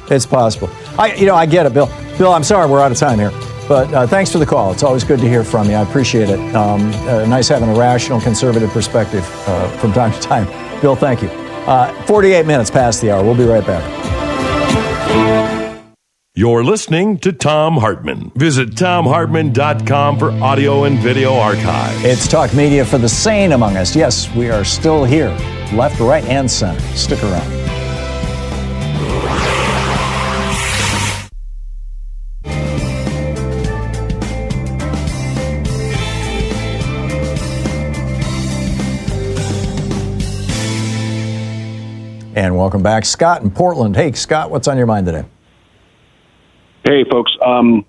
It's possible. I get it, Bill. Bill, I'm sorry we're out of time here. But thanks for the call. It's always good to hear from you. I appreciate it. Nice having a rational, conservative perspective from time to time. Bill, thank you. 48 minutes past the hour. We'll be right back. You're listening to Thom Hartmann. Visit thomhartmann.com for audio and video archives. It's talk media for the sane among us. Yes, we are still here. Left, right, and center. Stick around. And welcome back. Scott in Portland. Hey, Scott, what's on your mind today? Hey, folks. I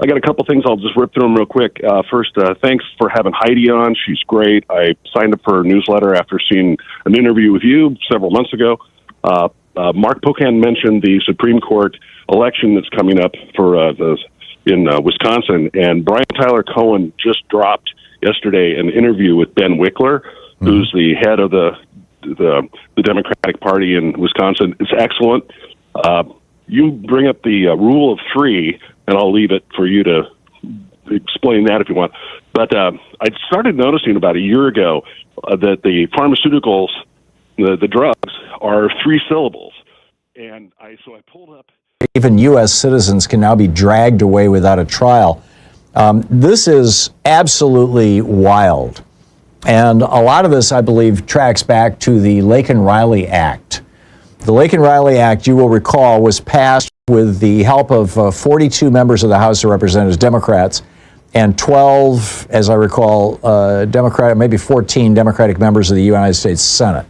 got a couple things. I'll just rip through them real quick. First, thanks for having Heidi on. She's great. I signed up for her newsletter after seeing an interview with you several months ago. Mark Pocan mentioned the Supreme Court election that's coming up for in Wisconsin, and Brian Tyler Cohen just dropped yesterday an interview with Ben Wickler, who's the head of the Democratic Party in Wisconsin. It's excellent. You bring up the rule of three, and I'll leave it for you to explain that if you want. But I started noticing about a year ago that the pharmaceuticals, the drugs, are three syllables. And so I pulled up. Even U.S. citizens can now be dragged away without a trial. This is absolutely wild. And a lot of this, I believe, tracks back to the Laken-Riley Act. The Laken-Riley Act, you will recall, was passed with the help of 42 members of the House of Representatives, Democrats, and 12, as I recall, Democratic, maybe 14 Democratic members of the United States Senate.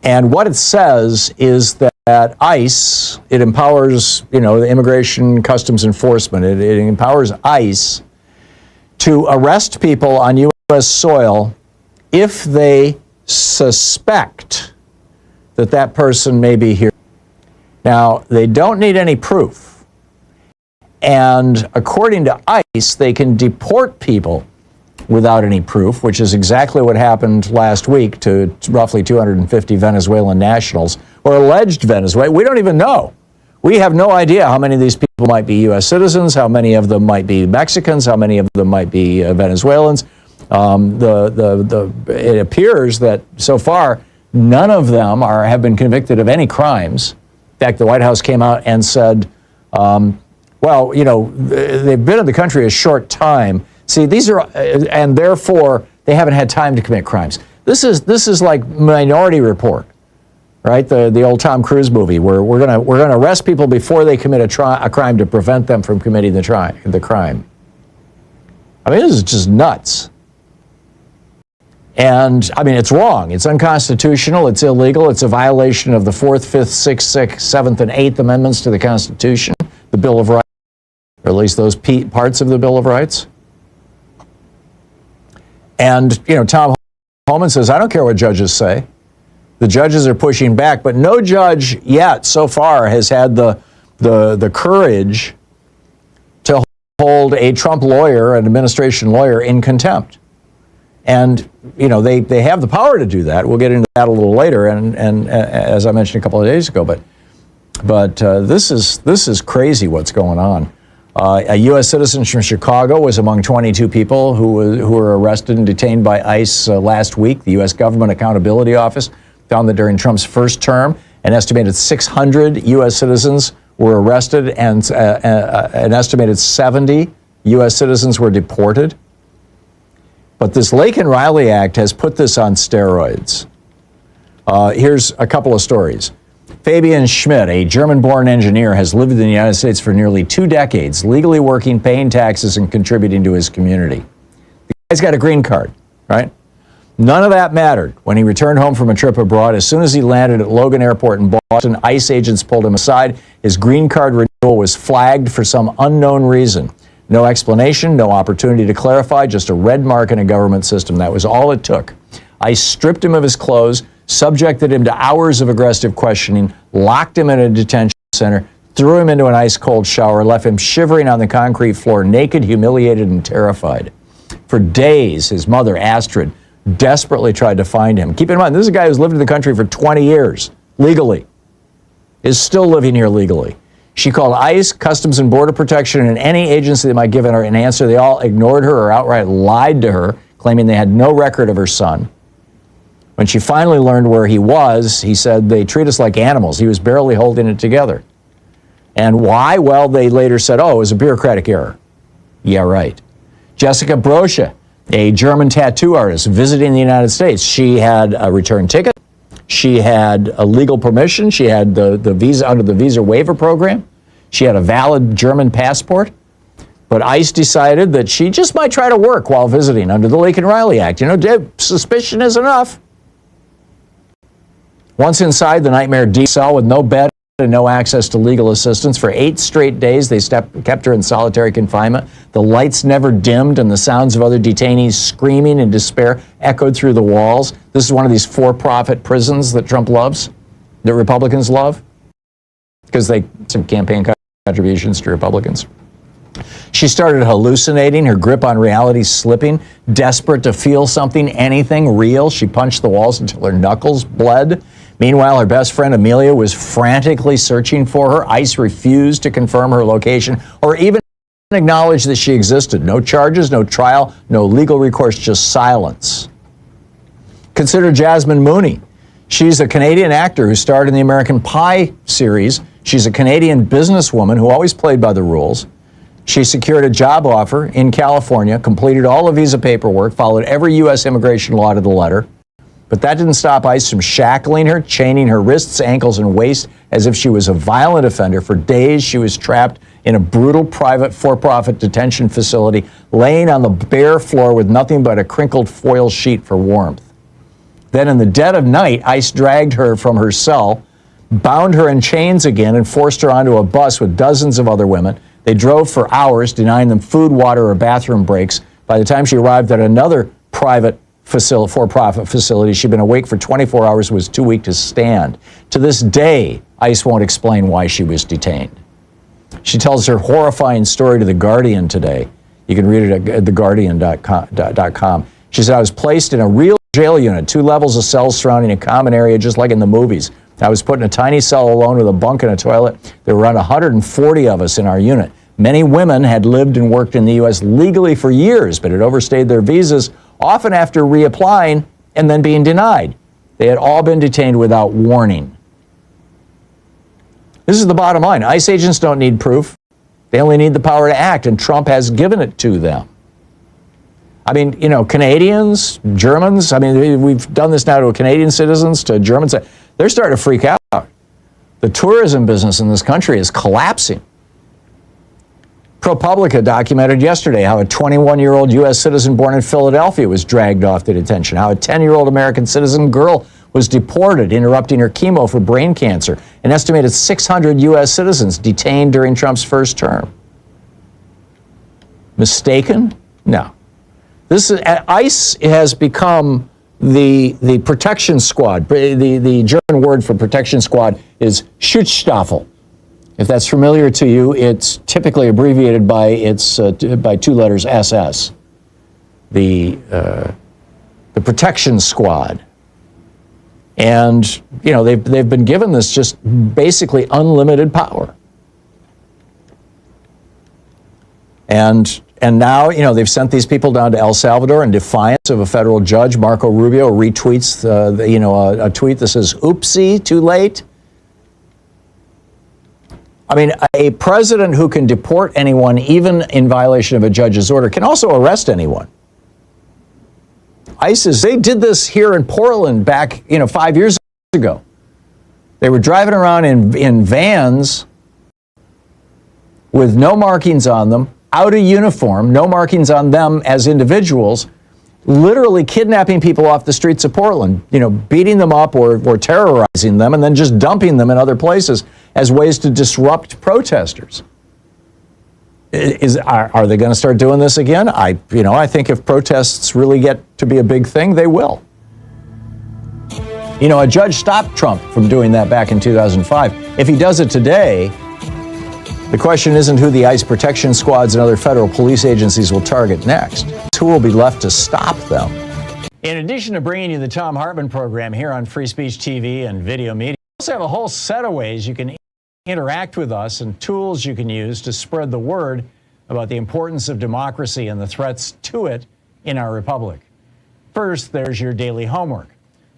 And what it says is that ICE, it empowers, the Immigration Customs Enforcement, it empowers ICE to arrest people on U.S. soil if they suspect that person may be here. Now, they don't need any proof. And according to ICE, they can deport people without any proof, which is exactly what happened last week to roughly 250 Venezuelan nationals, or alleged Venezuelan. We don't even know. We have no idea how many of these people might be U.S. citizens, how many of them might be Mexicans, how many of them might be Venezuelans. It appears that so far, none of them have been convicted of any crimes. In fact, the White House came out and said, they've been in the country a short time. See, these are, and therefore they haven't had time to commit crimes. This is like Minority Report, right? The old Tom Cruise movie where we're gonna arrest people before they commit a crime to prevent them from committing the crime. I mean, this is just nuts. And, it's wrong. It's unconstitutional. It's illegal. It's a violation of the 4th, 5th, 6th, 7th, and 8th Amendments to the Constitution, the Bill of Rights, or at least those parts of the Bill of Rights. And, Thom Hartmann says, I don't care what judges say. The judges are pushing back, but no judge yet so far has had the courage to hold a Trump lawyer, an administration lawyer, in contempt. And, they have the power to do that. We'll get into that a little later, and as I mentioned a couple of days ago. But this is crazy what's going on. A U.S. citizen from Chicago was among 22 people who were arrested and detained by ICE last week. The U.S. Government Accountability Office found that during Trump's first term, an estimated 600 U.S. citizens were arrested and an estimated 70 U.S. citizens were deported. But this Laken-Riley Act has put this on steroids. Here's a couple of stories. Fabian Schmidt, a German-born engineer, has lived in the United States for nearly 2 decades, legally working, paying taxes, and contributing to his community. The guy's got a green card, right? None of that mattered when he returned home from a trip abroad. As soon as he landed at Logan Airport in Boston, ICE agents pulled him aside. His green card renewal was flagged for some unknown reason. No explanation, no opportunity to clarify, just a red mark in a government system. That was all it took. ICE stripped him of his clothes, subjected him to hours of aggressive questioning, locked him in a detention center, threw him into an ice-cold shower, left him shivering on the concrete floor, naked, humiliated, and terrified. For days, his mother, Astrid, desperately tried to find him. Keep in mind, this is a guy who's lived in the country for 20 years, legally. is still living here legally. She called ICE, Customs and Border Protection, and any agency that might give her an answer. They all ignored her or outright lied to her, claiming they had no record of her son. When she finally learned where he was, he said, they treat us like animals. He was barely holding it together. And why? Well, they later said, oh, it was a bureaucratic error. Yeah, right. Jessica Brosche, a German tattoo artist visiting the United States. She had a return ticket. She had a legal permission. She had the visa under the visa waiver program. She had a valid German passport. But ICE decided that she just might try to work while visiting under the Laken Riley Act. You know, suspicion is enough. Once inside the nightmare D cell with no bed and no access to legal assistance, for 8 straight days they kept her in solitary confinement. The lights never dimmed and the sounds of other detainees screaming in despair echoed through the walls. This is one of these for-profit prisons that Trump loves, that Republicans love, because they some campaign contributions to Republicans. She started hallucinating, her grip on reality slipping, desperate to feel something, anything real. She punched the walls until her knuckles bled. Meanwhile, her best friend Amelia was frantically searching for her. ICE refused to confirm her location or even acknowledge that she existed. No charges, no trial, no legal recourse, just silence. Consider Jasmine Mooney. She's a Canadian actor who starred in the American Pie series. She's a Canadian businesswoman who always played by the rules. She secured a job offer in California, completed all the visa paperwork, followed every U.S. immigration law to the letter. But that didn't stop ICE from shackling her, chaining her wrists, ankles, and waist as if she was a violent offender. For days, she was trapped in a brutal private for-profit detention facility, laying on the bare floor with nothing but a crinkled foil sheet for warmth. Then in the dead of night, ICE dragged her from her cell, bound her in chains again, and forced her onto a bus with dozens of other women. They drove for hours, denying them food, water, or bathroom breaks. By the time she arrived at another private for-profit facility, she'd been awake for 24 hours and was too weak to stand. To this day, ICE won't explain why she was detained. She tells her horrifying story to The Guardian today. You can read it at theguardian.com. She said, I was placed in a real jail unit, 2 levels of cells surrounding a common area just like in the movies. I was put in a tiny cell alone with a bunk and a toilet. There were around 140 of us in our unit. Many women had lived and worked in the U.S. legally for years, but had overstayed their visas, often after reapplying and then being denied. They had all been detained without warning. This is the bottom line. ICE agents don't need proof. They only need the power to act, and Trump has given it to them. I mean, you know, Canadians, Germans, I mean, we've done this now to Canadian citizens, to Germans. They're starting to freak out. The tourism business in this country is collapsing. ProPublica documented yesterday how a 21-year-old U.S. citizen born in Philadelphia was dragged off to detention, how a 10-year-old American citizen girl was deported, interrupting her chemo for brain cancer. An estimated 600 U.S. citizens detained during Trump's first term. Mistaken? No. ICE has become the protection squad. The German word for protection squad is Schutzstaffel. If that's familiar to you, it's typically abbreviated by 2 letters SS. The protection squad. And, you know, they've been given this just basically unlimited power. And now, you know, they've sent these people down to El Salvador in defiance of a federal judge. Marco Rubio retweets, a tweet that says, oopsie, too late. I mean, a president who can deport anyone, even in violation of a judge's order, can also arrest anyone. ISIS, they did this here in Portland back, 5 years ago. They were driving around in vans with no markings on them, out of uniform, no markings on them as individuals, literally kidnapping people off the streets of Portland, beating them up or terrorizing them and then just dumping them in other places as ways to disrupt protesters. Are they going to start doing this again? I think if protests really get to be a big thing, they will. A judge stopped Trump from doing that back in 2005. If he does it today, the question isn't who the ICE protection squads and other federal police agencies will target next. It's who will be left to stop them. In addition to bringing you the Thom Hartmann Program here on Free Speech TV and Video Media, also have a whole set of ways you can interact with us and tools you can use to spread the word about the importance of democracy and the threats to it in our republic. First, there's your daily homework.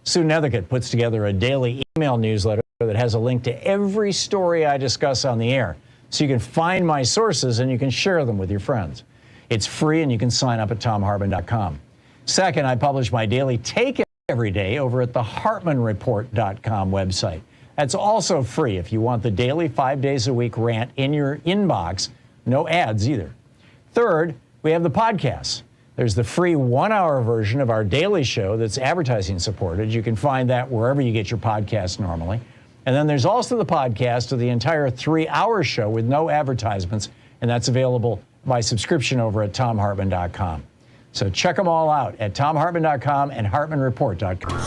Sue Nethercutt puts together a daily email newsletter that has a link to every story I discuss on the air, so you can find my sources and you can share them with your friends. It's free and you can sign up at thomhartmann.com. Second, I publish my daily take every day over at the hartmannreport.com website. That's also free if you want the daily 5 days a week rant in your inbox. No ads either. Third, we have the podcasts. There's the free 1-hour version of our daily show that's advertising supported. You can find that wherever you get your podcasts normally. And then there's also the podcast of the entire 3-hour show with no advertisements, and that's available by subscription over at thomhartmann.com. So check them all out at thomhartmann.com and hartmannreport.com.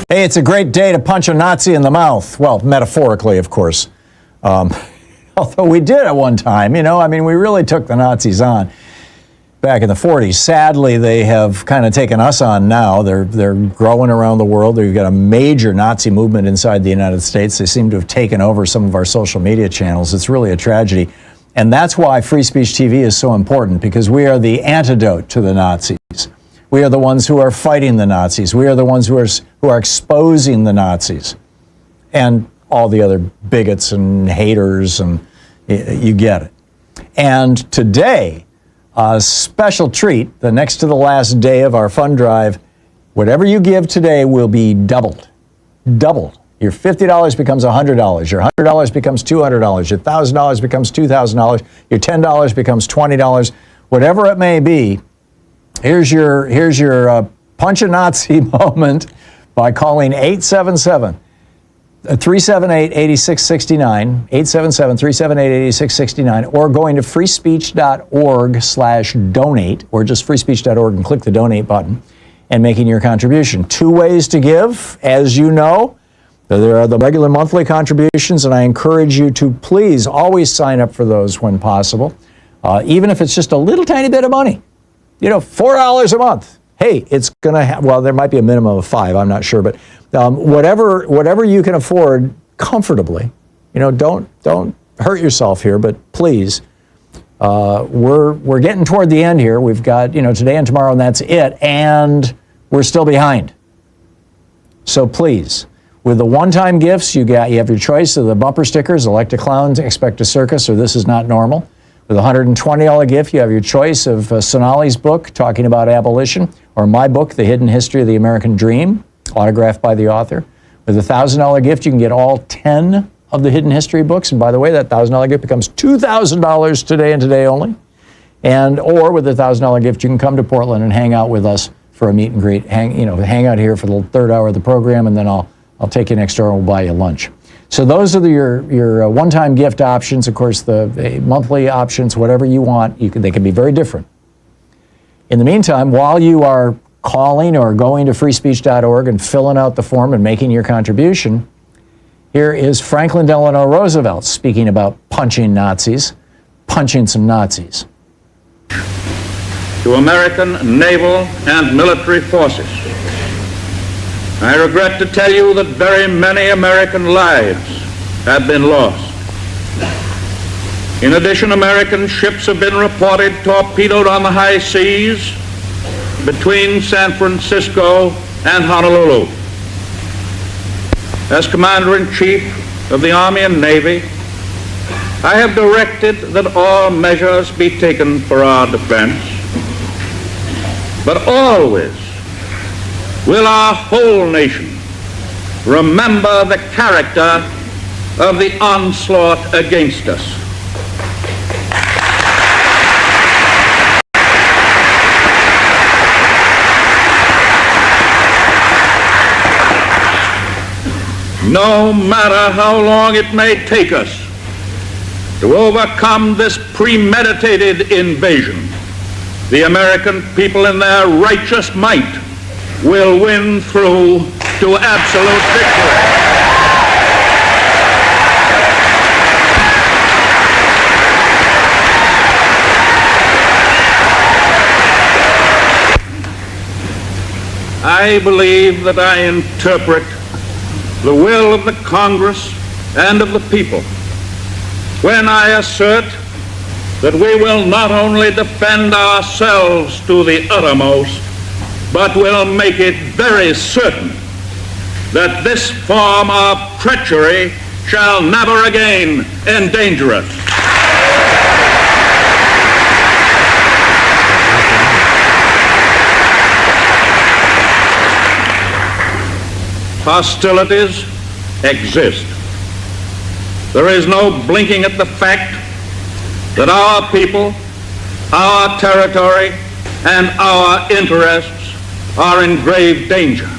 Hey, it's a great day to punch a Nazi in the mouth. Well, metaphorically, of course. Although we did at one time, we really took the Nazis on back in the 40s. Sadly, they have kind of taken us on now. They're growing around the world. We've got a major Nazi movement inside the United States. They seem to have taken over some of our social media channels. It's really a tragedy. And that's why Free Speech TV is so important, because we are the antidote to the Nazis. We are the ones who are fighting the Nazis. We are the ones who are exposing the Nazis and all the other bigots and haters, and you get it. And today, a special treat, the next to the last day of our fund drive, whatever you give today will be doubled. Doubled. Your $50 becomes $100. Your $100 becomes $200. Your $1,000 becomes $2,000. Your $10 becomes $20. Whatever it may be, here's your punch a Nazi moment by calling 877-378-8669, 877-378-8669, or going to freespeech.org/donate, or just freespeech.org and click the donate button and making your contribution. 2 ways to give, as you know. There are the regular monthly contributions, and I encourage you to please always sign up for those when possible, even if it's just a little tiny bit of money. $4 a month. Hey, it's going to well, there might be a minimum of 5, I'm not sure, but whatever you can afford comfortably, don't hurt yourself here, but please, we're getting toward the end here. We've got, today and tomorrow, and that's it, and we're still behind. So please, with the one-time gifts, you have your choice of the bumper stickers, Elect a Clown, Expect a Circus, or This Is Not Normal. With a $120 gift, you have your choice of Sonali's book, talking about abolition, or my book, The Hidden History of the American Dream, autographed by the author. With a $1,000 gift, you can get all 10 of the Hidden History books. And by the way, that $1,000 gift becomes $2,000 today and today only. Or with a $1,000 gift, you can come to Portland and hang out with us for a meet and greet. Hang out here for the third hour of the program, and then I'll take you next door and we'll buy you lunch. So those are your one-time gift options. Of course, the monthly options, whatever you want, they can be very different. In the meantime, while you are calling or going to freespeech.org and filling out the form and making your contribution, here is Franklin Delano Roosevelt speaking about punching Nazis, punching some Nazis. To American naval and military forces, I regret to tell you that very many American lives have been lost. In addition, American ships have been reported torpedoed on the high seas between San Francisco and Honolulu. As Commander-in-Chief of the Army and Navy, I have directed that all measures be taken for our defense, but always will our whole nation remember the character of the onslaught against us. No matter how long it may take us to overcome this premeditated invasion, the American people in their righteous might will win through to absolute victory. I believe that I interpret the will of the Congress and of the people when I assert that we will not only defend ourselves to the uttermost, but will make it very certain that this form of treachery shall never again endanger us. Hostilities exist. There is no blinking at the fact that our people, our territory, and our interests are in grave danger.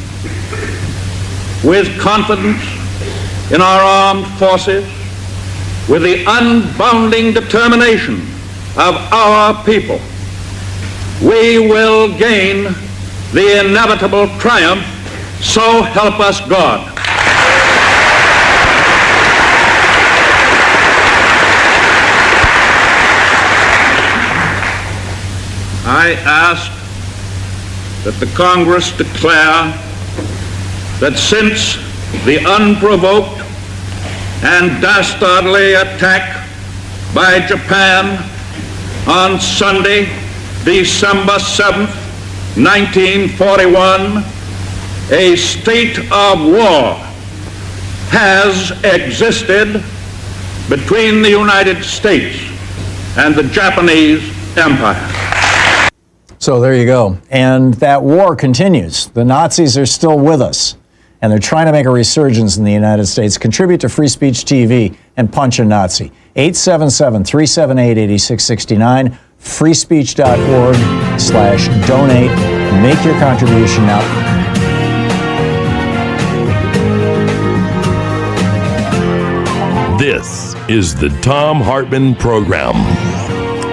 With confidence in our armed forces, with the unbounding determination of our people, we will gain the inevitable triumph. So help us God. I ask that the Congress declare that since the unprovoked and dastardly attack by Japan on Sunday, December 7th, 1941, a state of war has existed between the United States and the Japanese Empire. So there you go. And that war continues. The Nazis are still with us, and they're trying to make a resurgence in the United States. Contribute to Free Speech TV and punch a Nazi. 877-378-8669, freespeech.org/donate. Make your contribution now. This is the Thom Hartmann Program.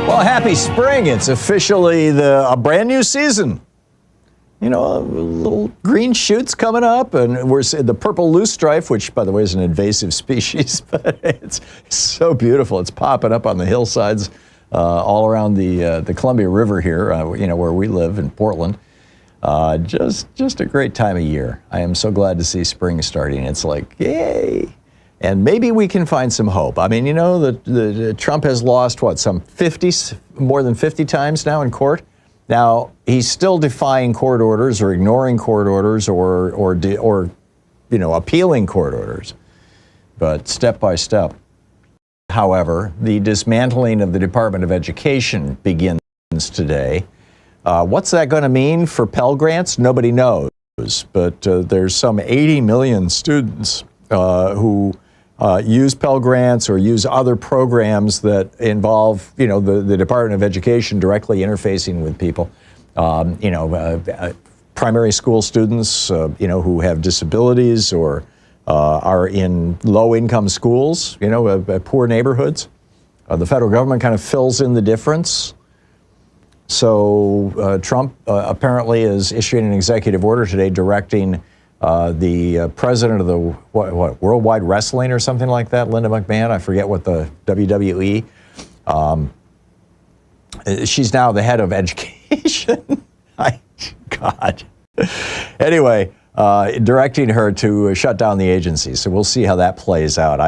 Well, happy spring. It's officially a brand new season. You know, little green shoots coming up, and we're seeing the purple loosestrife, which, by the way, is an invasive species, but it's so beautiful. It's popping up on the hillsides all around the Columbia River here, you know, where we live in Portland. Just a great time of year. I am so glad to see spring starting. It's like, yay! And maybe we can find some hope. I mean, you know, the Trump has lost, what, more than 50 times now in court? Now, he's still defying court orders or ignoring court orders or you know, appealing court orders, but step by step. However, the dismantling of the Department of Education begins today. What's that going to mean for Pell Grants? Nobody knows, but there's some 80 million students who use Pell Grants or use other programs that involve, you know, the Department of Education directly interfacing with people. You know, primary school students, you know, who have disabilities or are in low-income schools, you know, poor neighborhoods. The federal government kind of fills in the difference. So Trump apparently is issuing an executive order today directing the president of the what Worldwide Wrestling or something like that, Linda McMahon, I forget what the WWE. She's now the head of education. God. Anyway, directing her to shut down the agency. So we'll see how that plays out.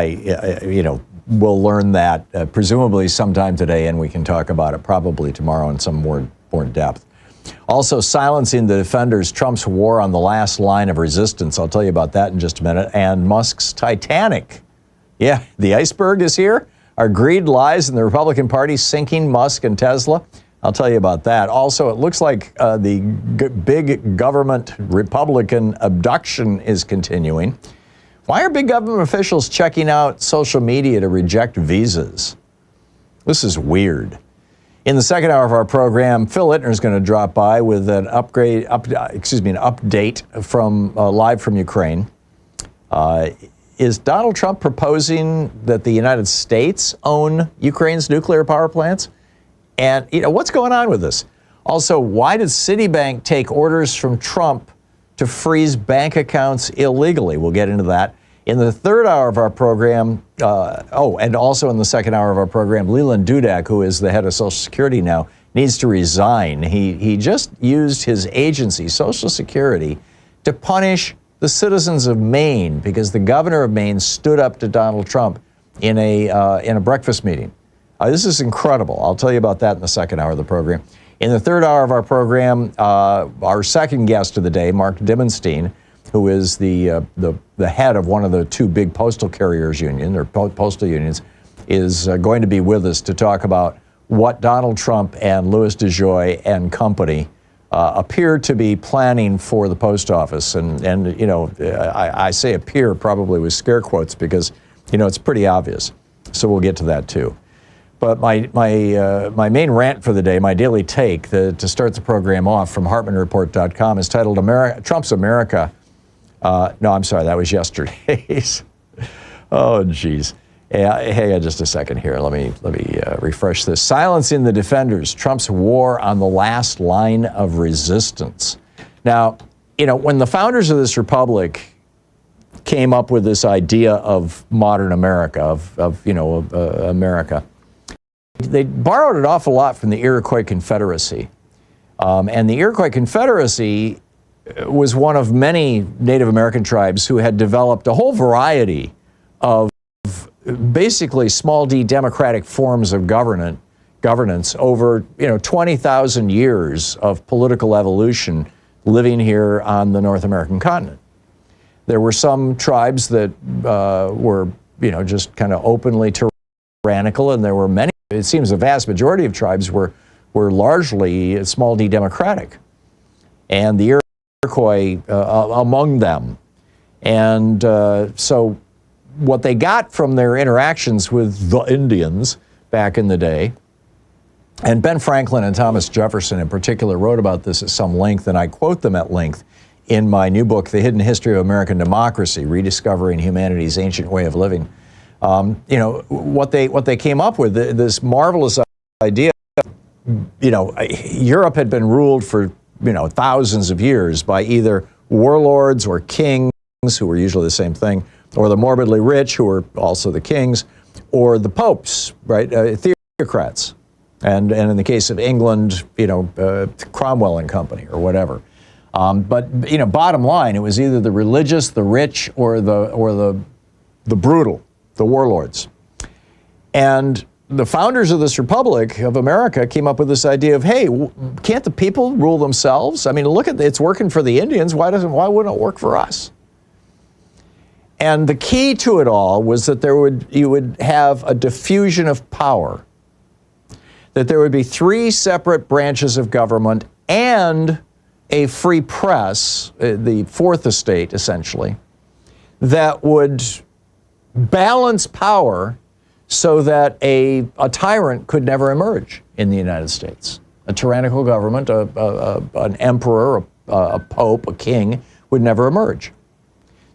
You know, we'll learn that presumably sometime today, and we can talk about it probably tomorrow in some more depth. Also, silencing the defenders, Trump's war on the last line of resistance. I'll tell you about that in just a minute. And Musk's Titanic. Yeah, the iceberg is here. Are greed lies in the Republican Party sinking Musk and Tesla? I'll tell you about that. Also, it looks like the big government Republican abduction is continuing. Why are big government officials checking out social media to reject visas? This is weird. In the second hour of our program, Phil Ittner is going to drop by with an update from live from Ukraine. Is Donald Trump proposing that the United States own Ukraine's nuclear power plants? And what's going on with this? Also, why did Citibank take orders from Trump to freeze bank accounts illegally? We'll get into that. In the third hour of our program, and also in the second hour of our program, Leland Dudek, who is the head of Social Security now, needs to resign. He just used his agency, Social Security, to punish the citizens of Maine because the governor of Maine stood up to Donald Trump in a breakfast meeting. This is incredible. I'll tell you about that in the second hour of the program. In the third hour of our program, our second guest of the day, Mark Dimonstein, who is the head of one of the two big postal carriers union, or postal unions, is going to be with us to talk about what Donald Trump and Louis DeJoy and company appear to be planning for the post office. And I say appear probably with scare quotes because, it's pretty obvious. So we'll get to that too. But my main rant for the day, my daily take to start the program off from HartmannReport.com is titled Trump's America. No, I'm sorry, that was yesterday's. Oh, geez. Hang on just a second here. Let me refresh this. Silencing the Defenders, Trump's war on the last line of resistance. Now, when the founders of this republic came up with this idea of modern America, of America, they borrowed an awful lot from the Iroquois Confederacy. And the Iroquois Confederacy was one of many Native American tribes who had developed a whole variety of basically small d democratic forms of governance over 20,000 years of political evolution living here on the North American continent. There were some tribes that were just kind of openly tyrannical, and there were many. It seems the vast majority of tribes were largely small d democratic, and the Iroquois among them. And so what they got from their interactions with the Indians back in the day, and Ben Franklin and Thomas Jefferson in particular wrote about this at some length, and I quote them at length in my new book, The Hidden History of American Democracy, Rediscovering Humanity's Ancient Way of Living. What they came up with, this marvelous idea. Europe had been ruled for thousands of years by either warlords or kings, who were usually the same thing, or the morbidly rich, who were also the kings, or the popes, right? Theocrats, and in the case of England, Cromwell and company, or whatever. But bottom line, it was either the religious, the rich, or the brutal, the warlords. And the founders of this Republic of America came up with this idea of, hey, can't the people rule themselves? I mean, look at it's working for the Indians. Why wouldn't it work for us? And the key to it all was that you would have a diffusion of power, that there would be three separate branches of government and a free press, the fourth estate essentially, that would balance power so that a tyrant could never emerge in the United States. A tyrannical government, an emperor, a pope, a king would never emerge.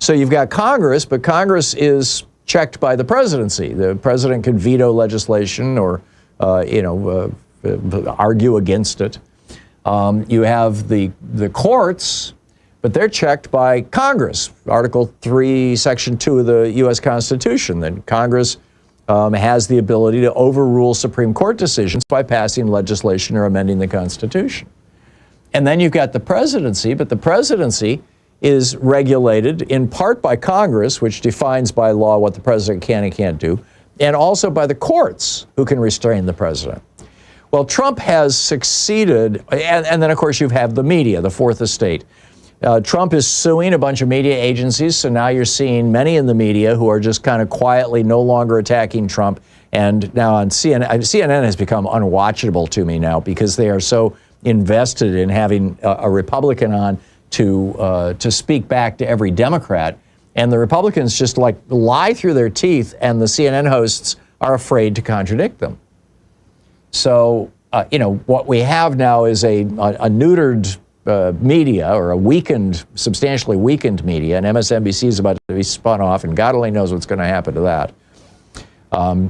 So you've got Congress, but Congress is checked by the presidency. The president can veto legislation or, argue against it. You have the courts, but they're checked by Congress. Article 3, Section 2 of the U.S. Constitution, that Congress has the ability to overrule Supreme Court decisions by passing legislation or amending the Constitution. And then you've got the presidency, but the presidency is regulated in part by Congress, which defines by law what the president can and can't do, and also by the courts, who can restrain the president. Well, Trump has succeeded, and then of course you have the media, the fourth estate. Trump is suing a bunch of media agencies, so now you're seeing many in the media who are just kind of quietly no longer attacking Trump And now on CNN has become unwatchable to me now because they are so invested in having a Republican on to speak back to every Democrat. And the Republicans just like lie through their teeth, and the CNN hosts are afraid to contradict them. So, what we have now is a neutered media, or a substantially weakened media, and MSNBC is about to be spun off, and God only knows what's going to happen to that.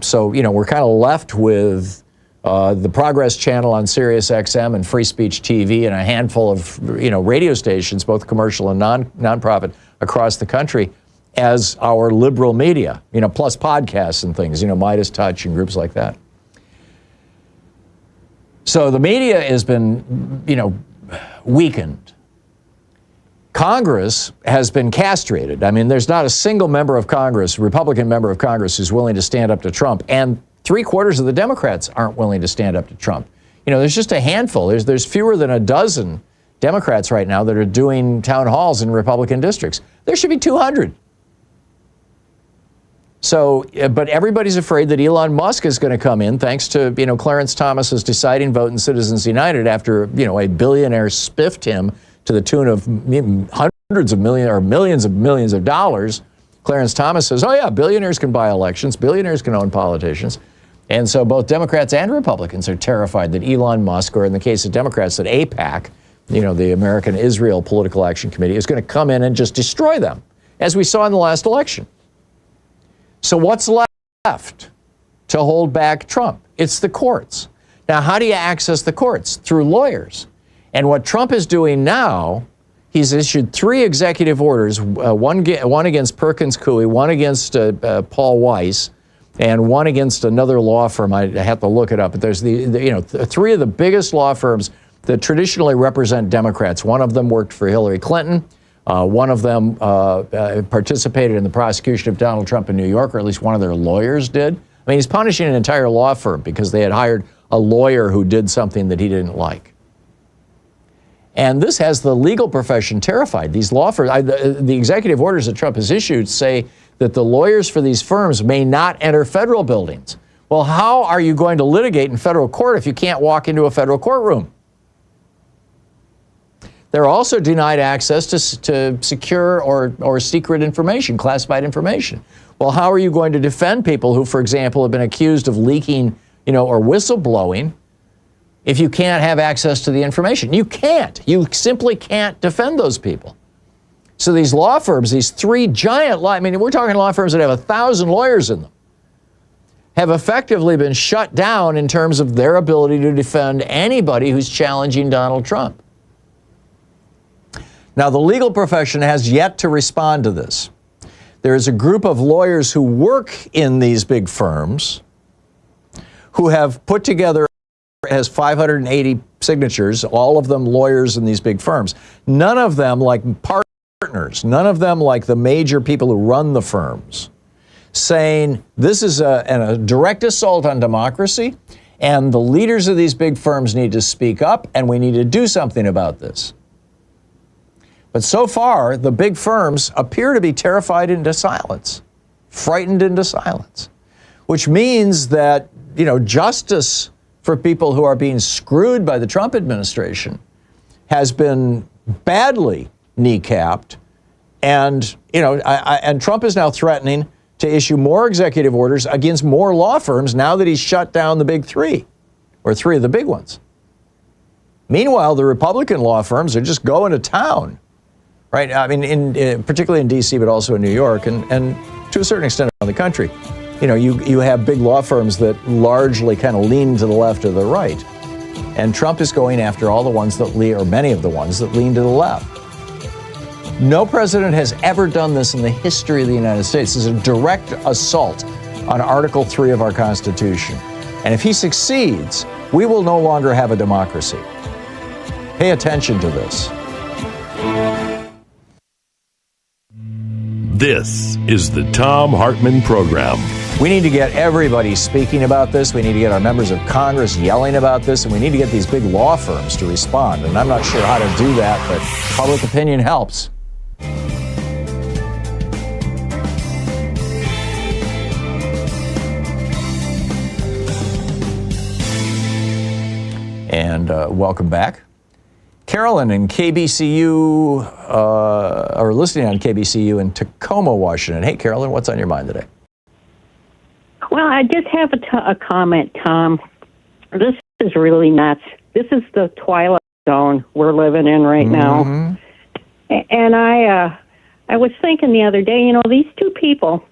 So, we're kind of left with the Progress Channel on Sirius XM and Free Speech TV and a handful of, radio stations, both commercial and nonprofit across the country as our liberal media, plus podcasts and things, Midas Touch and groups like that. So the media has been, weakened. Congress has been castrated. I mean, there's not a single member of Congress, Republican member of Congress, who's willing to stand up to Trump. And 3/4 of the Democrats aren't willing to stand up to Trump. There's just a handful. There's fewer than a dozen Democrats right now that are doing town halls in Republican districts. There should be 200. So, but everybody's afraid that Elon Musk is going to come in, thanks to, Clarence Thomas's deciding vote in Citizens United after, a billionaire spiffed him to the tune of hundreds of millions or millions of dollars. Clarence Thomas says, oh yeah, billionaires can buy elections, billionaires can own politicians. And so both Democrats and Republicans are terrified that Elon Musk, or in the case of Democrats, that AIPAC, the American Israel Political Action Committee, is going to come in and just destroy them, as we saw in the last election. So what's left to hold back Trump? It's the courts. Now, how do you access the courts? Through lawyers. And what Trump is doing now, he's issued 3 executive orders, one against Perkins Coie, one against Paul Weiss, and one against another law firm. I have to look it up, but there's 3 of the biggest law firms that traditionally represent Democrats. One of them worked for Hillary Clinton. One of them participated in the prosecution of Donald Trump in New York, or at least one of their lawyers did. I mean, he's punishing an entire law firm because they had hired a lawyer who did something that he didn't like. And this has the legal profession terrified. These law firms, the executive orders that Trump has issued say that the lawyers for these firms may not enter federal buildings. Well, how are you going to litigate in federal court if you can't walk into a federal courtroom? They're also denied access to secure or secret information, classified information. Well, how are you going to defend people who, for example, have been accused of leaking, or whistleblowing if you can't have access to the information? You can't. You simply can't defend those people. So these law firms, these 3 giant we're talking law firms that have 1,000 lawyers in them, have effectively been shut down in terms of their ability to defend anybody who's challenging Donald Trump. Now, the legal profession has yet to respond to this. There is a group of lawyers who work in these big firms who have put together, has 580 signatures, all of them lawyers in these big firms. None of them like partners, none of them like the major people who run the firms, saying this is a direct assault on democracy, and the leaders of these big firms need to speak up, and we need to do something about this. But so far, the big firms appear to be terrified into silence, frightened into silence, which means that, justice for people who are being screwed by the Trump administration has been badly kneecapped. And, and Trump is now threatening to issue more executive orders against more law firms now that he's shut down the big 3, or 3 of the big ones. Meanwhile, the Republican law firms are just going to town. Right? I mean, particularly in D.C., but also in New York, and to a certain extent around the country. You have big law firms that largely kind of lean to the left or the right. And Trump is going after all the ones that lean, or many of the ones that lean to the left. No president has ever done this in the history of the United States. This is a direct assault on Article 3 of our Constitution. And if he succeeds, we will no longer have a democracy. Pay attention to this. This is the Thom Hartmann Program. We need to get everybody speaking about this. We need to get our members of Congress yelling about this, and we need to get these big law firms to respond. And I'm not sure how to do that, but public opinion helps. And welcome back. Carolyn in KBCU, or listening on KBCU in Tacoma, Washington. Hey, Carolyn, what's on your mind today? Well, I just have a comment, Tom. This is really nuts. This is the twilight zone we're living in right now. And I was thinking the other day, these two people,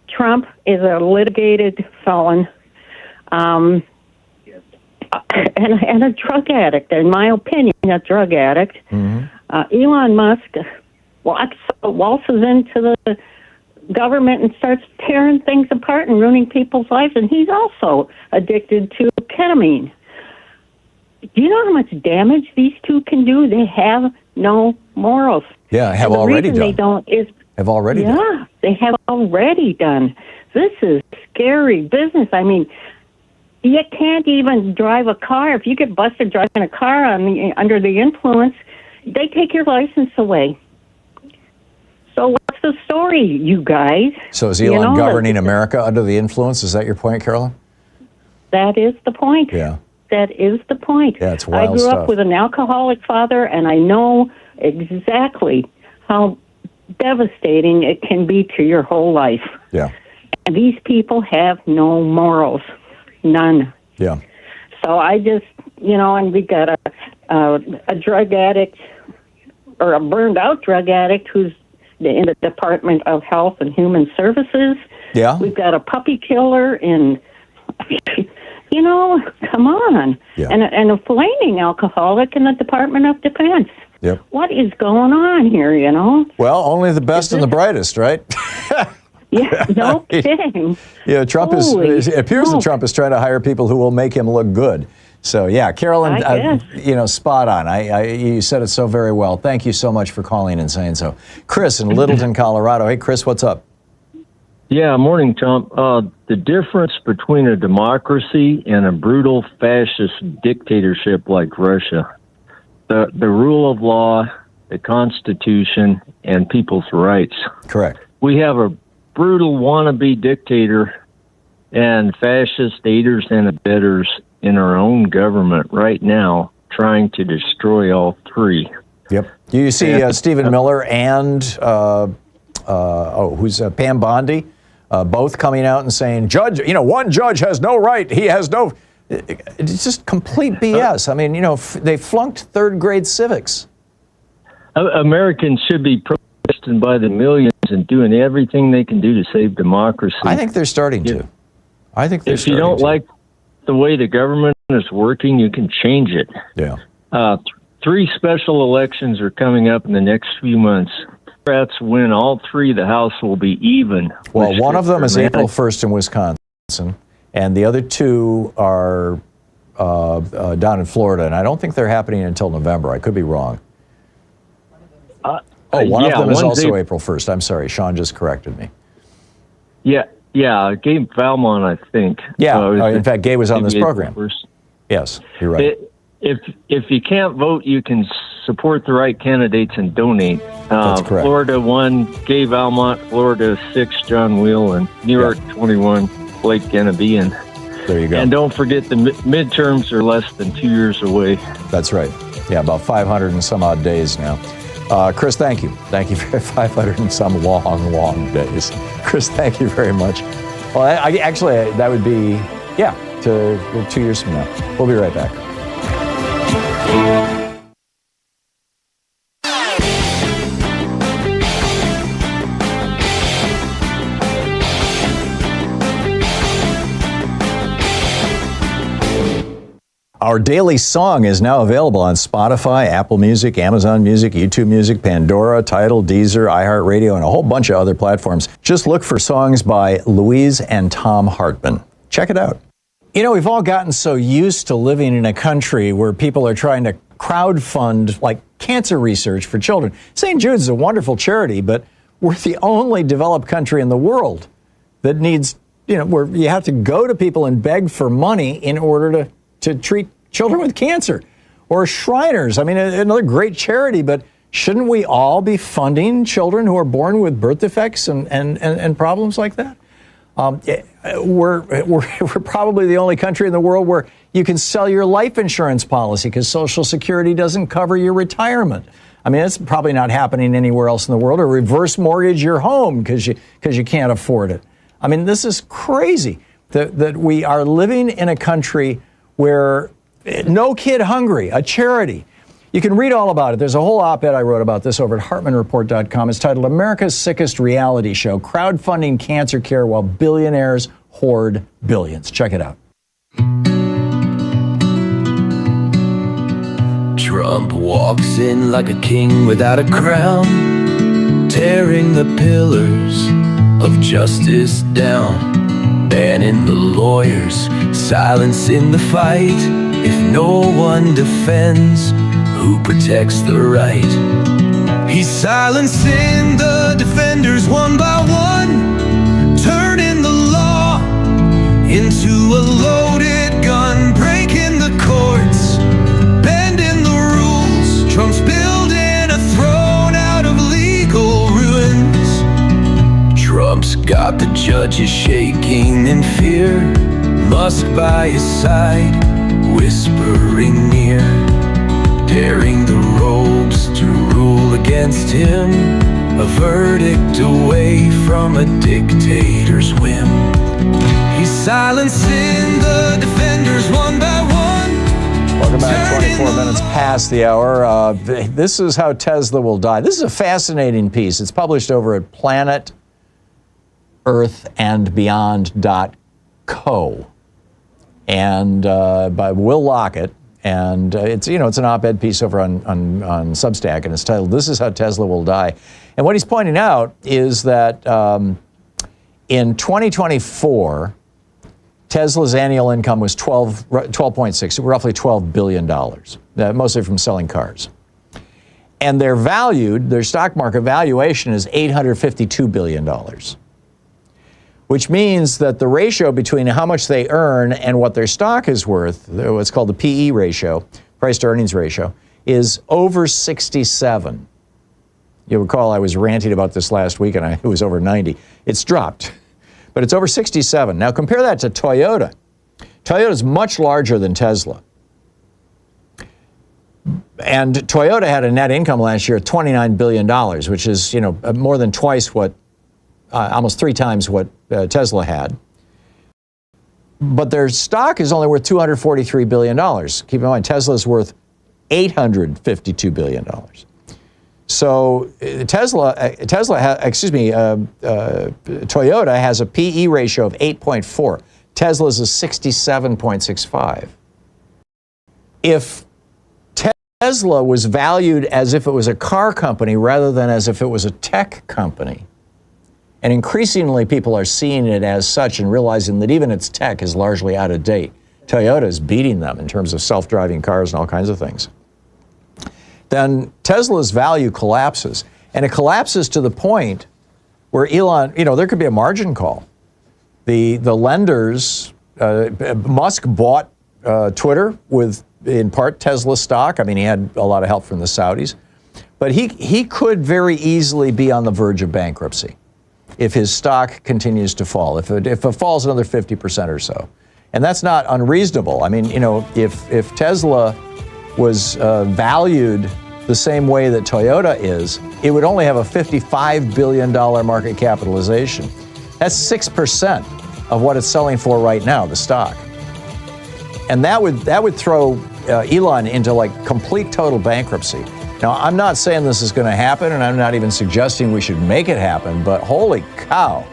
Trump is a litigated felon, and a drug addict, in my opinion, a drug addict. Elon Musk waltzes into the government and starts tearing things apart and ruining people's lives, and he's also addicted to ketamine. Do you know how much damage these two can do? They have no morals. Yeah, have already done. They don't is have already done. Yeah, they have already done. This is scary business. I mean, you can't even drive a car. If you get busted driving a car under the influence, they take your license away. So what's the story, you guys? So is Elon governing America under the influence? Is that your point, Carolyn? That is the point. Yeah. That is the point. Yeah, it's wild I grew up with an alcoholic father, and I know exactly how devastating it can be to your whole life. Yeah. And these people have no morals. None. Yeah. So I just, and we got a drug addict, or a burned out drug addict who's in the Department of Health and Human Services. Yeah. We've got a puppy killer in, come on. Yeah. And a flaming alcoholic in the Department of Defense. Yep. What is going on here, Well, only the best and the brightest, right? Yeah, no kidding. Yeah, it appears that Trump is trying to hire people who will make him look good. So, yeah, Carolyn, spot on. You said it so very well. Thank you so much for calling and saying so. Chris in Littleton, Colorado. Hey, Chris, what's up? Yeah, morning, Tom. The difference between a democracy and a brutal fascist dictatorship like Russia, the rule of law, the Constitution, and people's rights. Correct. We have a brutal wannabe dictator and fascist aiders and abettors in our own government right now trying to destroy all three. Yep. You see Stephen Miller and Pam Bondi both coming out and saying, Judge, one judge has no right. He has no. It's just complete BS. I mean, they flunked third grade civics. Americans should be protesting by the millions and doing everything they can do to save democracy. I think they're starting to. If you don't like the way the government is working, you can change it. Yeah. 3 special elections are coming up in the next few months. Democrats win all 3. The House will be even. Well, one of them is April 1st in Wisconsin, and the other 2 are down in Florida, and I don't think they're happening until November. I could be wrong. One of them is also April 1st. I'm sorry. Sean just corrected me. Yeah, Gabe Valmont, I think. Yeah, in fact, Gabe was on this program. Yes, you're right. If you can't vote, you can support the right candidates and donate. That's correct. Florida 1, Gabe Valmont. Florida 6, John Whelan. New York 21, Blake Genevian. There you go. And don't forget the midterms are less than 2 years away. That's right. Yeah, about 500 and some odd days now. Chris, thank you. Thank you for 500 and some long days. Chris, thank you very much. Well, actually, that would be, to 2 years from now. We'll be right back. Our daily song is now available on Spotify, Apple Music, Amazon Music, YouTube Music, Pandora, Tidal, Deezer, iHeartRadio, and a whole bunch of other platforms. Just look for songs by Louise and Thom Hartmann. Check it out. We've all gotten so used to living in a country where people are trying to crowdfund like cancer research for children. St. Jude's is a wonderful charity, but we're the only developed country in the world that needs, where you have to go to people and beg for money in order to treat children with cancer. Or Shriners, another great charity, but shouldn't we all be funding children who are born with birth defects and problems like that? We're probably the only country in the world where You can sell your life insurance policy because Social Security doesn't cover your retirement. I mean, it's probably not happening anywhere else in the world. Or reverse mortgage your home because you can't afford it. I mean, this is crazy that we are living in a country where No Kid Hungry, a charity. You can read all about it. There's a whole op-ed I wrote about this over at HartmannReport.com. It's titled America's Sickest Reality Show, Crowdfunding Cancer Care While Billionaires Hoard Billions. Check it out. Trump walks in like a king without a crown, tearing the pillars of justice down, banning the lawyers, silencing the fight. If no one defends, who protects the right? He's silencing the defenders one by one, turning the law into a loaded gun, breaking the courts, bending the rules. Trump's building a throne out of legal ruins. Trump's got the judges shaking in fear, Musk by his side, whispering near, tearing the ropes to rule against him, a verdict away from a dictator's whim. He's silencing the defenders one by one. Welcome back, 24 minutes past the hour. This is how Tesla will die. This is a fascinating piece. It's published over at planetearthandbeyond.co and by Will Lockett. And it's an op-ed piece over on Substack, and it's titled, This is How Tesla Will Die. And what he's pointing out is that in 2024, Tesla's annual income was 12.6, roughly $12 billion, mostly from selling cars. And their stock market valuation is $852 billion. Which means that the ratio between how much they earn and what their stock is worth, what's called the PE ratio, price to earnings ratio, is over 67. You'll recall I was ranting about this last week and it was over 90. It's dropped, but it's over 67. Now compare that to Toyota. Toyota is much larger than Tesla. And Toyota had a net income last year of $29 billion, which is, more than twice what almost 3 times what Tesla had. But their stock is only worth $243 billion. Keep in mind, Tesla's worth $852 billion. So Toyota has a PE ratio of 8.4. Tesla's is 67.65. If Tesla was valued as if it was a car company rather than as if it was a tech company, and increasingly, people are seeing it as such and realizing that even its tech is largely out of date. Toyota is beating them in terms of self-driving cars and all kinds of things. Then Tesla's value collapses. And it collapses to the point where Elon, there could be a margin call. The lenders, Musk bought Twitter with, in part, Tesla stock. I mean, he had a lot of help from the Saudis. But he could very easily be on the verge of bankruptcy if his stock continues to fall, if it falls another 50% or so. And that's not unreasonable. I mean, if Tesla was valued the same way that Toyota is, it would only have a $55 billion market capitalization. That's 6% of what it's selling for right now, the stock. And that would throw Elon into like complete total bankruptcy. Now, I'm not saying this is going to happen, and I'm not even suggesting we should make it happen, but holy cow,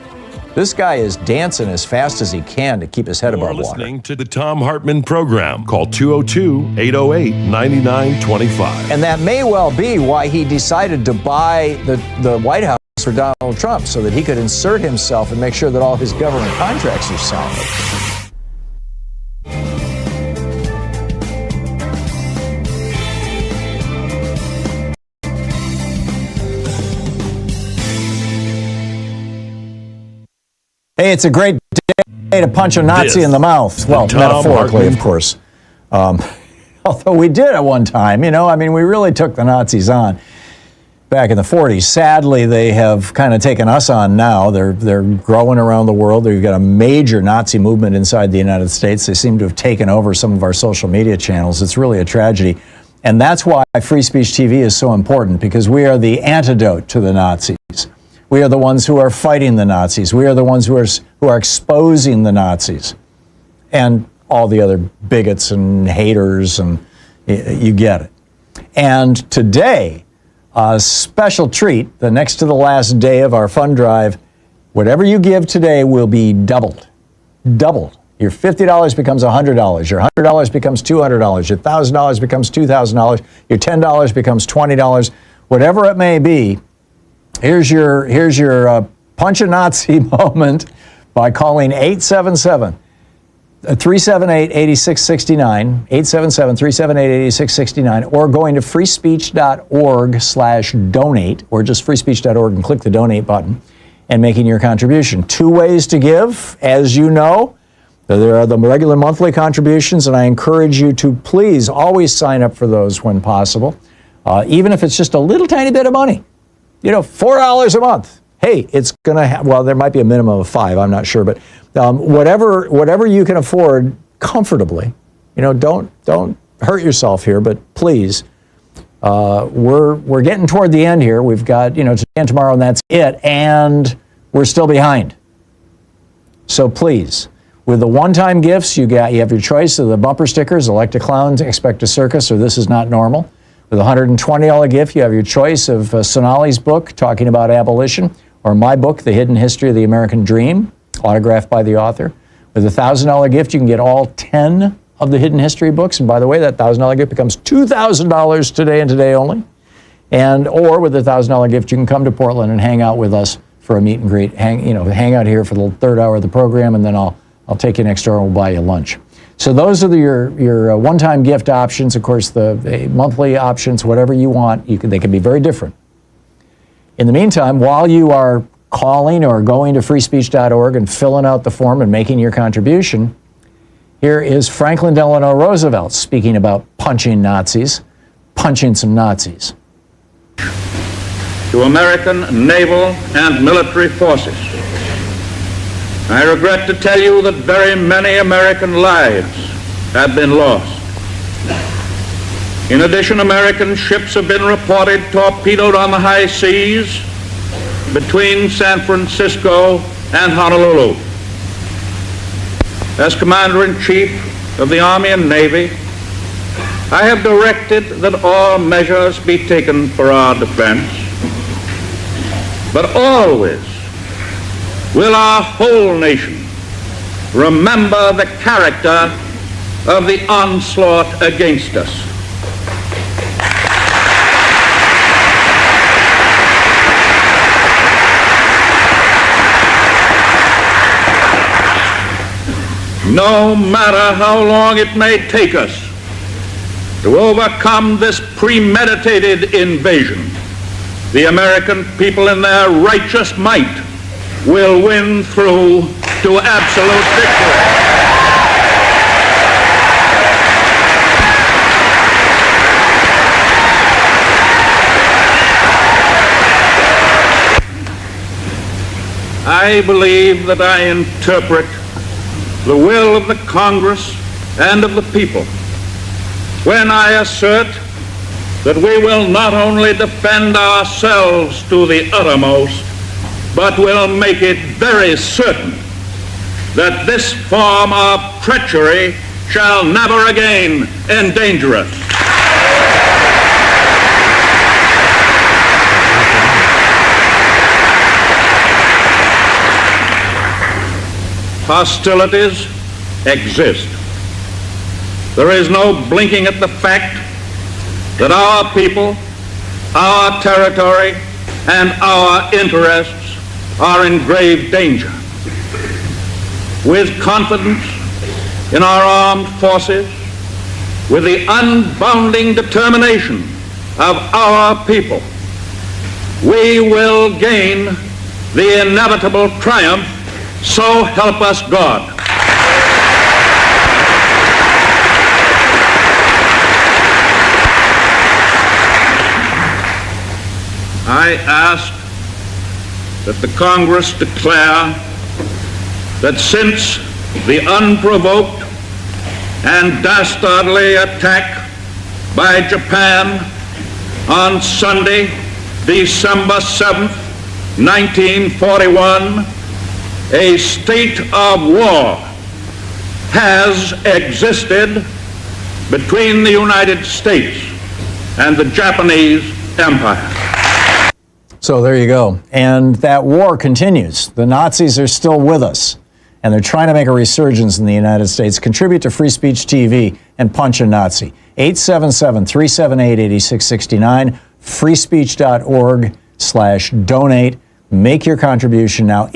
this guy is dancing as fast as he can to keep his head above water. You're listening to the Thom Hartmann Program. Call 202-808-9925. And that may well be why he decided to buy the White House for Donald Trump, so that he could insert himself and make sure that all his government contracts are solid. Hey, it's a great day to punch a Nazi in the mouth. Well, metaphorically, of course. Although we did at one time, we really took the Nazis on. back in the 40s. Sadly, they have kind of taken us on now. They're growing around the world. They've got a major Nazi movement inside the United States. They seem to have taken over some of our social media channels. It's really a tragedy. And that's why Free Speech TV is so important, because we are the antidote to the Nazis. We are the ones who are fighting the Nazis. We are the ones who are exposing the Nazis and all the other bigots and haters, and you get it. And today, a special treat, the next to the last day of our fund drive, whatever you give today will be doubled. Doubled. Your $50 becomes $100. Your $100 becomes $200. Your $1,000 becomes $2,000. Your $10 becomes $20. Whatever it may be, here's your punch a Nazi moment by calling 877-378-8669, 877-378-8669, or going to freespeech.org/donate, or just freespeech.org and click the donate button and making your contribution. 2 ways to give, as you know. There are the regular monthly contributions, and I encourage you to please always sign up for those when possible, even if it's just a little tiny bit of money. $4 a month. Hey, it's going to well, there might be a minimum of 5, I'm not sure, but whatever you can afford comfortably, don't hurt yourself here, but please, we're getting toward the end here. We've got, today and tomorrow, and that's it, and we're still behind. So please, with the one-time gifts, you have your choice of the bumper stickers, Elect a Clown, Expect a Circus, or This Is Not Normal. With a $120 gift, you have your choice of Sonali's book, talking about abolition, or my book, The Hidden History of the American Dream, autographed by the author. With a $1,000 gift, you can get all 10 of the Hidden History books. And by the way, that $1,000 gift becomes $2,000 today and today only. Or with a $1,000 gift, you can come to Portland and hang out with us for a meet and greet. Hang out here for the third hour of the program, and then I'll take you next door and we'll buy you lunch. So those are your one-time gift options. Of course, the monthly options, whatever you want, they can be very different. In the meantime, while you are calling or going to freespeech.org and filling out the form and making your contribution, here is Franklin Delano Roosevelt speaking about punching Nazis, punching some Nazis. To American naval and military forces, I regret to tell you that very many American lives have been lost. In addition, American ships have been reported torpedoed on the high seas between San Francisco and Honolulu. As Commander-in-Chief of the Army and Navy, I have directed that all measures be taken for our defense, but always will our whole nation remember the character of the onslaught against us. No matter how long it may take us to overcome this premeditated invasion, the American people in their righteous might will win through to absolute victory. I believe that I interpret the will of the Congress and of the people when I assert that we will not only defend ourselves to the uttermost, but will make it very certain that this form of treachery shall never again endanger us. Hostilities exist. There is no blinking at the fact that our people, our territory, and our interests are in grave danger. With confidence in our armed forces, with the unbounding determination of our people, we will gain the inevitable triumph. So help us God. I ask that the Congress declare that since the unprovoked and dastardly attack by Japan on Sunday, December 7th, 1941, a state of war has existed between the United States and the Japanese Empire. So there you go. And that war continues. The Nazis are still with us, and they're trying to make a resurgence in the United States. Contribute to Free Speech TV and punch a Nazi. 877-378-8669, freespeech.org/donate. Make your contribution now.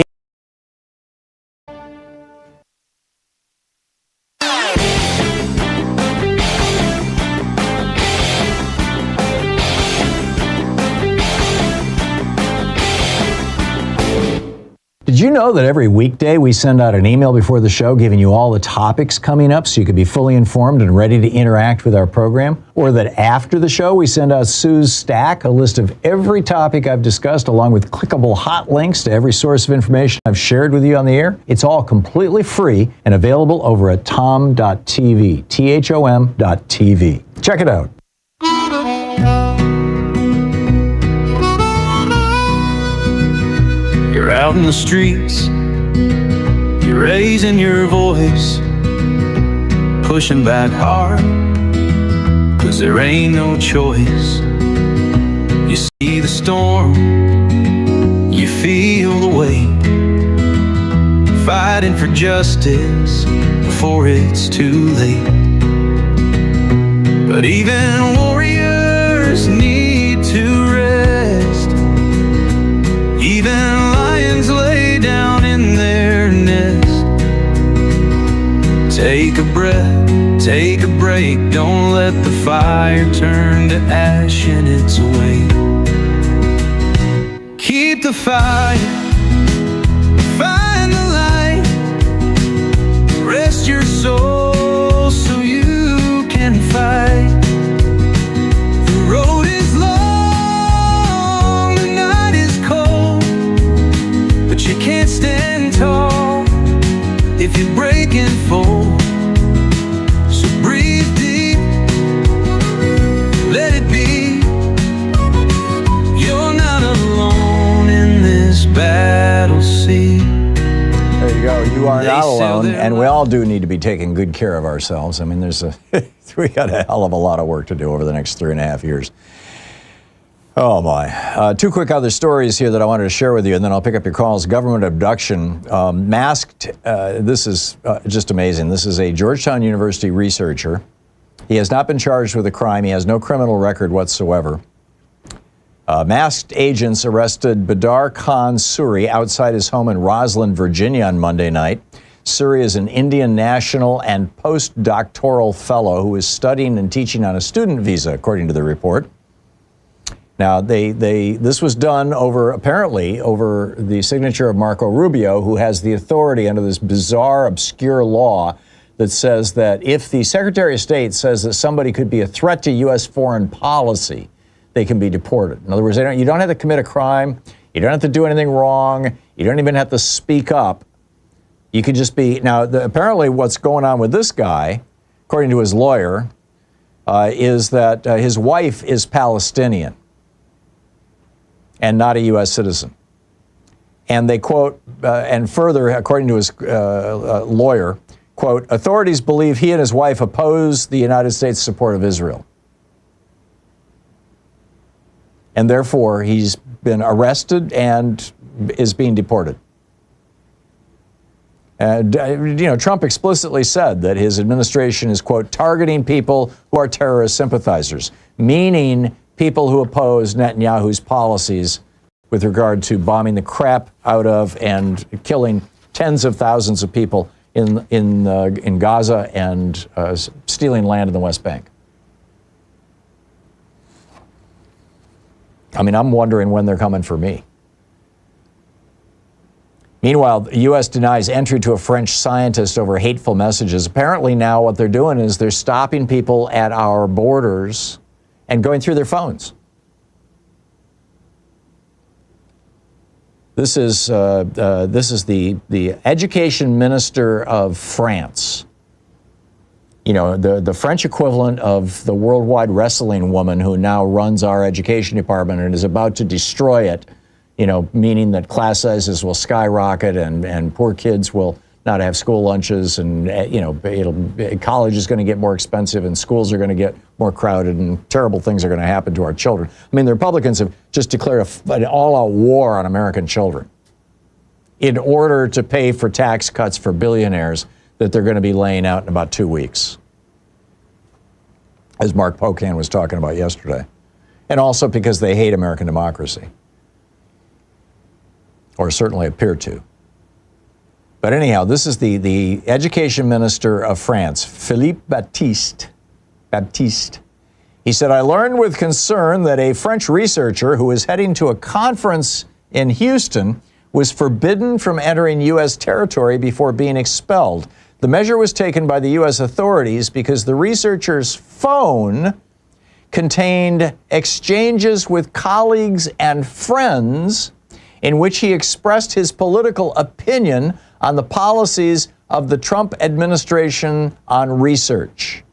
Did you know that every weekday we send out an email before the show giving you all the topics coming up so you can be fully informed and ready to interact with our program? Or that after the show we send out Sue's Stack, a list of every topic I've discussed along with clickable hot links to every source of information I've shared with you on the air? It's all completely free and available over at thom.tv, THOM.tv. Check it out. You're out in the streets, you're raising your voice, pushing back hard, 'cause there ain't no choice. You see the storm, you feel the weight, fighting for justice before it's too late. But even warriors need to rest, even lions lay down in their nest. Take a breath, take a break, don't let the fire turn to ash in its way. Keep the fire, find the light, rest your soul so you can fight. The road is long, the night is cold, but you can't stand tall if you break and fold. So breathe deep, let it be. You're not alone in this battle sea. There you go. You are not alone, and we all do need to be taking good care of ourselves. I mean, we got a hell of a lot of work to do over the next 3.5 years. Oh, my. Two quick other stories here that I wanted to share with you, and then I'll pick up your calls. Government abduction, masked. This is just amazing. This is a Georgetown University researcher. He has not been charged with a crime. He has no criminal record whatsoever. Masked agents arrested Badar Khan Suri outside his home in Roslyn, Virginia on Monday night. Suri is an Indian national and postdoctoral fellow who is studying and teaching on a student visa, according to the report. Now, this was done apparently over the signature of Marco Rubio, who has the authority under this bizarre, obscure law that says that if the Secretary of State says that somebody could be a threat to U.S. foreign policy, they can be deported. In other words, you don't have to commit a crime. You don't have to do anything wrong. You don't even have to speak up. You could just be. Now, apparently what's going on with this guy, according to his lawyer, is that his wife is Palestinian and not a U.S. citizen. And they quote, and further, according to his lawyer, quote, authorities believe he and his wife oppose the United States' support of Israel. And therefore, he's been arrested and is being deported. And, Trump explicitly said that his administration is, quote, targeting people who are terrorist sympathizers, meaning people who oppose Netanyahu's policies with regard to bombing the crap out of and killing tens of thousands of people in Gaza and stealing land in the West Bank. I mean, I'm wondering when they're coming for me. Meanwhile, the U.S. denies entry to a French scientist over hateful messages. Apparently now what they're doing is they're stopping people at our borders and going through their phones. This is the education minister of France. You know, the French equivalent of the worldwide wrestling woman who now runs our education department and is about to destroy it, you know, meaning that class sizes will skyrocket and poor kids will not have school lunches, and, you know, college is going to get more expensive and schools are going to get more crowded and terrible things are going to happen to our children. I mean, the Republicans have just declared an all-out war on American children in order to pay for tax cuts for billionaires that they're going to be laying out in about 2 weeks, as Mark Pocan was talking about yesterday. And also because they hate American democracy, or certainly appear to. But anyhow, this is the education minister of France, Philippe Baptiste. He said, I learned with concern that a French researcher who is heading to a conference in Houston was forbidden from entering U.S. territory before being expelled. The measure was taken by the U.S. authorities because the researcher's phone contained exchanges with colleagues and friends in which he expressed his political opinion on the policies of the Trump administration on research.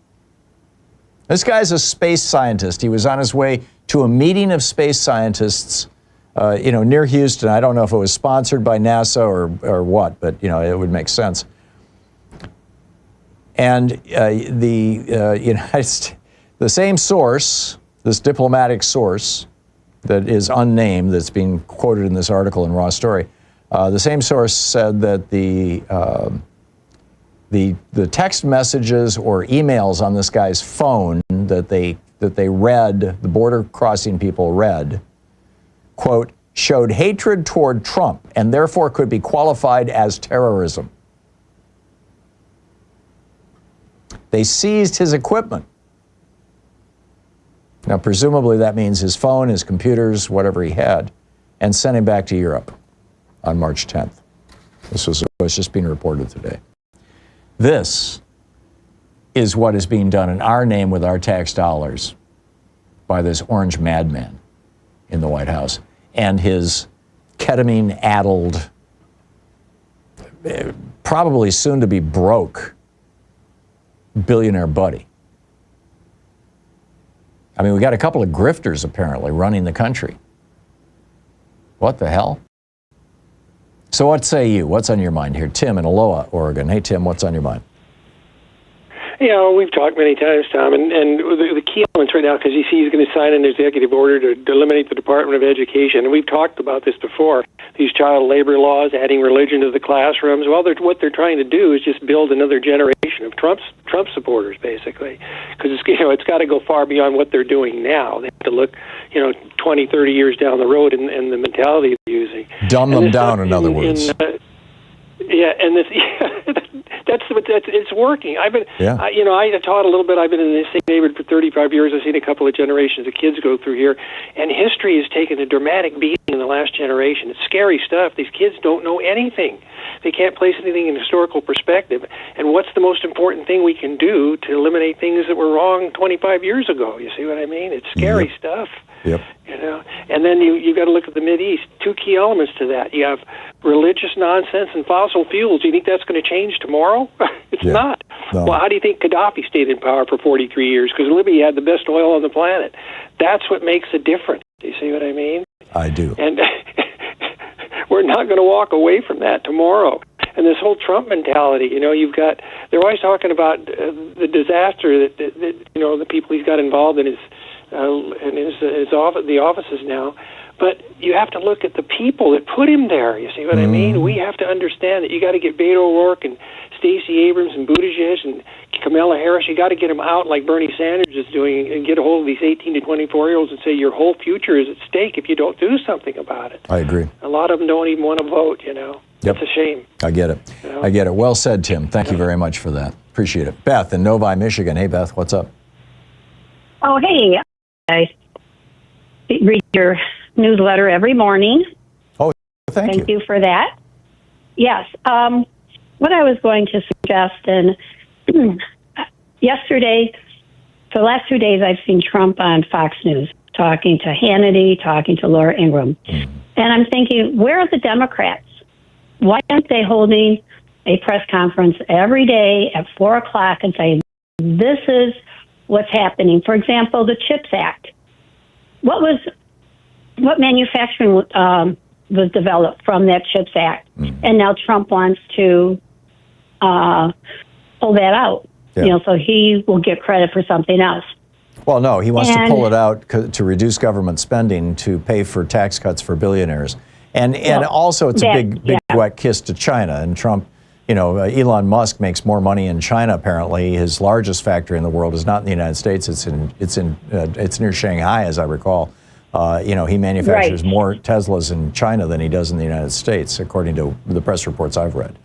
This guy's a space scientist. He was on his way to a meeting of space scientists, near Houston. I don't know if it was sponsored by NASA or what, but, you know, it would make sense. And the same source, this diplomatic source that is unnamed, that's being quoted in this article in Raw Story, the same source said that the text messages or emails on this guy's phone that they read, the border crossing people read, quote, showed hatred toward Trump and therefore could be qualified as terrorism. They seized his equipment. Now, presumably that means his phone, his computers, whatever he had, and sent him back to Europe on March 10th. This was just being reported today. This is what is being done in our name with our tax dollars by this orange madman in the White House and his ketamine-addled, probably soon to be broke billionaire buddy. I mean, we got a couple of grifters apparently running the country. What the hell? So what say you? What's on your mind here? Tim in Aloha, Oregon. Hey, Tim, what's on your mind? Yeah, well, we've talked many times, Tom, and the key elements right now, because you see he's going to sign an executive order to eliminate the Department of Education, and we've talked about this before, these child labor laws, adding religion to the classrooms. Well, what they're trying to do is just build another generation of Trump supporters, basically, because it's got to go far beyond what they're doing now. They have to look 20, 30 years down the road and the mentality they're using. Dumb them down, in other words. It's working. I taught a little bit. I've been in the same neighborhood for 35 years. I've seen a couple of generations of kids go through here, and history has taken a dramatic beating in the last generation. It's scary stuff. These kids don't know anything. They can't place anything in historical perspective. And what's the most important thing we can do to eliminate things that were wrong 25 years ago? You see what I mean? It's scary stuff. Yep. And then you got to look at the Mideast. Two key elements to that. You have religious nonsense and fossil fuels. Do you think that's going to change tomorrow? It's not. No. Well, how do you think Gaddafi stayed in power for 43 years? Because Libya had the best oil on the planet. That's what makes a difference. Do you see what I mean? I do. And we're not going to walk away from that tomorrow. And this whole Trump mentality, they're always talking about the disaster that the people he's got involved in his the offices now. But you have to look at the people that put him there. You see what I mean? We have to understand that you got to get Beto O'Rourke and Stacey Abrams and Buttigieg and Kamala Harris. You got to get them out like Bernie Sanders is doing and get a hold of these 18 to 24-year-olds and say your whole future is at stake if you don't do something about it. I agree. A lot of them don't even want to vote, Yep. It's a shame. I get it. I get it. Well said, Tim. Thank you very much for that. Appreciate it. Beth in Novi, Michigan. Hey, Beth, what's up? Oh, hey. I read your newsletter every morning. Oh, thank you. You for that. Yes. What I was going to suggest, and yesterday, for the last 2 days, I've seen Trump on Fox News. talking to Hannity, talking to Laura Ingraham. And I'm thinking, where are the Democrats? Why aren't they holding a press conference every day at 4 o'clock and saying, this is what's happening? For example, the CHIPS Act. What manufacturing was developed from that CHIPS Act? And now Trump wants to pull that out, so he will get credit for something else. Well, no, he wants to pull it out to reduce government spending to pay for tax cuts for billionaires. And also it's a big wet kiss to China. And Trump, Elon Musk makes more money in China, apparently. His largest factory in the world is not in the United States. It's near Shanghai, as I recall. He manufactures more Teslas in China than he does in the United States, according to the press reports I've read.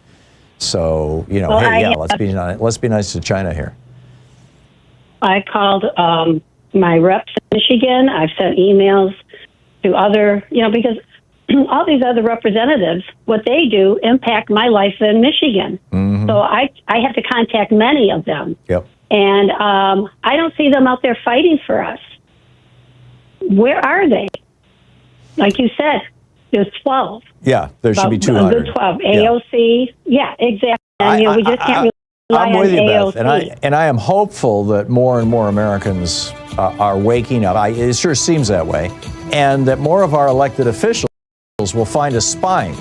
So, let's be nice to China here. I called my reps in Michigan. I've sent emails to other, because all these other representatives, what they do impact my life in Michigan. So I have to contact many of them. Yep. And I don't see them out there fighting for us. Where are they? Like you said, there's 12. Yeah, there should be 200. Good 12. AOC. Yeah, exactly. We just can't rely I'm with you, AOC. Beth, and I am hopeful that more and more Americans are waking up. It sure seems that way, and that more of our elected officials will find a spine.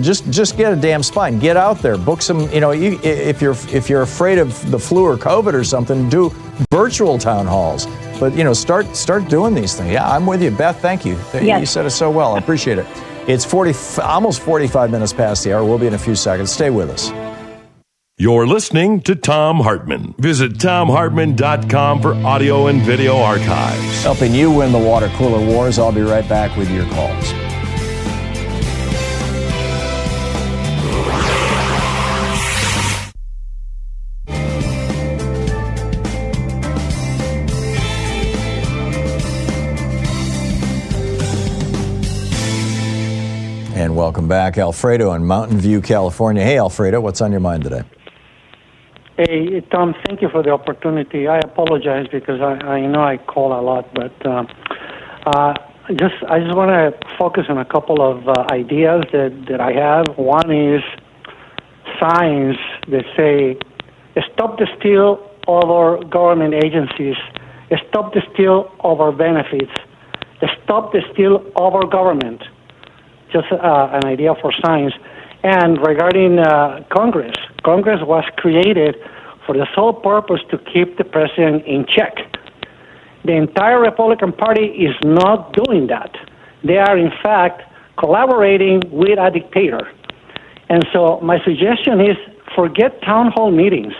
Just get a damn spine. Get out there. Book some. If you're afraid of the flu or COVID or something, do virtual town halls. But start doing these things. Yeah, I'm with you, Beth. Thank you. Yes. You said it so well. I appreciate it. It's almost 45 minutes past the hour. We'll be in a few seconds. Stay with us. You're listening to Thom Hartmann. Visit ThomHartmann.com for audio and video archives. Helping you win the water cooler wars. I'll be right back with your calls. And welcome back, Alfredo in Mountain View, California. Hey, Alfredo, what's on your mind today? Hey, Tom, thank you for the opportunity. I apologize because I know I call a lot, but I just want to focus on a couple of ideas that I have. One is signs that say, stop the steal of our government agencies, stop the steal of our benefits, stop the steal of our government. Just an idea for signs. And regarding Congress was created for the sole purpose to keep the president in check. The entire Republican Party is not doing that. They are, in fact, collaborating with a dictator. And so my suggestion is forget town hall meetings.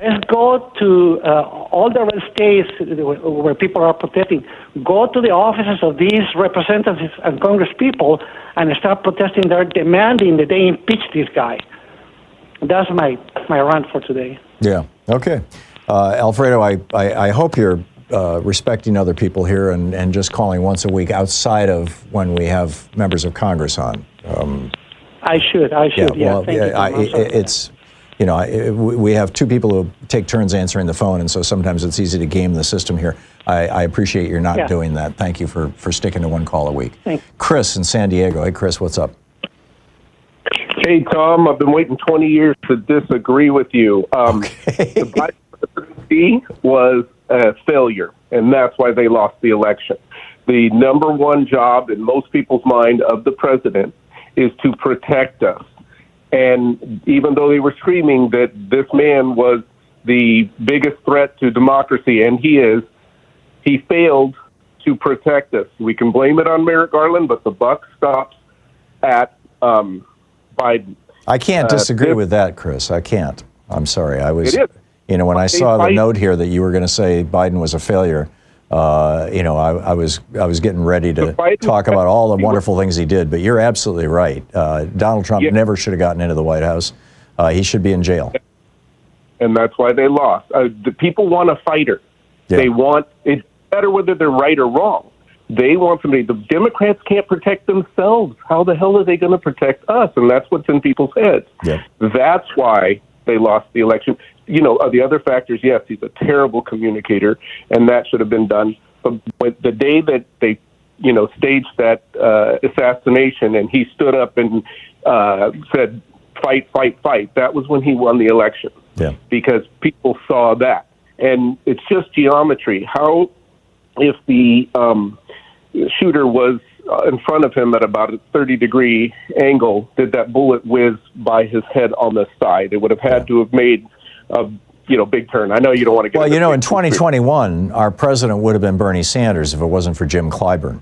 Let's go to all the red states where people are protesting. Go to the offices of these representatives and Congress people and start protesting there, demanding that they impeach this guy. That's my rant for today. Yeah, okay. Alfredo, I hope you're respecting other people here and just calling once a week outside of when we have members of Congress on. I should. Yeah, well, thank you. We have two people who take turns answering the phone, and so sometimes it's easy to game the system here. I appreciate you're not doing that. Thank you for sticking to one call a week. Thanks. Chris in San Diego. Hey, Chris, what's up? Hey, Tom, I've been waiting 20 years to disagree with you. Okay. The Biden presidency was a failure, and that's why they lost the election. The number one job in most people's mind of the president is to protect us. And even though they were screaming that this man was the biggest threat to democracy, and he is, he failed to protect us. We can blame it on Merrick Garland, but the buck stops at Biden. I can't disagree with that, Chris. I can't. I'm sorry. It is. When I saw the note here that you were going to say Biden was a failure, I was getting ready to talk about all the wonderful things he did. But you're absolutely right. Donald Trump never should have gotten into the White House. He should be in jail. And that's why they lost. The people want a fighter. Yeah. They want it better whether they're right or wrong. They want somebody. The Democrats can't protect themselves. How the hell are they going to protect us? And that's what's in people's heads. Yeah. That's why they lost the election. The other factors, yes, he's a terrible communicator, and that should have been done But the day that they, staged that assassination, and he stood up and said, "Fight, fight, fight," that was when he won the election. Yeah. Because people saw that, and it's just geometry. How, if the shooter was in front of him at about a 30-degree angle, did that bullet whiz by his head on the side? It would have had to have made a big turn. I know you don't want to get. Well, in 2021, our president would have been Bernie Sanders if it wasn't for Jim Clyburn.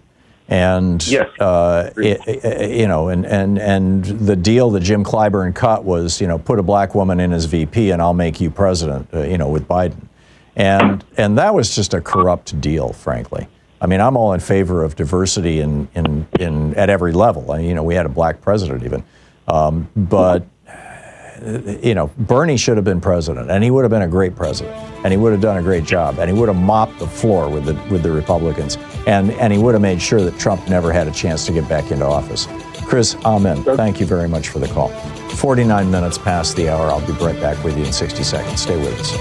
And yes. And the deal that Jim Clyburn cut was, put a black woman in as VP and I'll make you president, with Biden. And that was just a corrupt deal, frankly. I mean, I'm all in favor of diversity in at every level. We had a black president even, but Bernie should have been president, and he would have been a great president, and he would have done a great job, and he would have mopped the floor with the Republicans, and he would have made sure that Trump never had a chance to get back into office. Chris, amen. Thank you very much for the call. 49 minutes past the hour. I'll be right back with you in 60 seconds. Stay with us.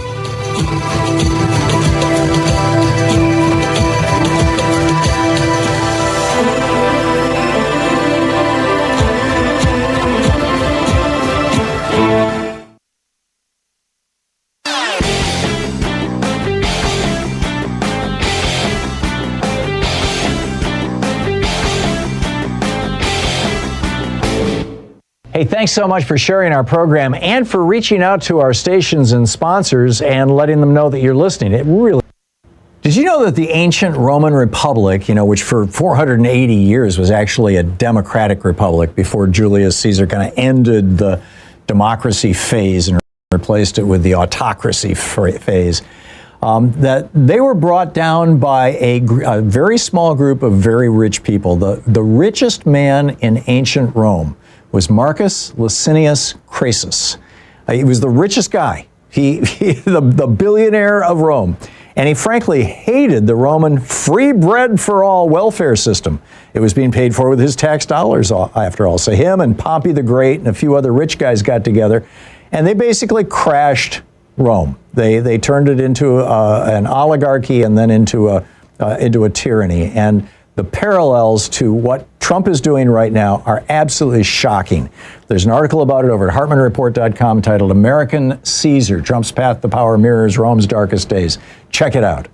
Hey, thanks so much for sharing our program and for reaching out to our stations and sponsors and letting them know that you're listening. It really. Did you know that the ancient Roman Republic, which for 480 years was actually a democratic republic before Julius Caesar kind of ended the democracy phase and replaced it with the autocracy phase, that they were brought down by a very small group of very rich people. The richest man in ancient Rome was Marcus Licinius Crassus. He was the richest guy. He the billionaire of Rome. And he frankly hated the Roman free bread for all welfare system. It was being paid for with his tax dollars, after all. So him and Pompey the Great and a few other rich guys got together, and they basically crashed Rome. They turned it into an oligarchy and then into a tyranny. And the parallels to what Trump is doing right now are absolutely shocking. There's an article about it over at HartmannReport.com titled "American Caesar, Trump's Path to Power Mirrors Rome's Darkest Days." Check it out.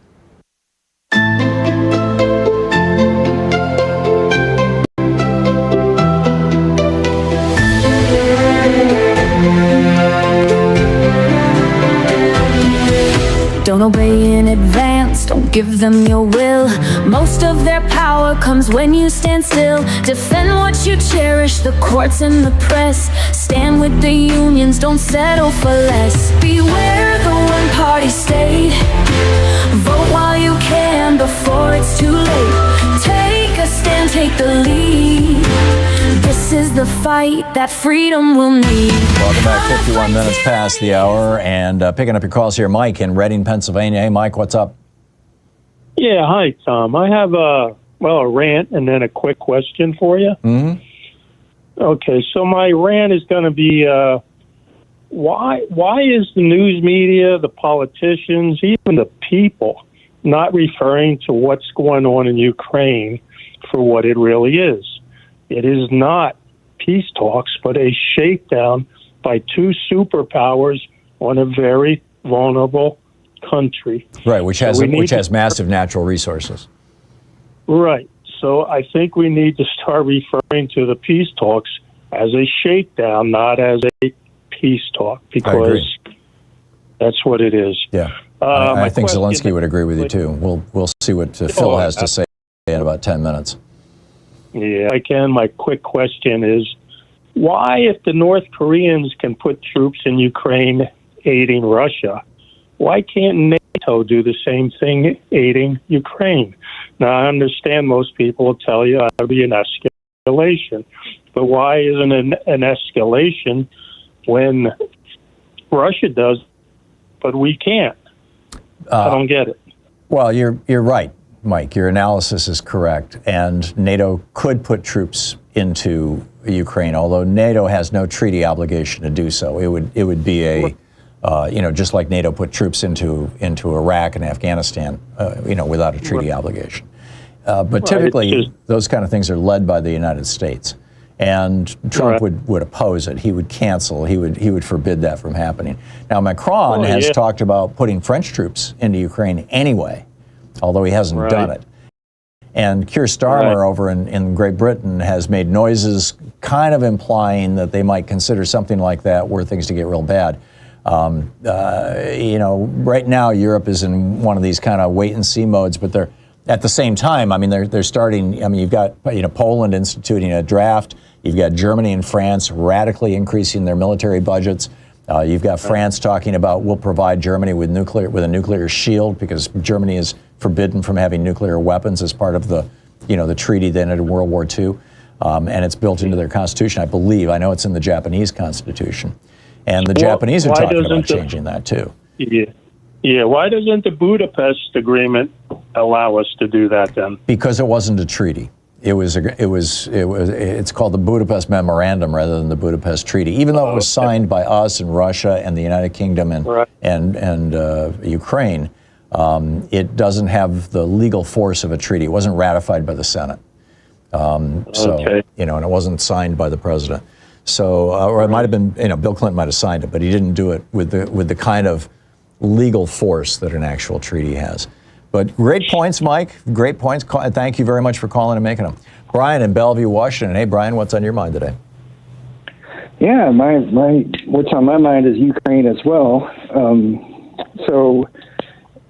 Don't obey in advance, don't give them your will. Most of their power comes when you stand still. Defend what you cherish, the courts and the press. Stand with the unions, don't settle for less. Beware the one-party state. Vote while you can before it's too late. Take a stand, take the lead. This is the fight that freedom will need. Welcome back. 51 minutes past the hour, and picking up your calls here, Mike in Reading, Pennsylvania. Hey, Mike, what's up? Yeah, hi, Tom. I have a rant and then a quick question for you. Mm-hmm. Okay, so my rant is going to be why is the news media, the politicians, even the people not referring to what's going on in Ukraine for what it really is? It is not peace talks, but a shakedown by two superpowers on a very vulnerable country. Right, which has massive natural resources. Right. So I think we need to start referring to the peace talks as a shakedown, not as a peace talk, because that's what it is. Yeah. I think Zelensky would agree with you too. We'll see what Phil has to say in about 10 minutes. Yeah, I can. My quick question is, why, if the North Koreans can put troops in Ukraine aiding Russia, why can't NATO do the same thing aiding Ukraine? Now, I understand most people will tell you it'll be an escalation, but why isn't an escalation when Russia does, but we can't? I don't get it. Well, you're right, Mike. Your analysis is correct, and NATO could put troops into Ukraine, although NATO has no treaty obligation to do so. It would be a just like NATO put troops into Iraq and Afghanistan, without a treaty obligation. But typically, those kind of things are led by the United States. And Trump would oppose it. He would cancel. He would forbid that from happening. Now, Macron has talked about putting French troops into Ukraine anyway, although he hasn't done it. And Keir Starmer over in Great Britain has made noises kind of implying that they might consider something like that were things to get real bad. Right now Europe is in one of these kind of wait and see modes, but they're at the same time, they're starting, you've got, Poland instituting a draft. You've got Germany and France radically increasing their military budgets. You've got France talking about we'll provide Germany with a nuclear shield because Germany is forbidden from having nuclear weapons as part of the treaty that ended World War II. And it's built into their constitution, I believe. I know it's in the Japanese constitution. And the Japanese are talking about changing that too. Yeah. Why doesn't the Budapest Agreement allow us to do that then? Because it wasn't a treaty. It's called the Budapest Memorandum rather than the Budapest Treaty. Even though it was signed by us and Russia and the United Kingdom and Ukraine, it doesn't have the legal force of a treaty. It wasn't ratified by the Senate. And it wasn't signed by the president. So, or it might have been, Bill Clinton might have signed it, but he didn't do it with the kind of legal force that an actual treaty has. But great points, Mike. Great points. Thank you very much for calling and making them. Brian in Bellevue, Washington. Hey, Brian, what's on your mind today? Yeah, what's on my mind is Ukraine as well.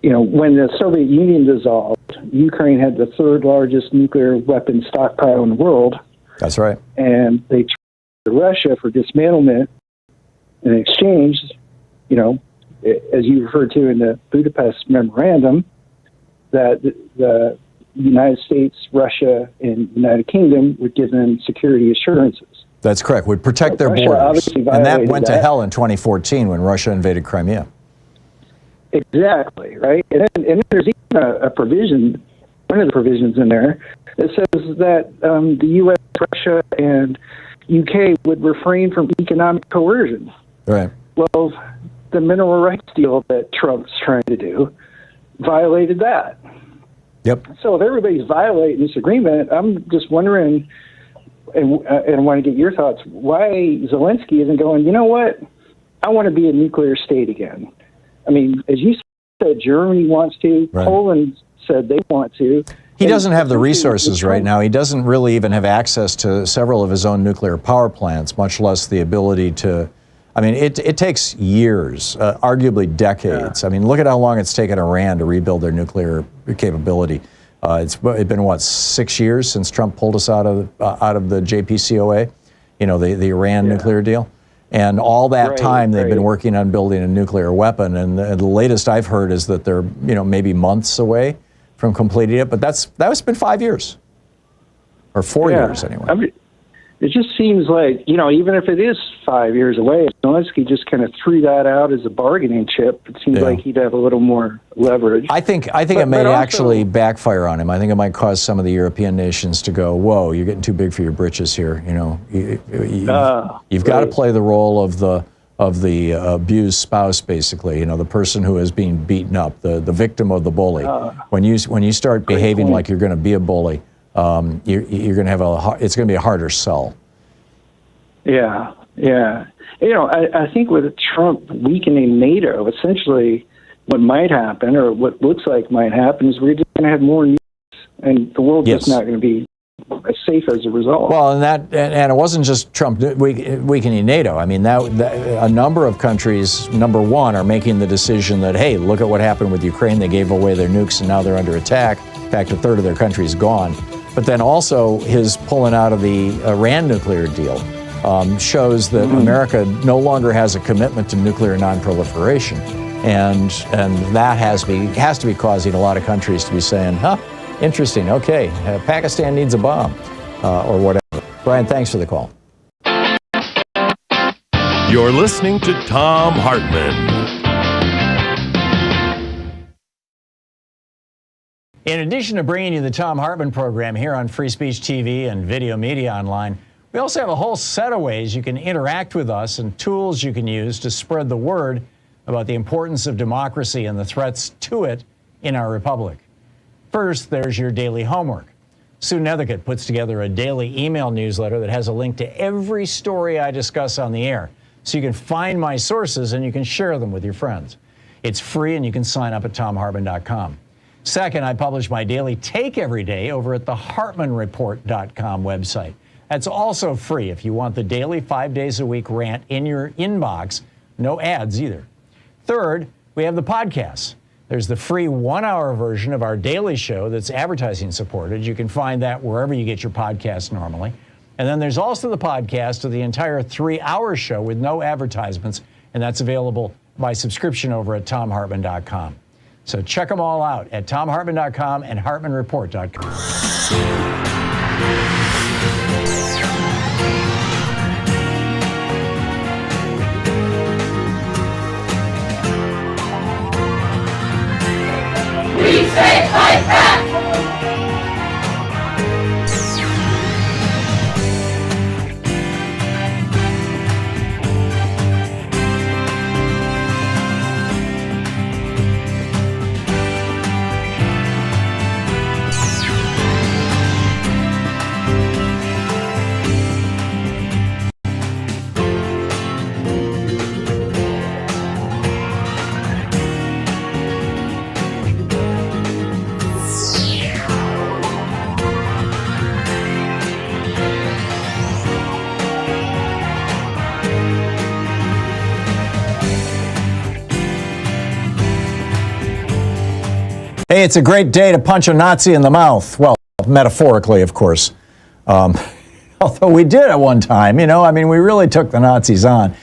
When the Soviet Union dissolved, Ukraine had the third largest nuclear weapon stockpile in the world. That's right. And they turned to Russia for dismantlement in exchange, as you referred to in the Budapest Memorandum, that the United States, Russia, and United Kingdom would give them security assurances. That's correct. Would protect their borders. And that went to hell in 2014 when Russia invaded Crimea. Exactly, right? And then there's even a provision, one of the provisions in there, that says that the U.S., Russia, and UK would refrain from economic coercion. Right. Well, the mineral rights deal that Trump's trying to do violated that. Yep. So if everybody's violating this agreement, I'm just wondering, and I want to get your thoughts, why Zelensky isn't going, you know what, I want to be a nuclear state again. I mean, as you said, Germany wants to, Poland said they want to. He doesn't have the resources right now. He doesn't really even have access to several of his own nuclear power plants, much less the ability to, it takes years, arguably decades. Yeah. Look at how long it's taken Iran to rebuild their nuclear capability. It's been, 6 years since Trump pulled us out of the JPCOA, the Iran nuclear deal. And all that time they've been working on building a nuclear weapon. And the latest I've heard is that they're, maybe months away from completing it. But that's been 5 years. Or 4 years anyway. It just seems like, even if it is 5 years away, Zelensky just kind of threw that out as a bargaining chip. It seems like he'd have a little more leverage. I think it may actually backfire on him. I think it might cause some of the European nations to go, whoa, you're getting too big for your britches here. You've got to play the role of the abused spouse, basically. The person who is being beaten up, the victim of the bully. When you start behaving like you're going to be a bully, you're going to have it's going to be a harder sell. Yeah. I think with Trump weakening NATO, essentially what might happen, or what looks like might happen, is we're just going to have more nukes, and the world's just not going to be as safe as a result. Well, and it wasn't just Trump weakening NATO. A number of countries, number one, are making the decision that, hey, look at what happened with Ukraine. They gave away their nukes, and now they're under attack. In fact, a third of their country is gone. But then also his pulling out of the Iran nuclear deal shows that America no longer has a commitment to nuclear nonproliferation. And that has to be causing a lot of countries to be saying, interesting, okay, Pakistan needs a bomb, or whatever. Brian, thanks for the call. You're listening to Thom Hartmann. In addition to bringing you the Thom Hartmann Program here on Free Speech TV and Video Media Online, we also have a whole set of ways you can interact with us and tools you can use to spread the word about the importance of democracy and the threats to it in our republic. First, there's your daily homework. Sue Nethercutt puts together a daily email newsletter that has a link to every story I discuss on the air, so you can find my sources and you can share them with your friends. It's free and you can sign up at thomhartmann.com. Second, I publish my daily take every day over at the hartmannreport.com website. That's also free if you want the daily 5 days a week rant in your inbox. No ads either. Third, we have the podcasts. There's the free 1-hour version of our daily show that's advertising supported. You can find that wherever you get your podcasts normally. And then there's also the podcast of the entire 3-hour show with no advertisements, and that's available by subscription over at thomhartmann.com. So check them all out at thomhartmann.com and hartmannreport.com. We say fight back! Hey, it's a great day to punch a Nazi in the mouth. Well, metaphorically, of course. Although we did at one time, we really took the Nazis on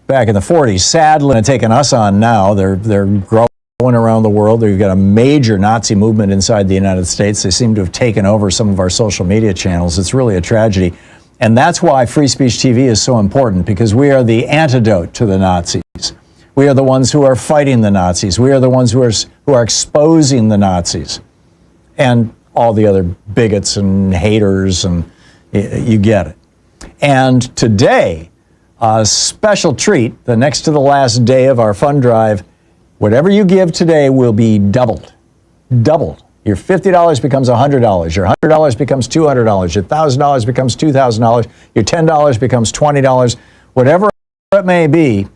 back in the 40s. Sadly, they're taking us on now. They're growing around the world. We've got a major Nazi movement inside the United States. They seem to have taken over some of our social media channels. It's really a tragedy. And that's why Free Speech TV is so important, because we are the antidote to the Nazis. We are the ones who are fighting the Nazis. We are the ones who are exposing the Nazis and all the other bigots and haters, and you get it. And today, a special treat, the next to the last day of our fund drive, whatever you give today will be doubled. Doubled. Your $50 becomes $100. Your $100 becomes $200. Your $1,000 becomes $2,000. Your $10 becomes $20. Whatever it may be,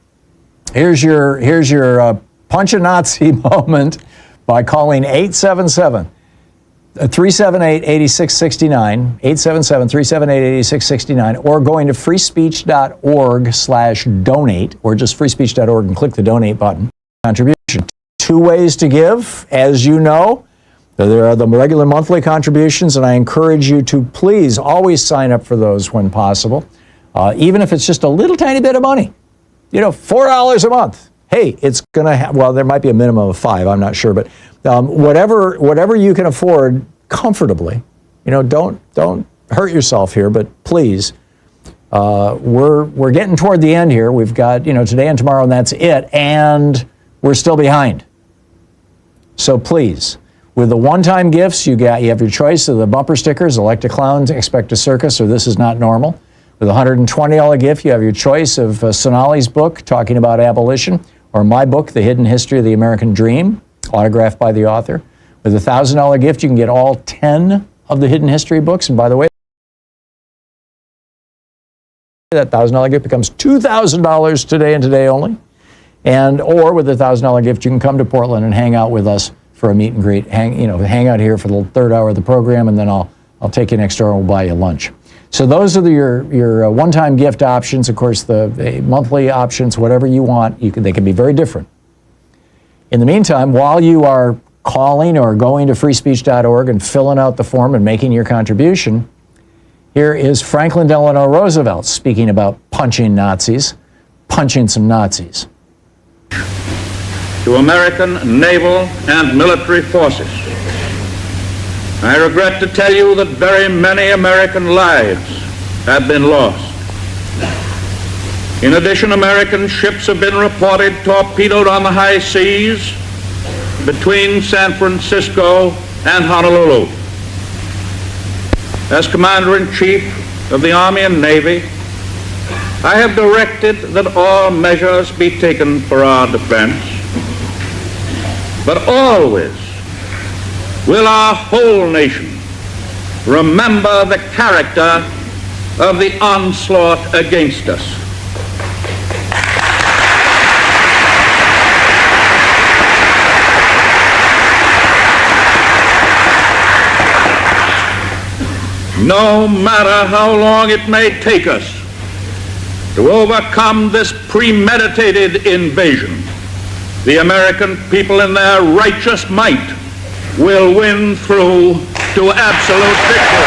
here's your punch a Nazi moment by calling 877-378-8669, 877-378-8669, or going to freespeech.org/donate, or just freespeech.org and click the donate button. Contribution. 2 ways to give, as you know. There are the regular monthly contributions, and I encourage you to please always sign up for those when possible, even if it's just a little tiny bit of money. $4 a month. Hey, it's going to well, there might be a minimum of 5, I'm not sure, but whatever you can afford comfortably, don't hurt yourself here, but please, we're getting toward the end here. We've got, today and tomorrow, and that's it, and we're still behind. So please, with the one-time gifts, you have your choice of the bumper stickers, Elect a Clown, Expect a Circus, or This Is Not Normal. With a $120 gift, you have your choice of Sonali's book, talking about abolition, or my book, The Hidden History of the American Dream, autographed by the author. With a $1,000 gift, you can get all 10 of the Hidden History books. And by the way, that $1,000 gift becomes $2,000 today and today only. Or with a $1,000 gift, you can come to Portland and hang out with us for a meet and greet. Hang out here for the third hour of the program, and then I'll take you next door and we'll buy you lunch. So those are your one-time gift options. Of course, the monthly options, whatever you want, they can be very different. In the meantime, while you are calling or going to freespeech.org and filling out the form and making your contribution, here is Franklin Delano Roosevelt speaking about punching Nazis, punching some Nazis. To American naval and military forces, I regret to tell you that very many American lives have been lost. In addition, American ships have been reported torpedoed on the high seas between San Francisco and Honolulu. As Commander-in-Chief of the Army and Navy, I have directed that all measures be taken for our defense, but always will our whole nation remember the character of the onslaught against us. No matter how long it may take us to overcome this premeditated invasion, the American people in their righteous might will win through to absolute victory.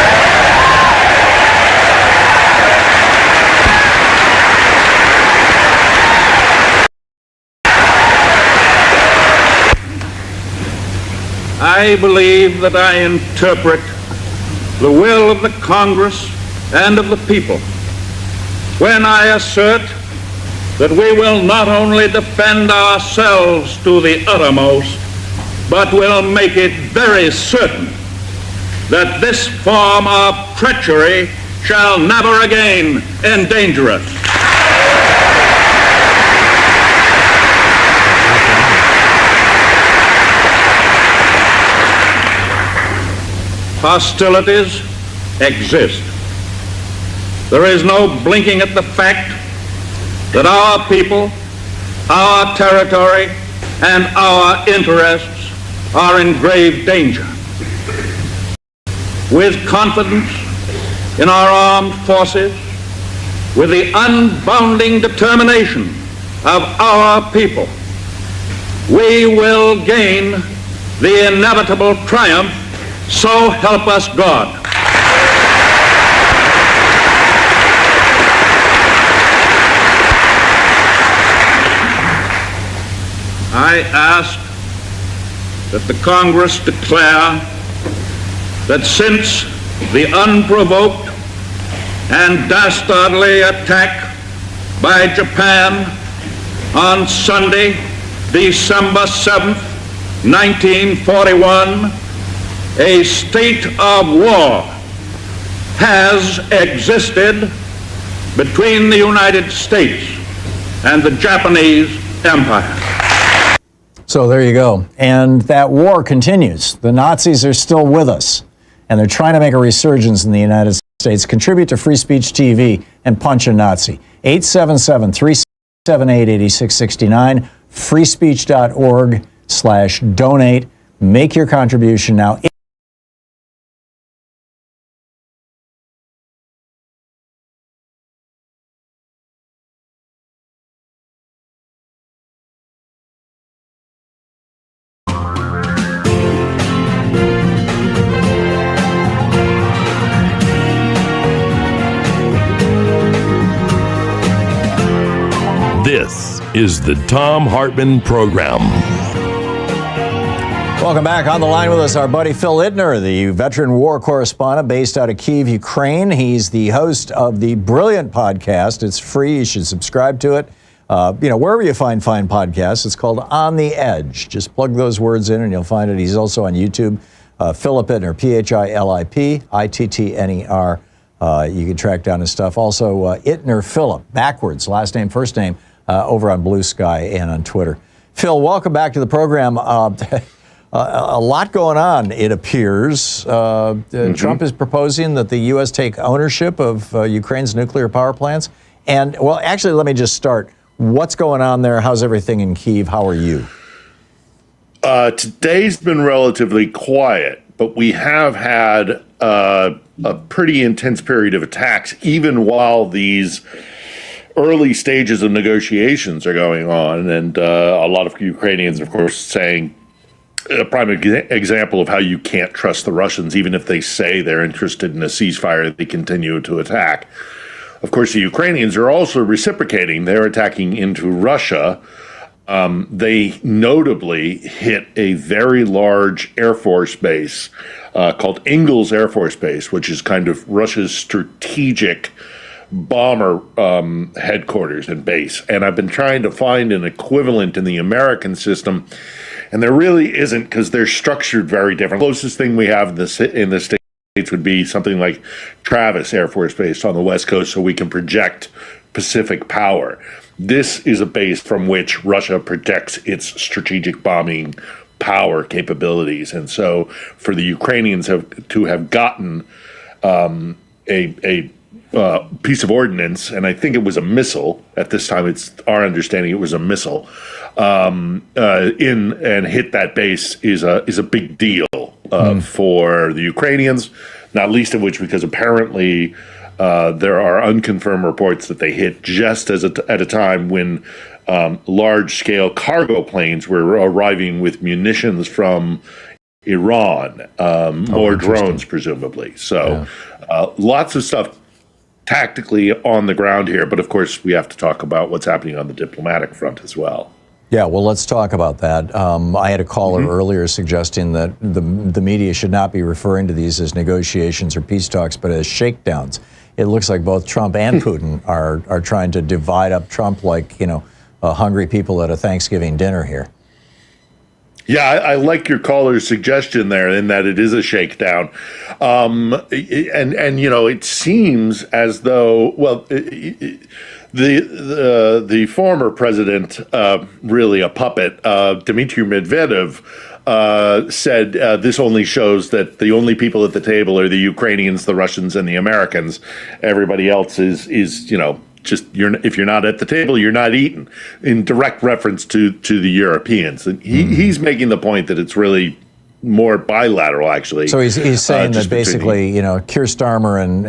I believe that I interpret the will of the Congress and of the people when I assert that we will not only defend ourselves to the uttermost, but will make it very certain that this form of treachery shall never again endanger us. Hostilities exist. There is no blinking at the fact that our people, our territory, and our interests are in grave danger. With confidence in our armed forces, with the unbounding determination of our people, we will gain the inevitable triumph, so help us God. I ask that the Congress declare that since the unprovoked and dastardly attack by Japan on Sunday, December 7th, 1941, a state of war has existed between the United States and the Japanese Empire. So there you go. And that war continues. The Nazis are still with us, and they're trying to make a resurgence in the United States. Contribute to Free Speech TV and punch a Nazi. 877-378-8669, freespeech.org/donate. Make your contribution now. This is the Thom Hartmann Program. Welcome back. On the line with us, our buddy Phil Ittner, the veteran war correspondent based out of Kyiv, Ukraine. He's the host of the brilliant podcast. It's free. You should subscribe to it. Wherever you find fine podcasts, it's called On the Edge. Just plug those words in and you'll find it. He's also on YouTube. Philip Ittner, PhilipIttner. You can track down his stuff. Also, Ittner Philip, backwards, last name, first name, over on Blue Sky and on Twitter. Phil, welcome back to the program. A lot going on, it appears. Trump is proposing that the U.S. take ownership of Ukraine's nuclear power plants. And, well, actually, let me just start. What's going on there? How's everything in Kyiv? How are you? Today's been relatively quiet, but we have had a pretty intense period of attacks, even while these early stages of negotiations are going on. And a lot of Ukrainians, of course, saying a prime example of how you can't trust the Russians, even if they say they're interested in a ceasefire, they continue to attack. Of course, the Ukrainians are also reciprocating. They're attacking into Russia. They notably hit a very large Air Force base called Ingalls Air Force Base, which is kind of Russia's strategic bomber headquarters and base. And I've been trying to find an equivalent in the American system, and there really isn't, because they're structured very different. The closest thing we have in the States would be something like Travis Air Force Base on the West Coast, so we can project Pacific power. This is a base from which Russia protects its strategic bombing power capabilities. And so for the Ukrainians to have gotten a piece of ordnance, and I think it was a missile at this time, it's our understanding it was a missile, in and hit that base is a big deal for the Ukrainians, not least of which because apparently there are unconfirmed reports that they hit just at a time when large-scale cargo planes were arriving with munitions from Iran, more drones presumably. So lots of stuff tactically on the ground here, but of course we have to talk about what's happening on the diplomatic front as well. Yeah, well, let's talk about that. I had a caller earlier suggesting that the media should not be referring to these as negotiations or peace talks, but as shakedowns. It looks like both Trump and Putin are trying to divide up Trump like, hungry people at a Thanksgiving dinner here. Yeah, I like your caller's suggestion there in that it is a shakedown. And it seems as though, well, the former president, really a puppet, Dmitry Medvedev, said this only shows that the only people at the table are the Ukrainians, the Russians, and the Americans. Everybody else is just if you're not at the table, you're not eating, in direct reference to the Europeans. And he's making the point that it's really more bilateral, actually. So he's saying that basically, Keir Starmer and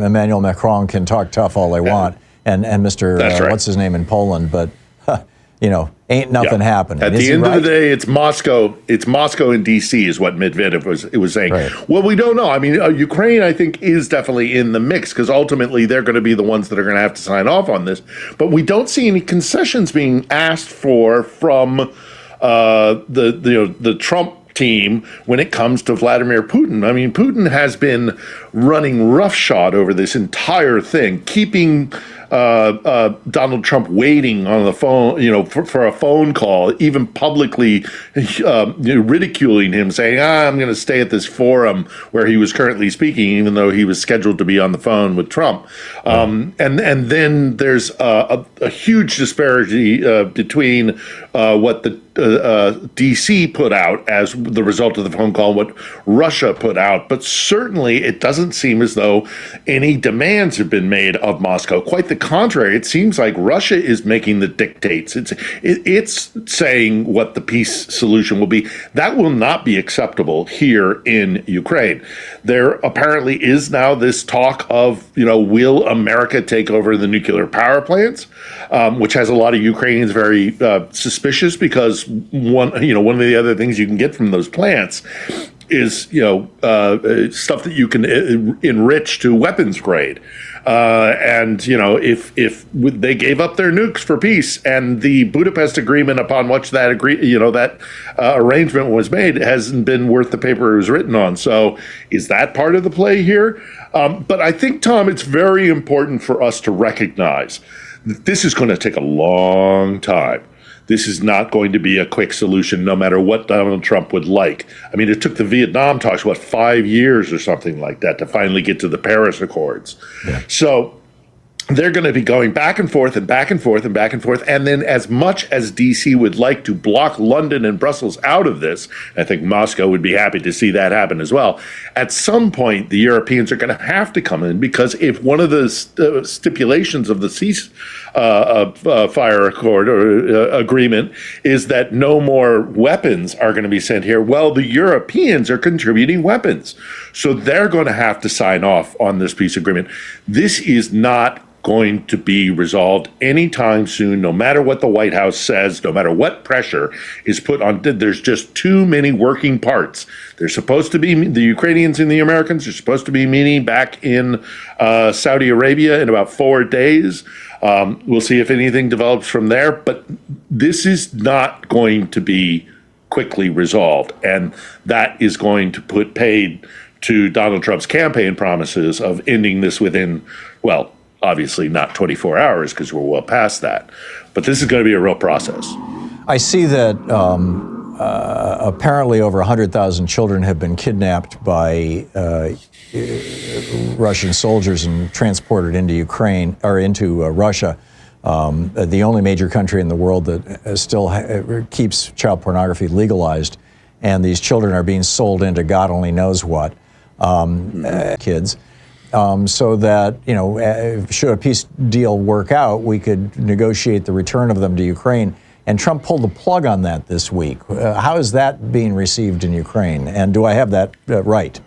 Emmanuel Macron can talk tough all they want, and Mr. Right. What's his name in Poland, but ain't nothing happening. At the end of the day, it's Moscow. It's Moscow and D.C. is what Medvedev was saying. Right. Well, we don't know. I mean, Ukraine, I think, is definitely in the mix because ultimately they're going to be the ones that are going to have to sign off on this. But we don't see any concessions being asked for from the Trump team when it comes to Vladimir Putin. I mean, Putin has been running roughshod over this entire thing, keeping Donald Trump waiting on the phone, for a phone call, even publicly ridiculing him, saying, I'm going to stay at this forum where he was currently speaking, even though he was scheduled to be on the phone with Trump. And then there's a huge disparity between what the D.C. put out as the result of the phone call, what Russia put out. But certainly it doesn't seem as though any demands have been made of Moscow. Quite the contrary. It seems like Russia is making the dictates. It's saying what the peace solution will be. That will not be acceptable here in Ukraine. There apparently is now this talk of, will America take over the nuclear power plants, which has a lot of Ukrainians very suspicious because one of the other things you can get from those plants is stuff that you can enrich to weapons grade. And if they gave up their nukes for peace, and the Budapest Agreement upon which that arrangement was made hasn't been worth the paper it was written on. So is that part of the play here? But I think, Tom, it's very important for us to recognize that this is going to take a long time. This is not going to be a quick solution, no matter what Donald Trump would like. I mean, it took the Vietnam talks, 5 years or something like that to finally get to the Paris Accords. Yeah. So they're going to be going back and forth and back and forth and back and forth. And then as much as D.C. would like to block London and Brussels out of this, I think Moscow would be happy to see that happen as well. At some point, the Europeans are going to have to come in, because if one of the stipulations of the ceasefire accord or agreement is that no more weapons are going to be sent here, well, the Europeans are contributing weapons. So they're going to have to sign off on this peace agreement. This is not going to be resolved anytime soon, no matter what the White House says, no matter what pressure is put on. There's just too many working parts. They're supposed to be, the Ukrainians and the Americans are supposed to be meeting back in Saudi Arabia in about 4 days. We'll see if anything develops from there, but this is not going to be quickly resolved. And that is going to put paid to Donald Trump's campaign promises of ending this within, well, obviously not 24 hours because we're well past that. But this is going to be a real process. I see that apparently over 100,000 children have been kidnapped by Russian soldiers and transported into Ukraine or into Russia. The only major country in the world that still keeps child pornography legalized, and these children are being sold into God only knows what kids. So that, should a peace deal work out, we could negotiate the return of them to Ukraine. And Trump pulled the plug on that this week. How is that being received in Ukraine? And do I have that right?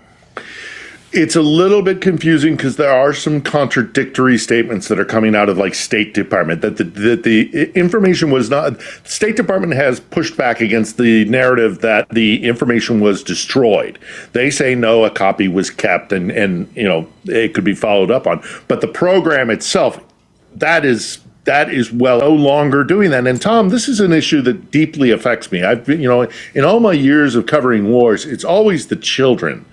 It's a little bit confusing because there are some contradictory statements that are coming out of like State Department that the information was not. The State Department has pushed back against the narrative that the information was destroyed. They say no, a copy was kept and it could be followed up on. But the program itself, that is well no longer doing that. And Tom, this is an issue that deeply affects me. I've been, in all my years of covering wars, it's always the children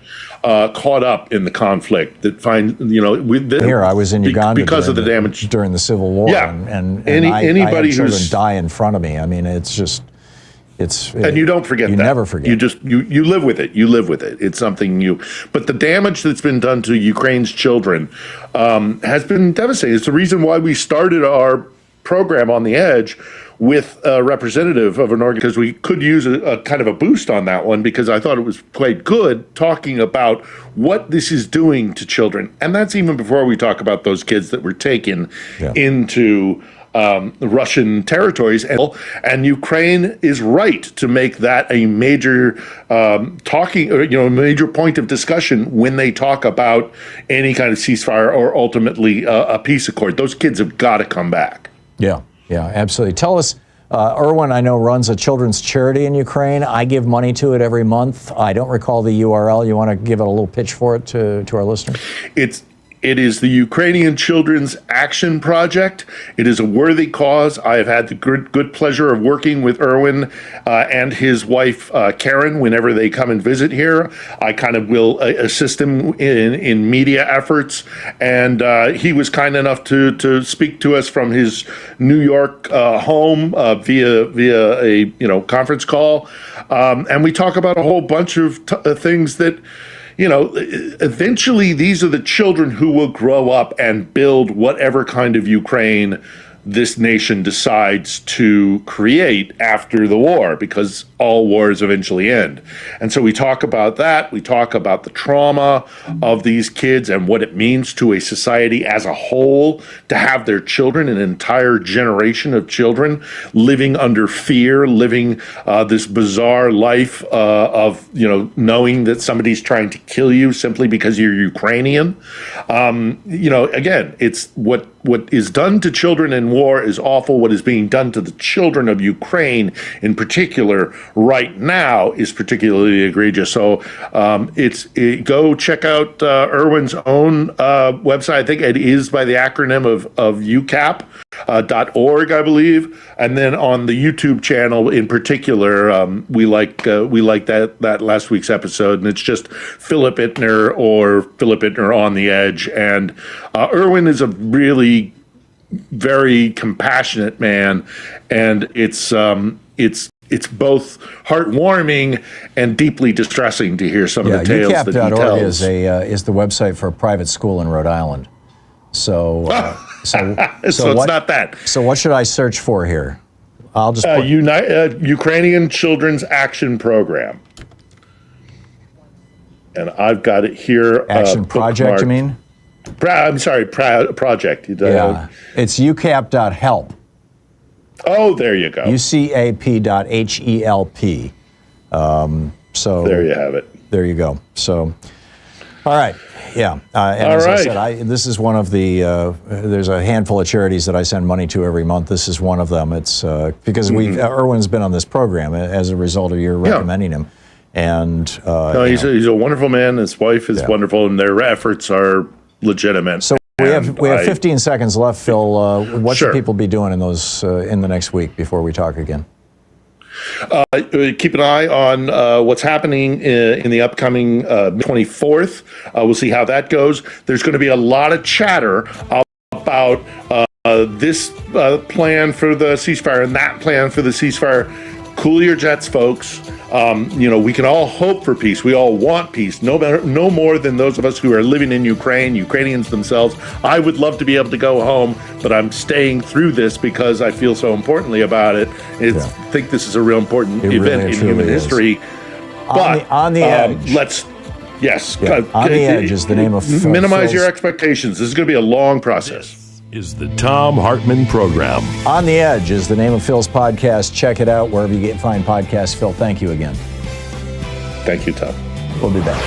caught up in the conflict that find, here I was in Uganda because of the damage during the Civil War. Yeah. And anybody I had children who's die in front of me. I mean, it's and you don't forget that. You never forget. You live with it. You live with it. It's something but the damage that's been done to Ukraine's children has been devastating. It's the reason why we started our program on the Edge with a representative of an organ, because we could use a kind of a boost on that one, because I thought it was quite good talking about what this is doing to children. And that's even before we talk about those kids that were taken into Russian territories, and Ukraine is right to make that a major major point of discussion when they talk about any kind of ceasefire or ultimately a peace accord. Those kids have got to come back. Yeah, absolutely. Tell us, Erwin, I know, runs a children's charity in Ukraine. I give money to it every month. I don't recall the URL. You want to give it a little pitch for it to our listeners? It is the Ukrainian Children's Action Project. It is a worthy cause. I have had the good pleasure of working with Erwin and his wife, Karen, whenever they come and visit here. I kind of will assist him in media efforts. And he was kind enough to speak to us from his New York home via a conference call. And we talk about a whole bunch of things that, eventually these are the children who will grow up and build whatever kind of Ukraine this nation decides to create after the war, because all wars eventually end. And so we talk about that. We talk about the trauma of these kids and what it means to a society as a whole to have their children, an entire generation of children, living under fear, living this bizarre life of knowing that somebody's trying to kill you simply because you're Ukrainian. Again, it's what is done to children in war is awful. What is being done to the children of Ukraine in particular right now is particularly egregious. So go check out Erwin's own website. I think it is by the acronym of UCAP.org, I believe. And then on the YouTube channel in particular, we like that last week's episode, and it's just Philip Ittner or Philip Ittner on the Edge. And Erwin is a really very compassionate man, and it's both heartwarming and deeply distressing to hear some of the tales that he tells. UCAP.org is the website for a private school in Rhode Island. So it's not that. So what should I search for here? I'll just Ukrainian Children's Action Program, and I've got it here. Action Project, you mean? I'm sorry, project. Yeah, it's ucap.help. Oh, there you go. ucap.help. So there you have it. There you go. So, all right, yeah. And as I said, this is one of the. There's a handful of charities that I send money to every month. This is one of them. It's because Erwin's been on this program as a result of your recommending him. And he's a wonderful man. His wife is wonderful, and their efforts are legitimate. So we have 15 seconds left, Phil. What should people be doing in those in the next week before we talk again? Keep an eye on what's happening in the upcoming 24th. We'll see how that goes. There's going to be a lot of chatter about this plan for the ceasefire and that plan for the ceasefire. Cool your jets, folks. We can all hope for peace. We all want peace. No more than those of us who are living in Ukraine, Ukrainians themselves. I would love to be able to go home, but I'm staying through this because I feel so importantly about it. I think this is a real important event in human history. But on the edge. On the edge is the name of minimize your expectations. This is going to be a long process. Is the Thom Hartmann Program. On the Edge is the name of Phil's podcast. Check it out wherever you find podcasts. Phil, thank you again. Thank you, Tom. We'll be back.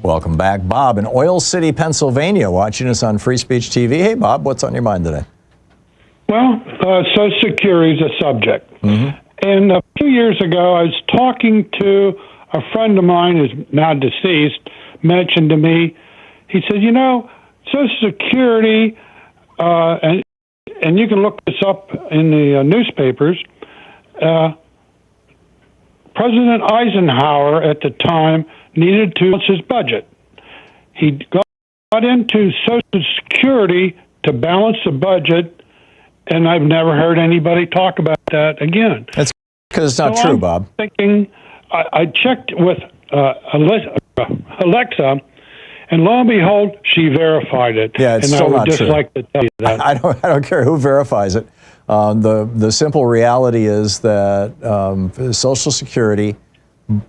Welcome back. Bob in Oil City, Pennsylvania, watching us on Free Speech TV. Hey, Bob, what's on your mind today? Well, Social Security is a subject. Mm-hmm. And a few years ago, I was talking to a friend of mine who's now deceased, mentioned to me, he said, Social Security, and you can look this up in the newspapers, President Eisenhower at the time needed to balance his budget. He got into Social Security to balance the budget, and I've never heard anybody talk about that again. That's because it's not true, Bob. Thinking, I checked with Alexa, and lo and behold, she verified it. Yeah, it's still not true. And I would just like to tell you that. I don't care who verifies it. The simple reality is that Social Security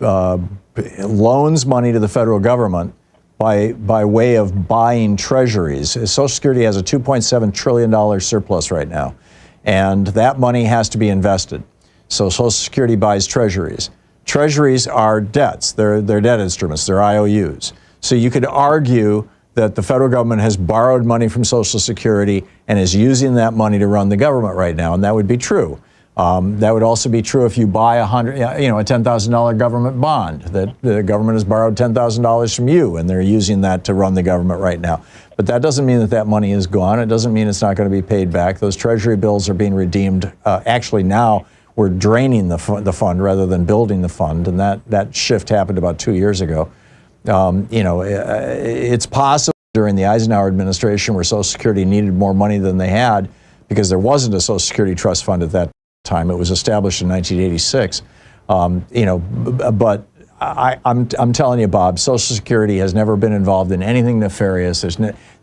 loans money to the federal government by way of buying treasuries. Social Security has a $2.7 trillion surplus right now, and that money has to be invested. So Social Security buys treasuries. Treasuries are debts. They're debt instruments. They're IOUs. So you could argue that the federal government has borrowed money from Social Security and is using that money to run the government right now, and that would be true. That would also be true if you buy a $10,000 government bond, that the government has borrowed $10,000 from you and they're using that to run the government right now. But that doesn't mean that money is gone. It doesn't mean it's not going to be paid back. Those treasury bills are being redeemed. Actually, now we're draining the fund rather than building the fund, and that shift happened about 2 years ago. It's possible during the Eisenhower administration where Social Security needed more money than they had because there wasn't a Social Security trust fund at that time. It was established in 1986. But I'm telling you, Bob, Social Security has never been involved in anything nefarious.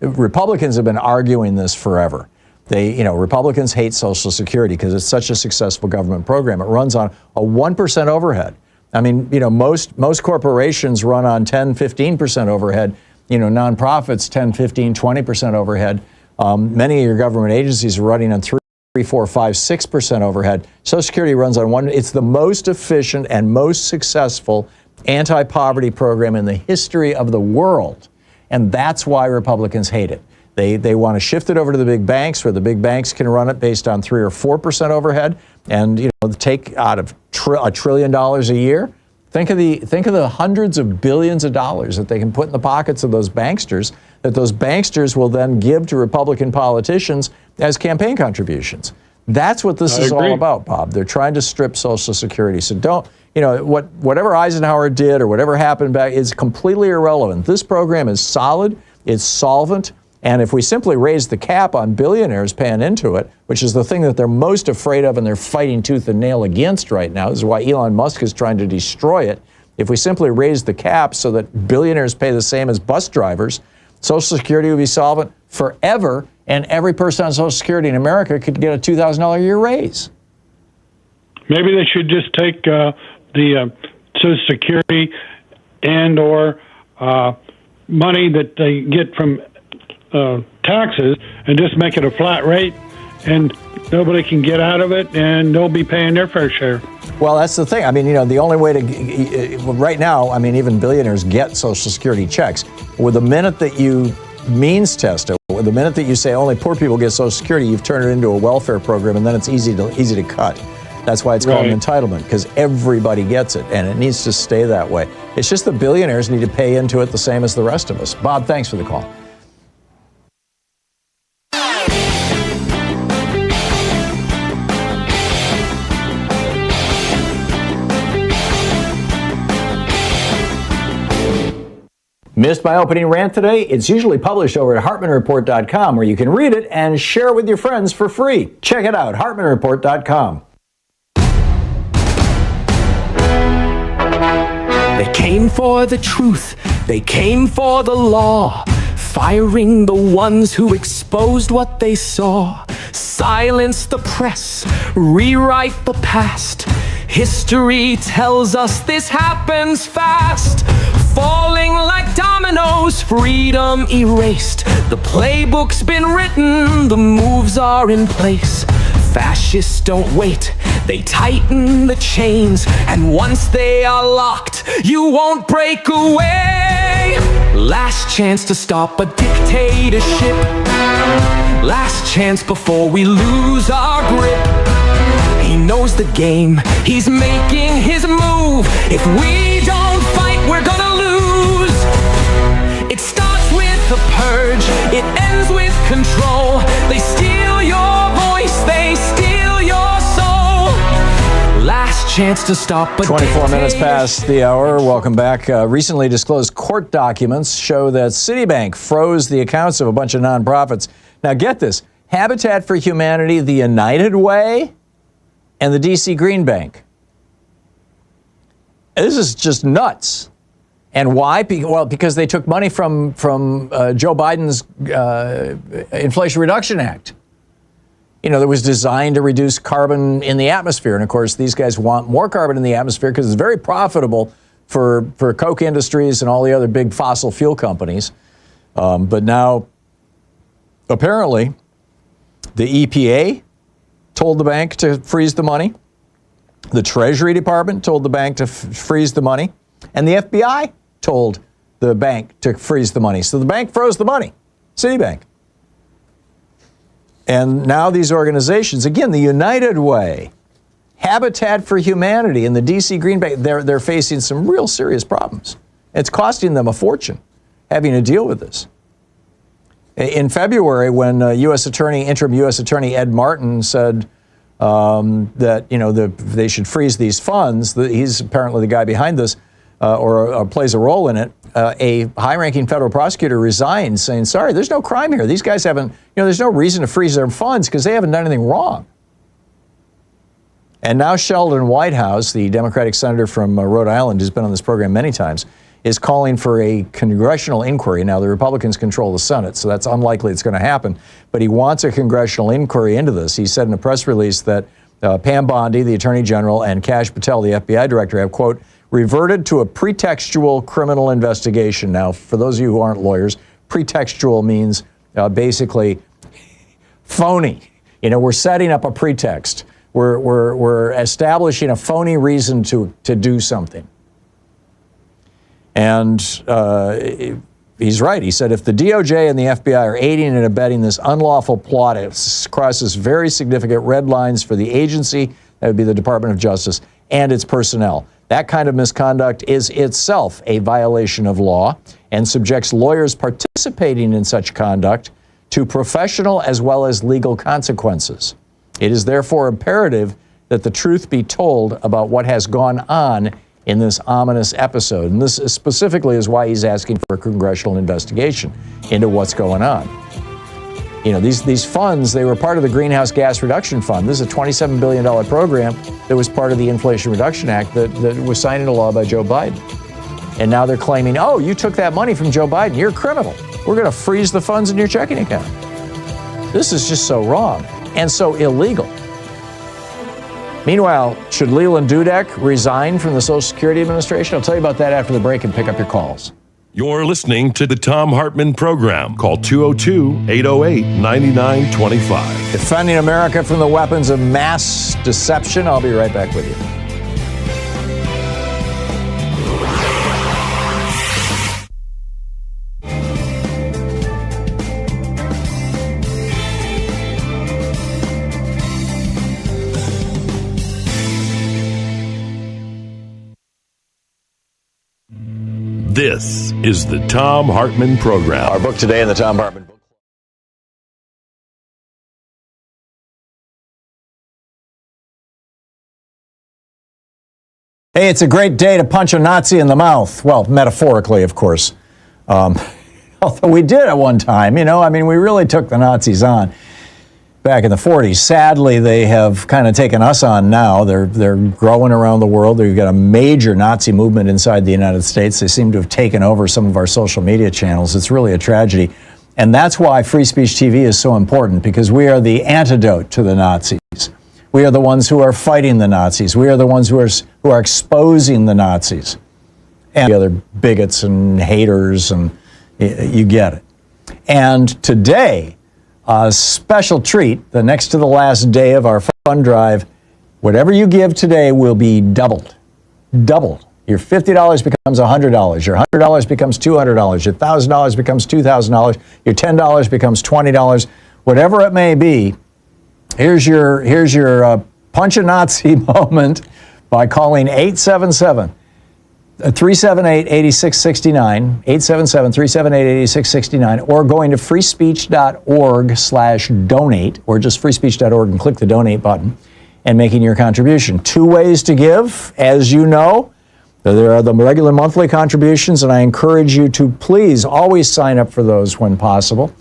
Republicans have been arguing this forever. Republicans hate Social Security because it's such a successful government program. It runs on a 1% overhead. I mean, most corporations run on 10, 15% overhead. Nonprofits 10, 15, 20% overhead. Many of your government agencies are running on 3, 4, 5, 6% overhead. Social Security runs on 1. It's the most efficient and most successful anti-poverty program in the history of the world. And that's why Republicans hate it. They want to shift it over to the big banks, where the big banks can run it based on 3 or 4% overhead, and take out of $1 trillion a year. Think of the hundreds of billions of dollars that they can put in the pockets of those banksters, that those banksters will then give to Republican politicians as campaign contributions. That's what this is all about, Bob. They're trying to strip Social Security. So whatever Eisenhower did or whatever happened back is completely irrelevant. This program is solid, it's solvent, and if we simply raise the cap on billionaires paying into it, which is the thing that they're most afraid of and they're fighting tooth and nail against right now, this is why Elon Musk is trying to destroy it. If we simply raise the cap so that billionaires pay the same as bus drivers, Social Security would be solvent forever, and every person on Social Security in America could get a $2,000 a year raise. Maybe they should just take the Social Security and or money that they get from taxes and just make it a flat rate, and nobody can get out of it, and they'll be paying their fair share. Well, that's the thing. I mean, the only way to, right now, even billionaires get Social Security checks. With the minute that you means test it, with the minute that you say only poor people get Social Security, you've turned it into a welfare program, and then it's easy to cut. That's why it's called an entitlement, because everybody gets it, and it needs to stay that way. It's just the billionaires need to pay into it the same as the rest of us. Bob, thanks for the call. Missed my opening rant today? It's usually published over at HartmannReport.com, where you can read it and share it with your friends for free. Check it out, HartmannReport.com. They came for the truth, they came for the law, firing the ones who exposed what they saw. Silence the press, rewrite the past. History tells us this happens fast. Falling like dominoes, freedom erased. The playbook's been written, the moves are in place. Fascists don't wait, they tighten the chains, and once they are locked, you won't break away. Last chance to stop a dictatorship. Last chance before we lose our grip. He knows the game, he's making his move. If we don't fight, we're gonna lose. It starts with the purge, it ends with control. They steal your voice, they steal your soul. Last chance to stop a 24 minutes past the hour. Welcome back. Recently disclosed court documents show that Citibank froze the accounts of a bunch of nonprofits. Now get this, Habitat for Humanity, the United Way, and the DC Green Bank. This is just nuts. And why? Well, because they took money from Joe Biden's Inflation Reduction Act. You know, that was designed to reduce carbon in the atmosphere. And of course, these guys want more carbon in the atmosphere because it's very profitable for Koch Industries and all the other big fossil fuel companies. But now, apparently, the EPA told the bank to freeze the money. The Treasury Department told the bank to freeze the money. And the FBI told the bank to freeze the money. So the bank froze the money, Citibank. And now these organizations, again, the United Way, Habitat for Humanity, and the DC Green Bank, they're facing some real serious problems. It's costing them a fortune having to deal with this. In February, when interim U.S. Attorney Ed Martin said that they should freeze these funds, he's apparently the guy behind this, or plays a role in it. A high-ranking federal prosecutor resigned, saying, "Sorry, there's no crime here. These guys haven't. There's no reason to freeze their funds because they haven't done anything wrong." And now Sheldon Whitehouse, the Democratic senator from Rhode Island, who's been on this program many times, is calling for a congressional inquiry. Now, the Republicans control the Senate, so that's unlikely it's going to happen. But he wants a congressional inquiry into this. He said in a press release that Pam Bondi, the Attorney General, and Kash Patel, the FBI Director, have, quote, reverted to a pretextual criminal investigation. Now, for those of you who aren't lawyers, pretextual means basically phony. We're setting up a pretext. We're establishing a phony reason to do something. And he's right. He said if the DOJ and the FBI are aiding and abetting this unlawful plot, it crosses very significant red lines for the agency, that would be the Department of Justice, and its personnel. That kind of misconduct is itself a violation of law and subjects lawyers participating in such conduct to professional as well as legal consequences. It is therefore imperative that the truth be told about what has gone on in this ominous episode. And this specifically is why he's asking for a congressional investigation into what's going on. These funds, they were part of the Greenhouse Gas Reduction Fund. This is a $27 billion program that was part of the Inflation Reduction Act that was signed into law by Joe Biden. And now they're claiming, oh, you took that money from Joe Biden. You're a criminal. We're going to freeze the funds in your checking account. This is just so wrong and so illegal. Meanwhile, should Leland Dudek resign from the Social Security Administration? I'll tell you about that after the break and pick up your calls. You're listening to the Thom Hartmann Program. Call 202-808-9925. Defending America from the weapons of mass deception. I'll be right back with you. This is the Thom Hartmann Program. Our book today in the Thom Hartmann Book. Hey, it's a great day to punch a Nazi in the mouth. Well, metaphorically, of course. Although we did at one time, we really took the Nazis on back in the 40s. Sadly, they have kind of taken us on now. They're growing around the world. They've got a major Nazi movement inside the United States. They seem to have taken over some of our social media channels. It's really a tragedy. And that's why Free Speech TV is so important, because we are the antidote to the Nazis. We are the ones who are fighting the Nazis. We are the ones who are exposing the Nazis and the other bigots and haters, and you get it. And today, a special treat, the next to the last day of our fund drive, whatever you give today will be doubled. Doubled. Your $50 becomes $100. Your $100 becomes $200. Your $1,000 becomes $2,000. Your $10 becomes $20. Whatever it may be, here's your punch a Nazi moment by calling 877-378-8669, 877-378-8669, or going to freespeech.org/donate, or just freespeech.org and click the donate button and making your contribution. Two ways to give, as you know. There are the regular monthly contributions, and I encourage you to please always sign up for those when possible,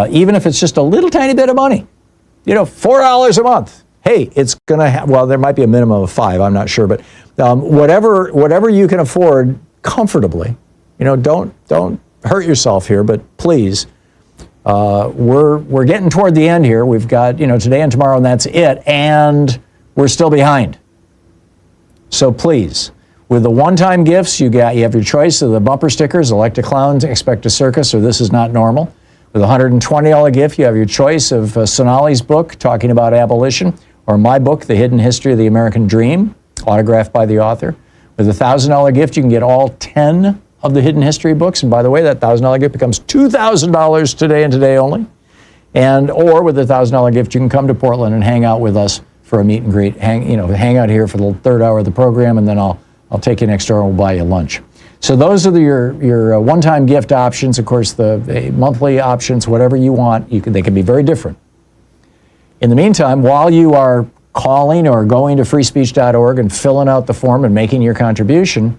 even if it's just a little tiny bit of money. $4 a month. Hey, it's going to well, there might be a minimum of $5, I'm not sure, but whatever you can afford comfortably. Don't hurt yourself here, but please, we're getting toward the end here. We've got, today and tomorrow, and that's it, and we're still behind. So please, with the one-time gifts, you have your choice of the bumper stickers, Elect a Clown, Expect a Circus, or This Is Not Normal. With a $120 gift, you have your choice of Sonali's book, talking about abolition, or my book, The Hidden History of the American Dream, autographed by the author. With a $1,000 gift, you can get all 10 of the Hidden History books. And by the way, that $1,000 gift becomes $2,000 today and today only. Or with a $1,000 gift, you can come to Portland and hang out with us for a meet and greet. Hang out here for the third hour of the program, and then I'll take you next door and we'll buy you lunch. So those are your one-time gift options. Of course, the monthly options, whatever you want, they can be very different. In the meantime, while you are calling or going to freespeech.org and filling out the form and making your contribution,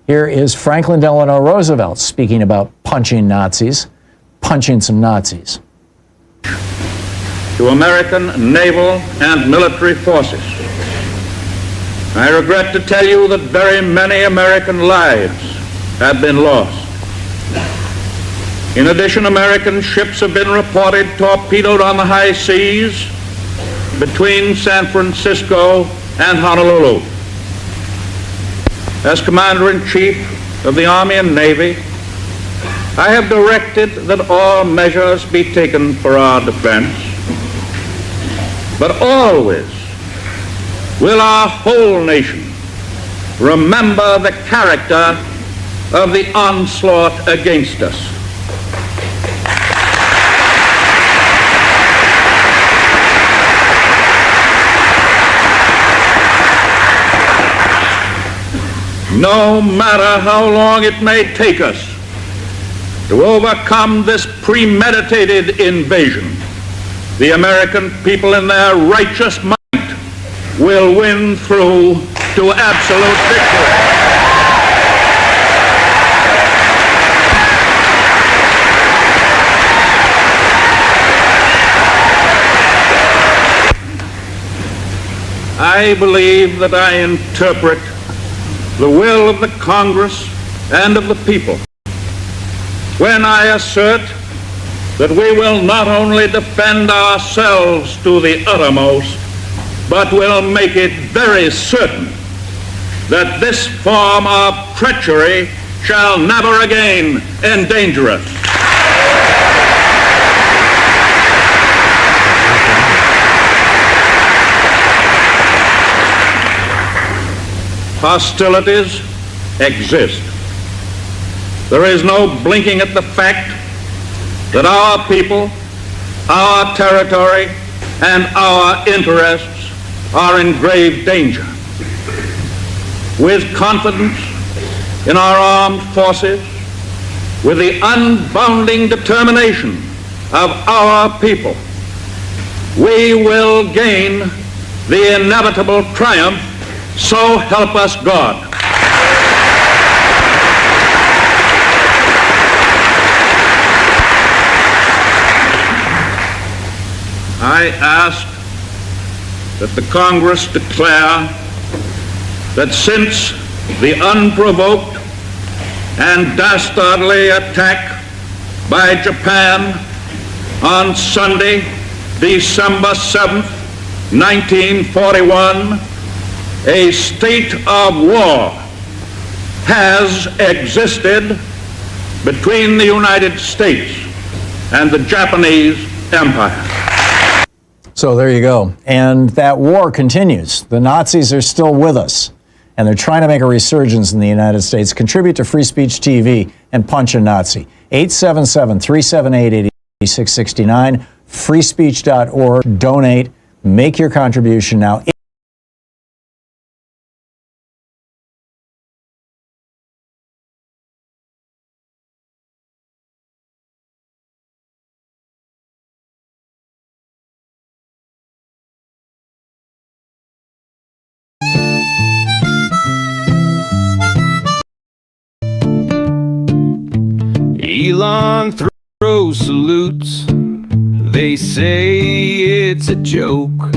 here is Franklin Delano Roosevelt speaking about punching Nazis, punching some Nazis. To American naval and military forces, I regret to tell you that very many American lives have been lost. In addition, American ships have been reported torpedoed on the high seas between San Francisco and Honolulu. As Commander-in-Chief of the Army and Navy, I have directed that all measures be taken for our defense, but always will our whole nation remember the character of the onslaught against us. No matter how long it may take us to overcome this premeditated invasion, the American people in their righteous might will win through to absolute victory. I believe that I interpret the will of the Congress and of the people when I assert that we will not only defend ourselves to the uttermost, but will make it very certain that this form of treachery shall never again endanger us. Hostilities exist. There is no blinking at the fact that our people, our territory, and our interests are in grave danger. With confidence in our armed forces, with the unbounding determination of our people, we will gain the inevitable triumph. So help us God. I ask that the Congress declare that since the unprovoked and dastardly attack by Japan on Sunday, December 7th, 1941, a state of war has existed between the United States and the Japanese Empire. So there you go. And that war continues. The Nazis are still with us, and they're trying to make a resurgence in the United States. Contribute to Free Speech TV and punch a Nazi. 877-378-8669, freespeech.org. Donate. Make your contribution now. Elon throws salutes. They say it's a joke,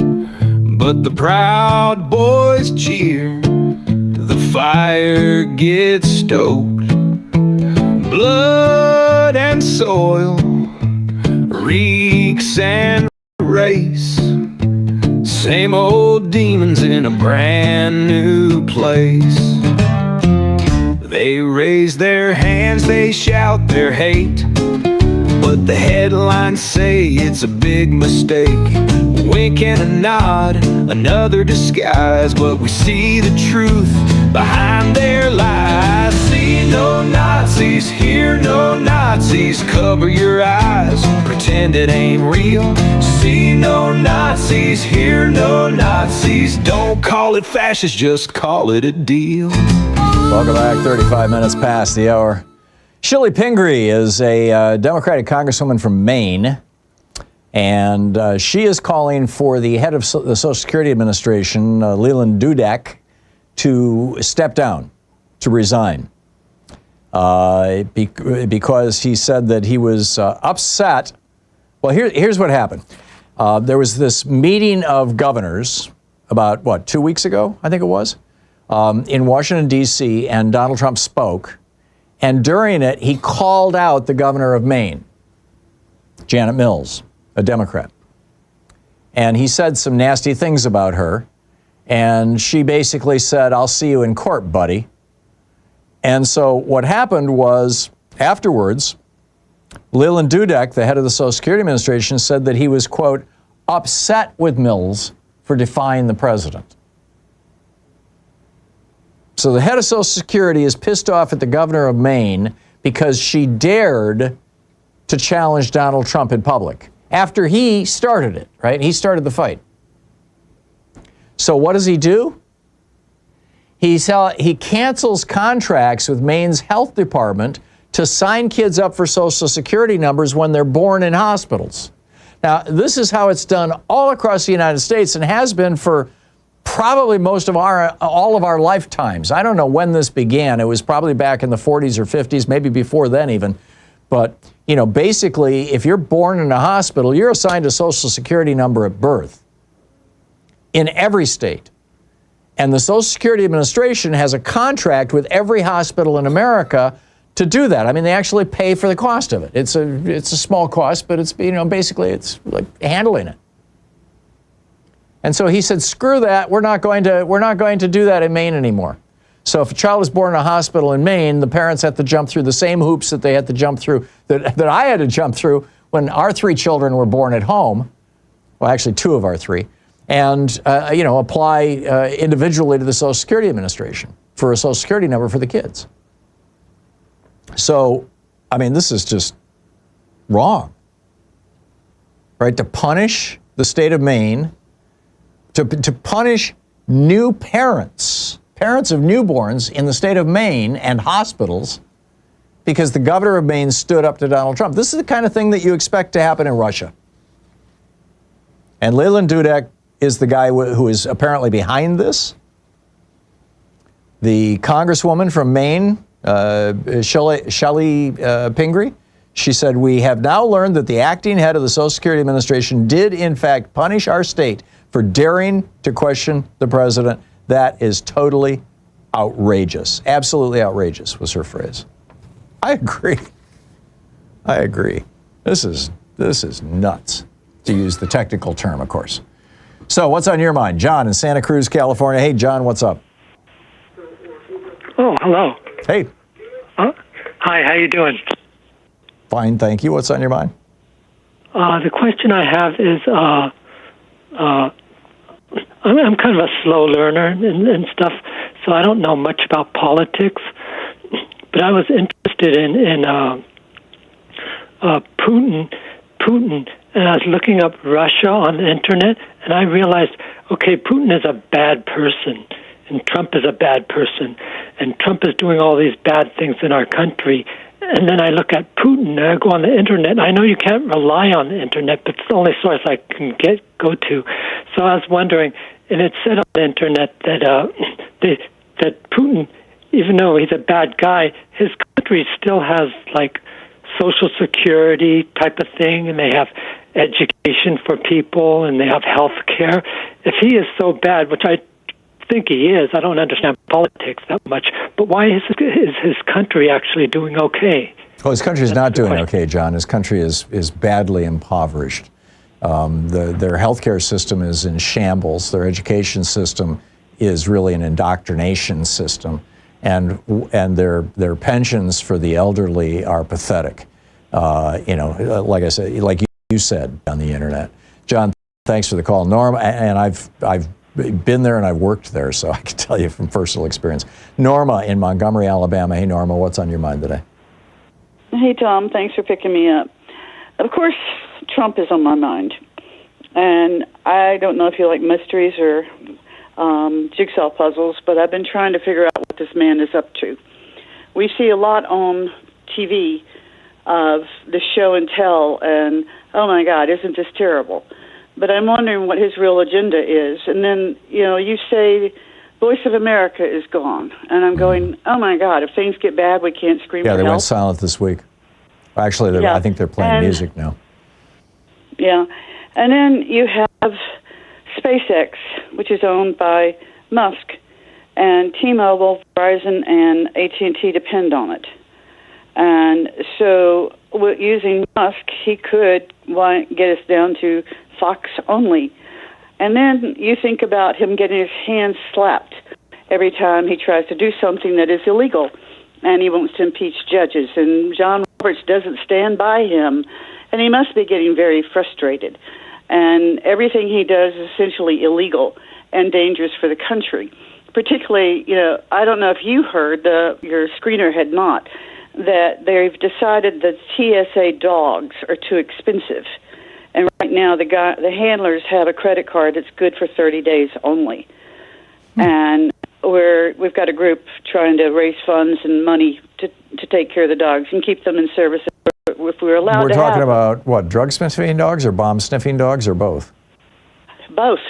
but the Proud Boys cheer. The fire gets stoked. Blood and soil, reeks and race. Same old demons in a brand new place. They raise their hands, they shout their hate, but the headlines say it's a big mistake. Wink and a nod, another disguise, but we see the truth behind their lies. See no Nazis, hear no Nazis, cover your eyes, pretend it ain't real. See no Nazis, hear no Nazis, don't call it fascist, just call it a deal. Welcome back, 35 minutes past the hour. Shelley Pingree is a Democratic congresswoman from Maine, and she is calling for the head of the Social Security Administration, Leland Dudek, to step down, to resign, because he said that he was upset. Well, here's what happened. There was this meeting of governors about, 2 weeks ago, I think it was, in Washington, D.C., and Donald Trump spoke. And during it, he called out the governor of Maine, Janet Mills, a Democrat. And he said some nasty things about her. And she basically said, "I'll see you in court, buddy." And so what happened was, afterwards, Leland Dudek, the head of the Social Security Administration, said that he was, quote, upset with Mills for defying the president. So the head of Social Security is pissed off at the governor of Maine because she dared to challenge Donald Trump in public after he started it, right? He started the fight. So what does he do? He cancels contracts with Maine's health department to sign kids up for Social Security numbers when they're born in hospitals. Now, this is how it's done all across the United States and has been for probably all of our lifetimes. I don't know when this began. It was probably back in the 40s or 50s, maybe before then even. But, basically, if you're born in a hospital, you're assigned a Social Security number at birth in every state. And the Social Security Administration has a contract with every hospital in America to do that. I mean, they actually pay for the cost of it. It's a small cost, but it's, basically it's like handling it. And so he said, screw that, we're not going to do that in Maine anymore. So if a child is born in a hospital in Maine, the parents have to jump through the same hoops that they had to jump through, that I had to jump through when our 3 children were born at home. Well, actually 2 of our 3. And, apply individually to the Social Security Administration for a Social Security number for the kids. So, this is just wrong, right? To punish the state of Maine, to punish new parents of newborns in the state of Maine and hospitals because the governor of Maine stood up to Donald Trump. This is the kind of thing that you expect to happen in Russia. And Leland Dudek is the guy who is apparently behind this. The congresswoman from Maine, Shelley Pingree, She said, "We have now learned that the acting head of the Social Security Administration did, in fact, punish our state for daring to question the president. That is totally outrageous. Absolutely outrageous," was her phrase. I agree. This is nuts, to use the technical term, of course. So what's on your mind? John in Santa Cruz, California. Hey, John, what's up? Oh, hello. Hey. Hi, how you doing? Fine, thank you. What's on your mind? The question I have is, I'm kind of a slow learner and stuff, so I don't know much about politics. But I was interested in Putin, and I was looking up Russia on the internet, and I realized, okay, Putin is a bad person, and Trump is a bad person, and Trump is doing all these bad things in our country. And then I look at Putin, and I go on the internet. I know you can't rely on the internet, but it's the only source I can go to. So I was wondering, and it said on the internet that that Putin, even though he's a bad guy, his country still has like Social Security type of thing, and they have education for people, and they have health care. If he is so bad, which I think he is, I don't understand politics that much, but why is his country actually doing okay? Well, his country is not doing okay, John. His country is badly impoverished. Their healthcare system is in shambles. Their education system is really an indoctrination system, and their pensions for the elderly are pathetic. Like I said, like you said on the internet. John, thanks for the call, Norm. And I've been there and I've worked there, so I can tell you from personal experience. Norma in Montgomery, Alabama. Hey, Norma, what's on your mind today? Hey, Tom. Thanks for picking me up. Of course, Trump is on my mind. And I don't know if you like mysteries or jigsaw puzzles, but I've been trying to figure out what this man is up to. We see a lot on TV of the show and tell, and, oh, my God, isn't this terrible? But I'm wondering what his real agenda is. And then, you say Voice of America is gone. And I'm going, oh, my God, if things get bad, we can't scream for help. Yeah, they went silent this week. Actually, I think they're playing music now. Yeah. And then you have SpaceX, which is owned by Musk, and T-Mobile, Verizon, and AT&T depend on it. And so using Musk, he could get us down to Fox only. And then you think about him getting his hands slapped every time he tries to do something that is illegal, and he wants to impeach judges. And John Roberts doesn't stand by him, and he must be getting very frustrated. And everything he does is essentially illegal and dangerous for the country. Particularly, I don't know if you heard, your screener had not, that they've decided that TSA dogs are too expensive. And right now, the handlers have a credit card that's good for 30 days only. And we've got a group trying to raise funds and money to take care of the dogs and keep them in service if we're allowed to have. We're talking about, what, drug-sniffing dogs or bomb-sniffing dogs or both? Both.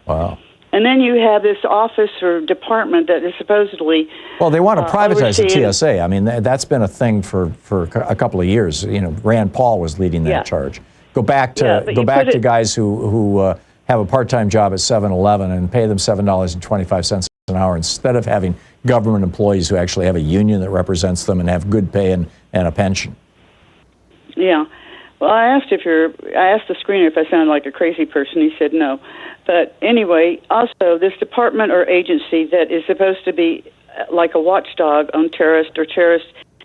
Wow. And then you have this office or department that is supposedly... Well, they want to privatize overseeing the TSA. I mean, that's been a thing for a couple of years. Rand Paul was leading that charge. Go back to guys who have a part-time job at 7-Eleven and pay them $7.25 an hour instead of having government employees who actually have a union that represents them and have good pay and a pension. Yeah. Well, I asked the screener if I sounded like a crazy person. He said no. But anyway, also this department or agency that is supposed to be like a watchdog on terrorist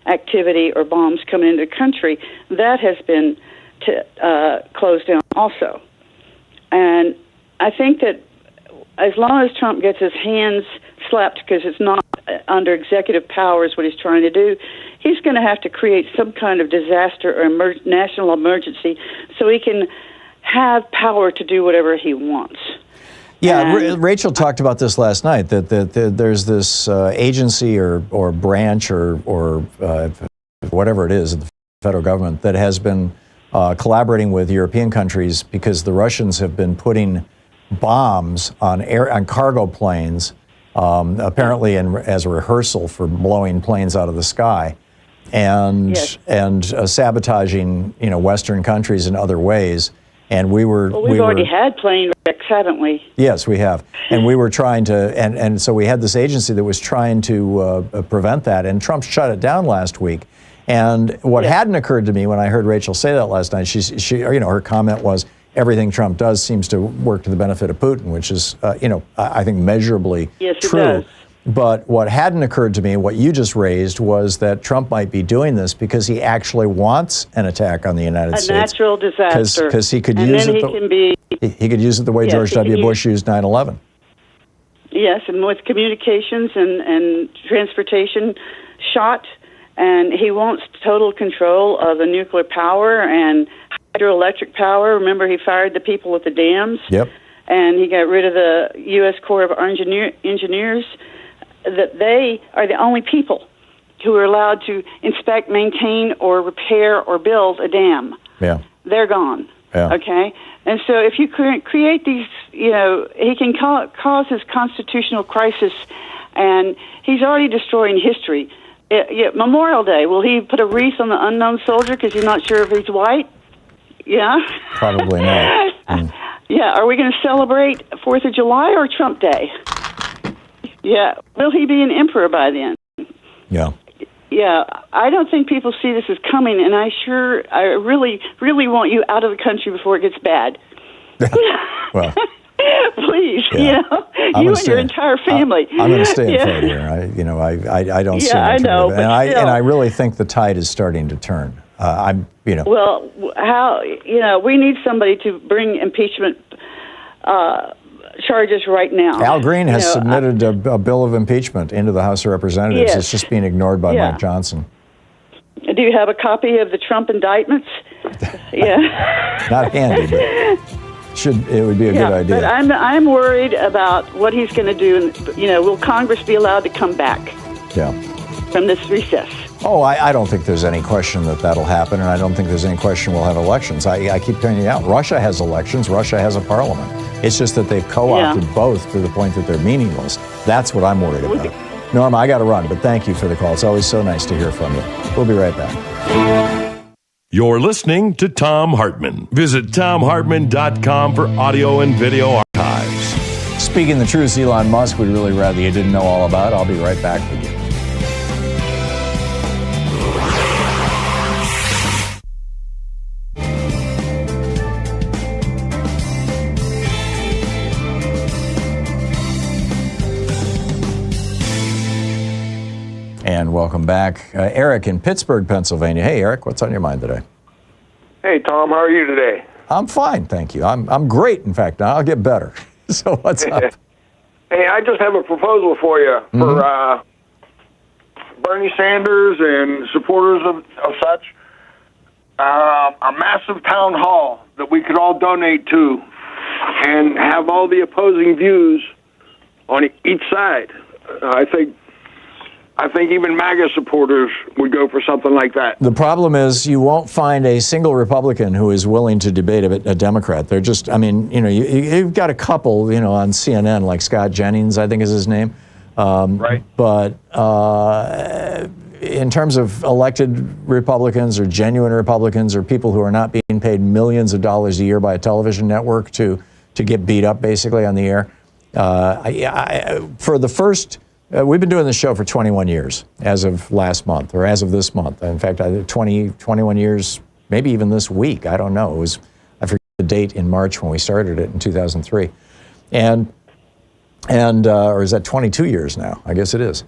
activity or bombs coming into the country, that has been closed down also. And I think that as long as Trump gets his hands slapped because it's not under executive powers what he's trying to do, he's going to have to create some kind of disaster or national emergency so he can have power to do whatever he wants. Yeah, Rachel talked about this last night, that there's this agency or branch or whatever it is, the federal government, that has been collaborating with European countries because the Russians have been putting bombs on cargo planes, apparently as a rehearsal for blowing planes out of the sky. and Yes. and sabotaging, Western countries in other ways. And we were. Well, we've already had plane wrecks, haven't we? Yes, we have. And we were trying to, and so we had this agency that was trying to prevent that, and Trump shut it down last week. And what hadn't occurred to me when I heard Rachel say that last night, she her comment was, everything Trump does seems to work to the benefit of Putin, which is, I think measurably true. It does. But what hadn't occurred to me, what you just raised, was that Trump might be doing this because he actually wants an attack on the United States. A natural disaster. Because he could and use then it. He could use it the way George W. Bush used 9/11. Yes, and with communications and transportation shot, and he wants total control of the nuclear power and hydroelectric power. Remember, he fired the people at the dams. Yep. And he got rid of the U.S. Corps of Engineers. That they are the only people who are allowed to inspect, maintain, or repair or build a dam. Yeah. They're gone. Yeah. Okay? And so if you create these, he can cause this constitutional crisis, and he's already destroying history. Memorial Day, will he put a wreath on the unknown soldier because he's not sure if he's white? Yeah? Probably not. Yeah. Are we going to celebrate 4th of July or Trump Day? Yeah. Will he be an emperor by then? Yeah. Yeah. I don't think people see this as coming, and I really, really want you out of the country before it gets bad. Well. Please, Yeah. you and your entire family. I'm going to stay in Florida here. I don't see an I know, alternative. but still. And I really think the tide is starting to turn. Well, how we need somebody to bring impeachment charges right now. Al Green has submitted a bill of impeachment into the House of Representatives. Yes. It's just being ignored by Mike Johnson. Do you have a copy of the Trump indictments? Yeah. Not handy, but it would be a good idea. But I'm worried about what he's going to do. And, will Congress be allowed to come back? Yeah. From this recess? Oh, I don't think there's any question that'll happen, and I don't think there's any question we'll have elections. I keep pointing out, Russia has elections, Russia has a parliament. It's just that they've co-opted both to the point that they're meaningless. That's what I'm worried about. Norma, I got to run, but thank you for the call. It's always so nice to hear from you. We'll be right back. You're listening to Thom Hartmann. Visit thomhartmann.com for audio and video archives. Speaking the truth, Elon Musk would really rather you didn't know all about. I'll be right back with you. And welcome back. Eric in Pittsburgh, Pennsylvania. Hey, Eric, what's on your mind today? Hey, Tom, how are you today? I'm fine, thank you. I'm great, in fact. Now I'll get better. So what's up? Hey, I just have a proposal for you for Bernie Sanders and supporters of such. A massive town hall that we could all donate to and have all the opposing views on each side. I think even MAGA supporters would go for something like that. The problem is you won't find a single Republican who is willing to debate a Democrat. They're just, you've got a couple, on CNN, like Scott Jennings, I think is his name. Right. But in terms of elected Republicans or genuine Republicans or people who are not being paid millions of dollars a year by a television network to get beat up basically on the air, for the first... we've been doing this show for 21 years as of last month, or as of this month. In fact, 21 years, maybe even this week. I don't know. I forget the date in March when we started it in 2003. Or is that 22 years now? I guess it is.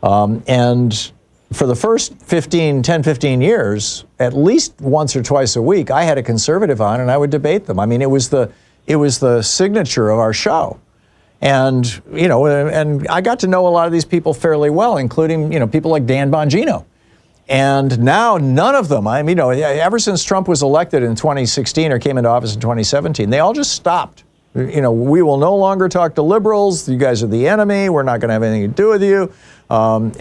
And for the first 10, 15 years, at least once or twice a week, I had a conservative on and I would debate them. It was the signature of our show. And, and I got to know a lot of these people fairly well, including, people like Dan Bongino. And now none of them, ever since Trump was elected in 2016 or came into office in 2017, they all just stopped. We will no longer talk to liberals. You guys are the enemy. We're not going to have anything to do with you. And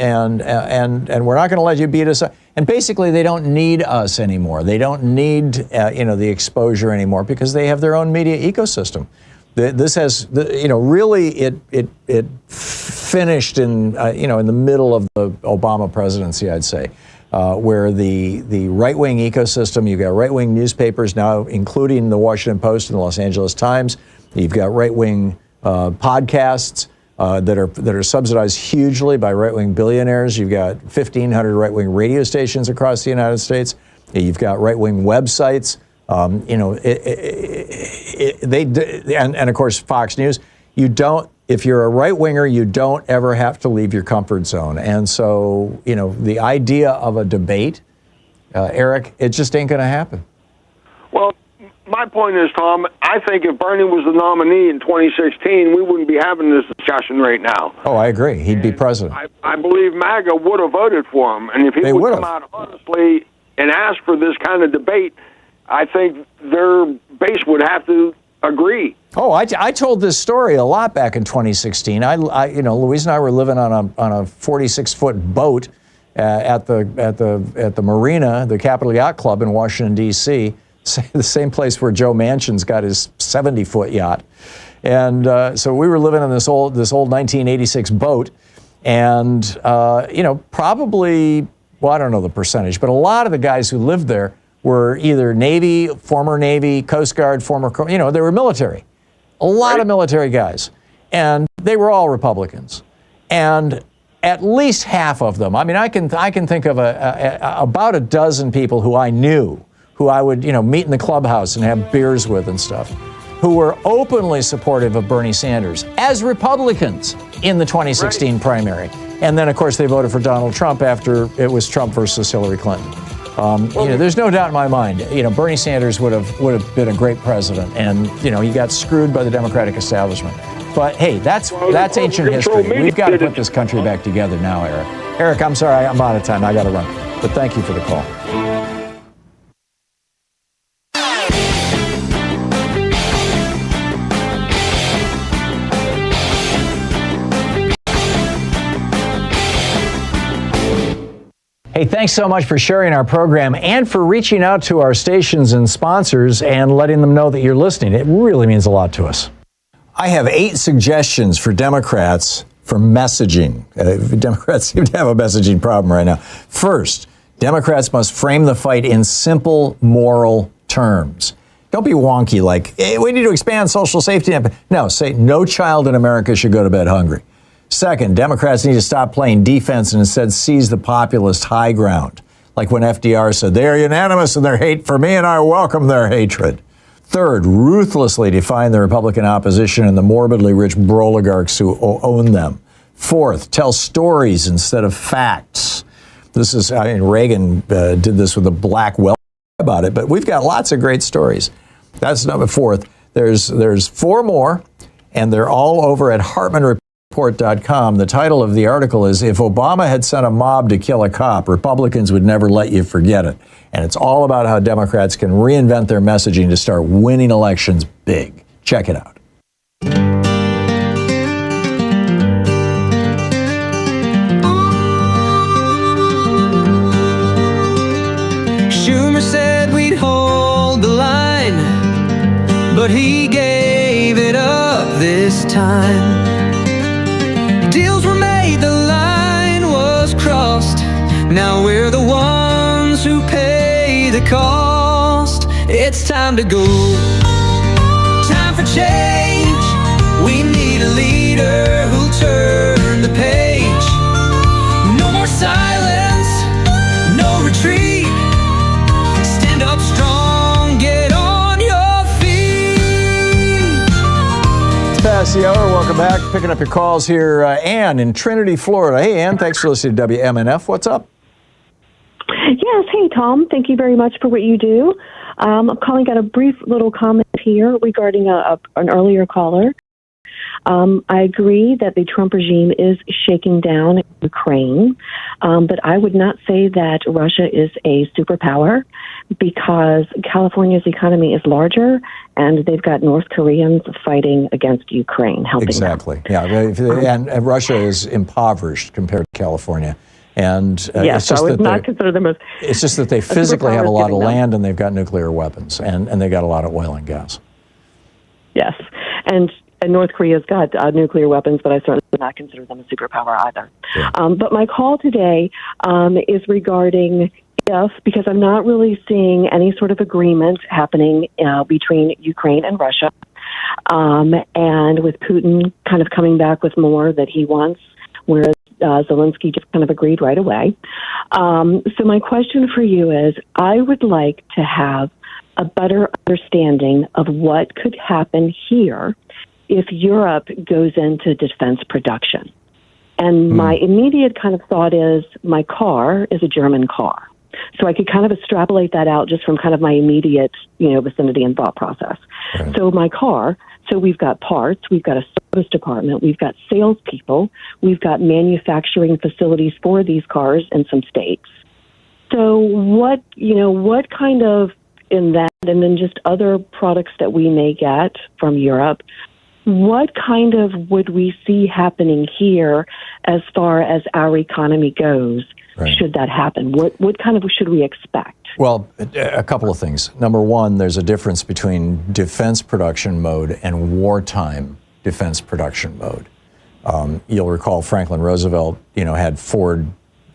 we're not going to let you beat us up. And basically, they don't need us anymore. They don't need, the exposure anymore because they have their own media ecosystem. This has, really it finished in the middle of the Obama presidency, I'd say. where the right-wing ecosystem, you've got right-wing newspapers now, including the Washington Post and the Los Angeles Times. You've got right-wing podcasts that are subsidized hugely by right-wing billionaires. You've got 1,500 right-wing radio stations across the United States. You've got right-wing websites. And of course Fox News. If you're a right-winger, you don't ever have to leave your comfort zone. And so, the idea of a debate, Eric, it just ain't going to happen. Well, my point is, Tom, I think if Bernie was the nominee in 2016, we wouldn't be having this discussion right now. Oh, I agree. He'd be president. I believe MAGA would have voted for him. And if he would come out honestly and ask for this kind of debate, I think their base would have to agree. Oh, I told this story a lot back in 2016. Louise and I were living on a 46-foot boat at the marina, the Capitol Yacht Club in Washington D.C., the same place where Joe Manchin's got his 70-foot yacht. And so we were living on this old 1986 boat, and probably, well, I don't know the percentage, but a lot of the guys who lived there were either Navy, former Navy, Coast Guard, they were military. A lot of military guys. And they were all Republicans. And at least half of them, I can think of about a dozen people who I knew, who I would, meet in the clubhouse and have beers with and stuff, who were openly supportive of Bernie Sanders as Republicans in the 2016 primary. And then, of course, they voted for Donald Trump after it was Trump versus Hillary Clinton. There's no doubt in my mind, Bernie Sanders would have been a great president, and, he got screwed by the Democratic establishment. But hey, that's ancient history. We've got to put this country back together now, Eric. Eric, I'm sorry, I'm out of time. I got to run. But thank you for the call. Hey, thanks so much for sharing our program and for reaching out to our stations and sponsors and letting them know that you're listening. It really means a lot to us. I have 8 suggestions for Democrats for messaging. Democrats seem to have a messaging problem right now. First, Democrats must frame the fight in simple moral terms. Don't be wonky like, hey, we need to expand social safety net. No, say no child in America should go to bed hungry. Second, Democrats need to stop playing defense and instead seize the populist high ground. Like when FDR said, they are unanimous in their hate for me and I welcome their hatred. Third, ruthlessly define the Republican opposition and the morbidly rich oligarchs who own them. Fourth, tell stories instead of facts. Reagan did this with the black well about it, but we've got lots of great stories. That's number 4th. There's 4 more, and they're all over at HartmannReport.com. The title of the article is, If Obama Had Sent a Mob to Kill a Cop, Republicans Would Never Let You Forget It. And it's all about how Democrats can reinvent their messaging to start winning elections big. Check it out. Schumer said we'd hold the line, but he gave it up this time. Deals were made, the line was crossed. Now we're the ones who pay the cost. It's time to go. Time for change. We need a leader who'll turn the page. No more silence, no retreat. Stand up strong, get on your feet. It's past the hour. Welcome back. Picking up your calls here. Ann in Trinity, Florida. Hey, Ann, thanks for listening to WMNF. What's up? Yes. Hey, Tom. Thank you very much for what you do. I'm calling out a brief little comment here regarding an earlier caller. I agree that the Trump regime is shaking down Ukraine, but I would not say that Russia is a superpower because California's economy is larger and they've got North Koreans fighting against Ukraine, helping Exactly. them. Yeah, and Russia is impoverished compared to California. And yes, I would not consider them as. It's just that they physically have a lot of land and they've got nuclear weapons and they've got a lot of oil and gas. Yes, and and North Korea's got nuclear weapons, but I certainly do not consider them a superpower either. Yeah. But my call today is regarding because I'm not really seeing any sort of agreement happening between Ukraine and Russia, and with Putin kind of coming back with more that he wants, whereas Zelensky just kind of agreed right away. So my question for you is, I would like to have a better understanding of what could happen here if Europe goes into defense production. And my immediate kind of thought is my car is a German car. So I could kind of extrapolate that out just from kind of my immediate, vicinity and thought process. Right. So my car, so we've got parts, we've got a service department, we've got salespeople, we've got manufacturing facilities for these cars in some states. So what kind of in that, and then just other products that we may get from Europe, what kind of would we see happening here as far as our economy goes? Right. Should that happen? What kind of should we expect? Well, a couple of things. Number one, there's a difference between defense production mode and wartime defense production mode. You'll recall Franklin Roosevelt, had Ford,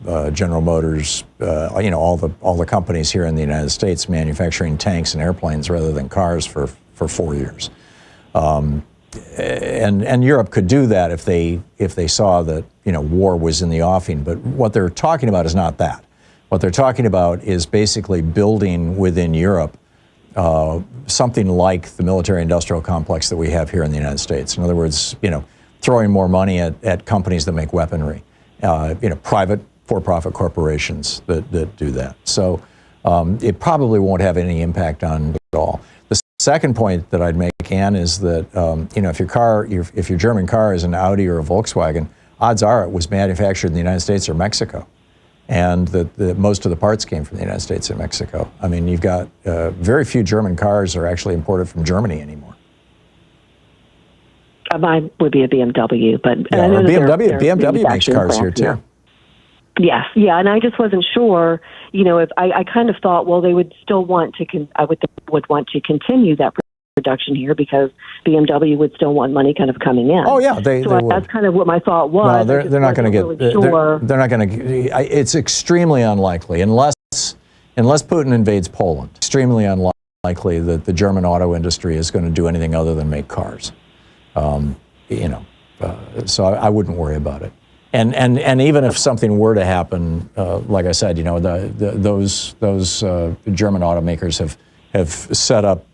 General Motors, all the companies here in the United States manufacturing tanks and airplanes rather than cars for 4 years. And Europe could do that if they saw that war was in the offing. But what they're talking about is not that. What they're talking about is basically building within Europe something like the military-industrial complex that we have here in the United States. In other words, throwing more money at companies that make weaponry, private for-profit corporations that do that. So it probably won't have any impact on it at all. The second point that I'd make, Ann, is that if your German car is an Audi or a Volkswagen, odds are it was manufactured in the United States or Mexico, and that most of the parts came from the United States and Mexico. I mean, you've got very few German cars are actually imported from Germany anymore. Mine would be a BMW, but yeah, BMW makes cars here too. Yeah. Yes, yeah, and I just wasn't sure. If I kind of thought, well, they would still want to. I would want to continue that production here because BMW would still want money kind of coming in. Oh yeah, they would. That's kind of what my thought was. No, they're not going to get. Really they're not going to. It's extremely unlikely unless Putin invades Poland. Extremely unlikely that the German auto industry is going to do anything other than make cars. So I wouldn't worry about it. And even if something were to happen, like I said, those German automakers have set up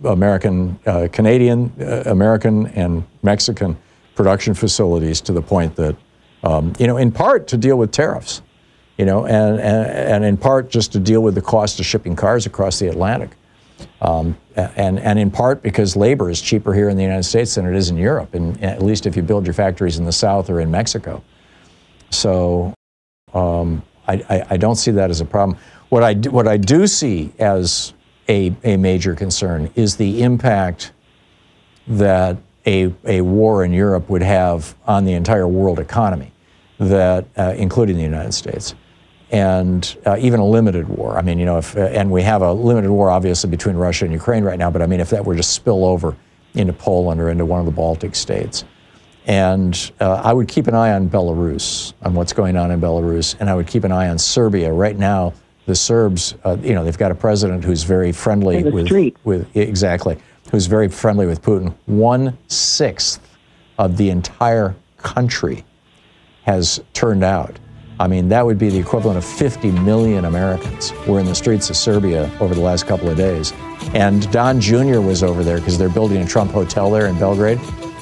Canadian, American, and Mexican production facilities to the point that, in part to deal with tariffs, and in part just to deal with the cost of shipping cars across the Atlantic, and in part because labor is cheaper here in the United States than it is in Europe, and at least if you build your factories in the South or in Mexico. So I don't see that as a problem. What I do see as a major concern is the impact that a war in Europe would have on the entire world economy, that including the United States, and even a limited war. I mean, and we have a limited war obviously between Russia and Ukraine right now, but I mean, if that were to spill over into Poland or into one of the Baltic states. And I would keep an eye on Belarus, on what's going on in Belarus, and I would keep an eye on Serbia. Right now, the Serbs, they've got a president who's very friendly who's very friendly with Putin. 1/6 of the entire country has turned out. I mean, that would be the equivalent of 50 million Americans were in the streets of Serbia over the last couple of days. And Don Jr. was over there because they're building a Trump hotel there in Belgrade.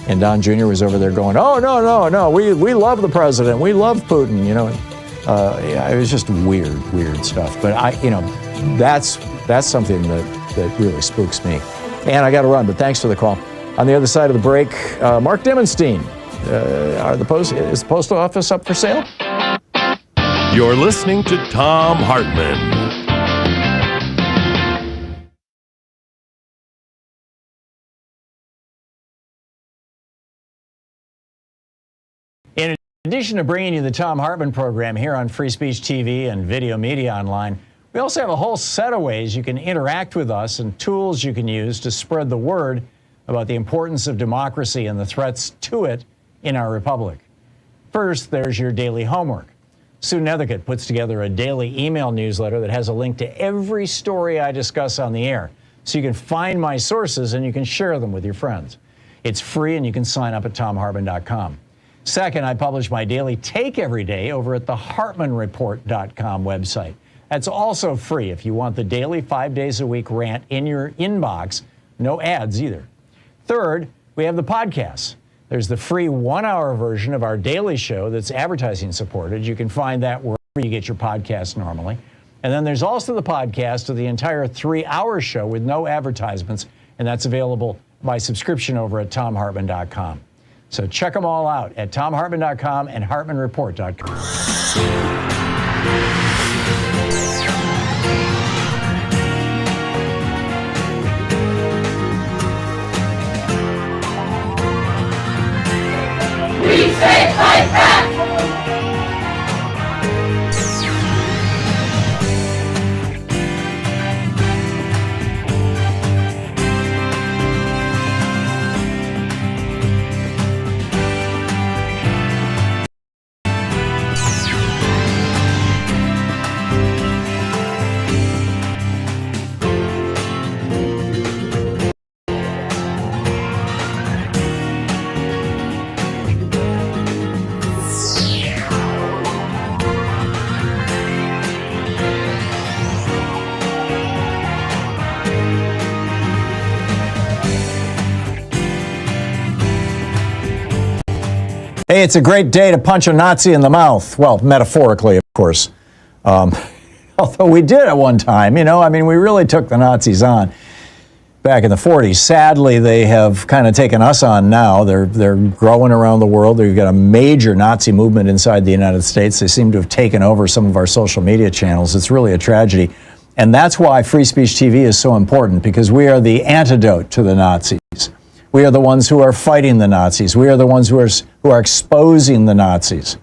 And Don Jr. was over there going, "Oh no, we love the president, we love Putin," it was just weird stuff. But that's something that really spooks me. And I got to run, but thanks for the call. On the other side of the break, Mark Dimonstein, is the postal office up for sale? You're listening to Thom Hartmann. In addition to bringing you the Thom Hartmann Program here on Free Speech TV and Video Media Online, we also have a whole set of ways you can interact with us and tools you can use to spread the word about the importance of democracy and the threats to it in our republic. First, there's your daily homework. Sue Nethercutt puts together a daily email newsletter that has a link to every story I discuss on the air, so you can find my sources and you can share them with your friends. It's free and you can sign up at thomhartmann.com. Second, I publish my daily take every day over at the hartmannreport.com website. That's also free if you want the daily 5 days a week rant in your inbox. No ads either. Third, we have the podcasts. There's the free 1-hour version of our daily show that's advertising supported. You can find that wherever you get your podcasts normally. And then there's also the podcast of the entire 3-hour show with no advertisements, and that's available by subscription over at thomhartmann.com. So check them all out at thomhartmann.com and hartmannreport.com. We say fight back! Hey, it's a great day to punch a Nazi in the mouth. Well, metaphorically, of course. Although we did at one time, we really took the Nazis on back in the 40s. Sadly, they have kind of taken us on now. They're growing around the world. They've got a major Nazi movement inside the United States. They seem to have taken over some of our social media channels. It's really a tragedy. And that's why Free Speech TV is so important, because we are the antidote to the Nazis. We are the ones who are fighting the Nazis. We are the ones who are exposing the Nazis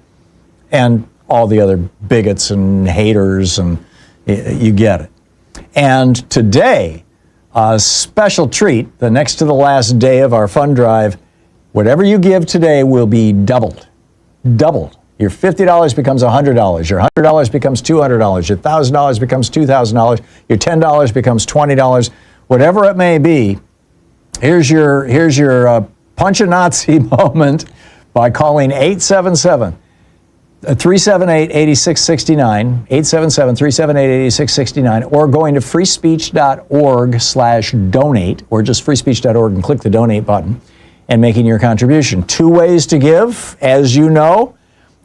and all the other bigots and haters, and you get it. And today, a special treat, the next to the last day of our fund drive, whatever you give today will be doubled. Doubled. Your $50 becomes $100. Your $100 becomes $200. Your $1,000 becomes $2,000. Your $10 becomes $20. Whatever it may be, here's your punch a Nazi moment by calling 877-378-8669, 877-378-8669, or going to freespeech.org/donate, or just freespeech.org and click the donate button and making your contribution. 2 ways to give, as you know.